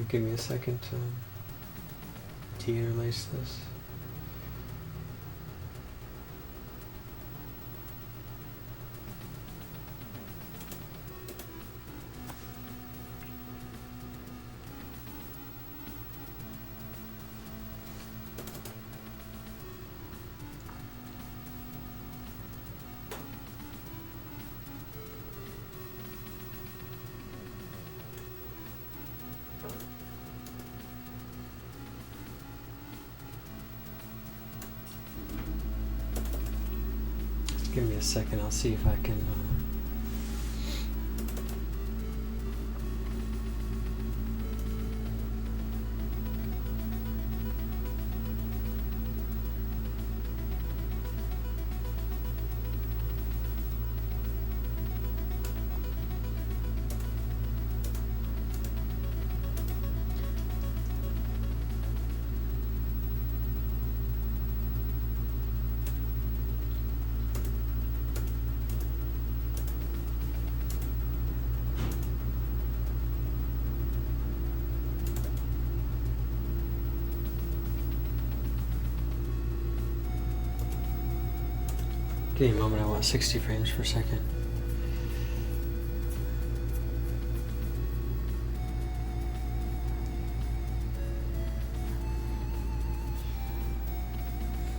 Give me a second to deinterlace this. Give me a second, I'll see if I can give me a moment, I want 60 frames per second.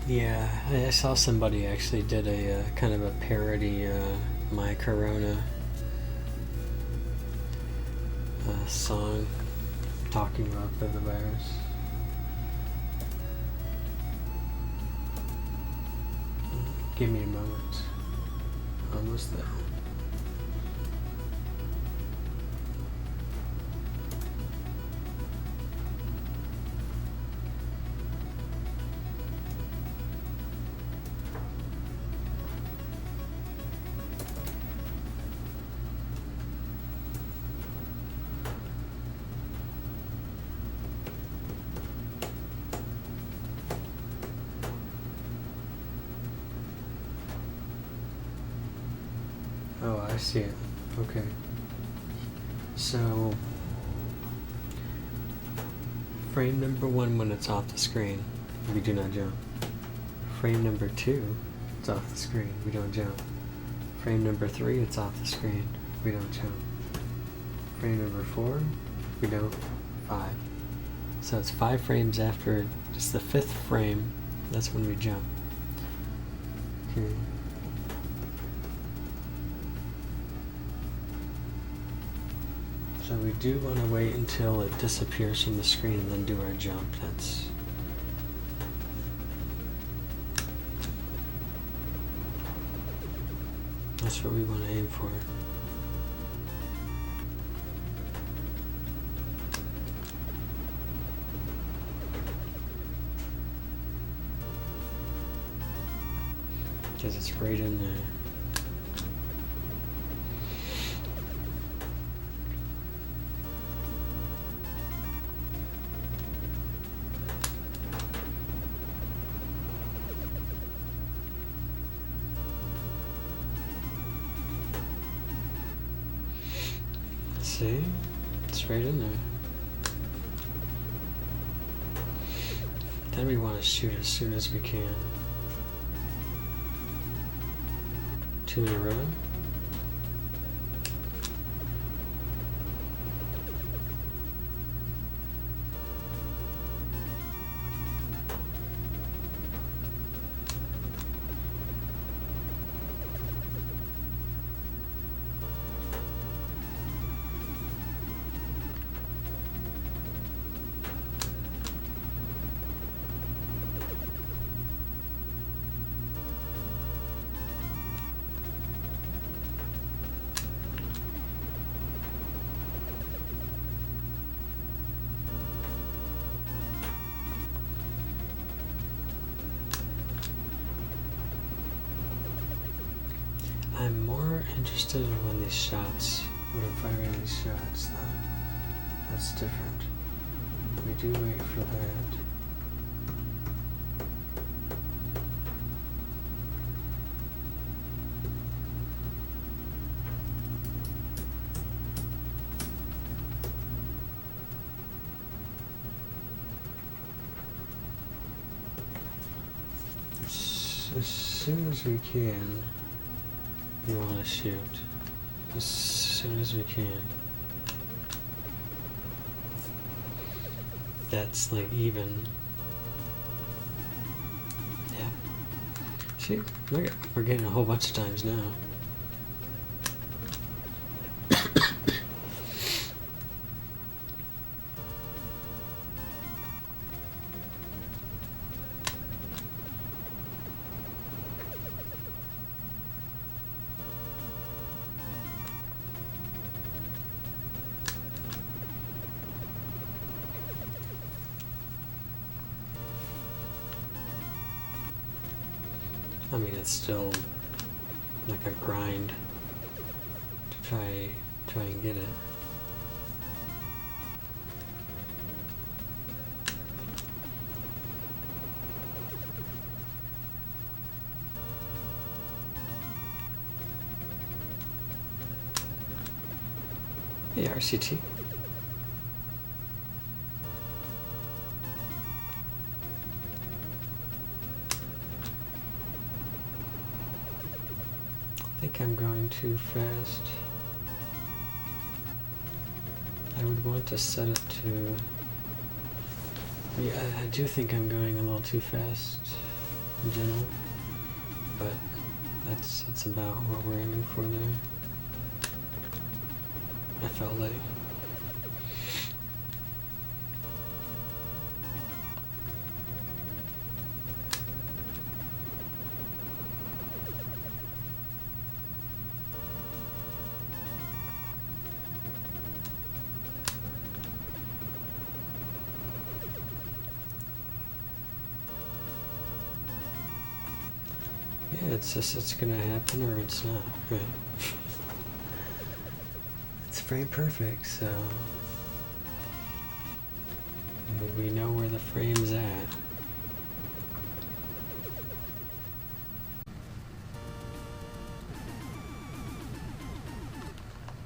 Yeah, I saw somebody actually did a kind of a parody My Corona song talking about the virus. Give me a moment. Almost there. see it. Okay. So, frame number 1 when it's off the screen, we do not jump. Frame number 2, it's off the screen, we don't jump. Frame number 3, it's off the screen, we don't jump. Frame number 4, we don't. 5. So it's 5 frames after, it's the 5th frame, that's when we jump. Okay. So we do want to wait until it disappears from the screen and then do our jump. That's what we want to aim for. Because it's right in there. See? It's right in there. Then we want to shoot as soon as we can. 2 in a row. I'm more interested in when these shots, when I'm firing these shots, that's different. We do wait for that. As soon as we can, we want to shoot. As soon as we can. That's like even. Yeah. See, we're getting a whole bunch of times now. I mean, it's still like a grind to try and get it. Hey, RCT. I think I'm going too fast. I would want to set it to... Yeah, I do think I'm going a little too fast in general, but that's about what we're aiming for there. I felt late. Yeah, it's just, it's gonna happen or it's not, right? It's frame perfect, so we know where the frame's at.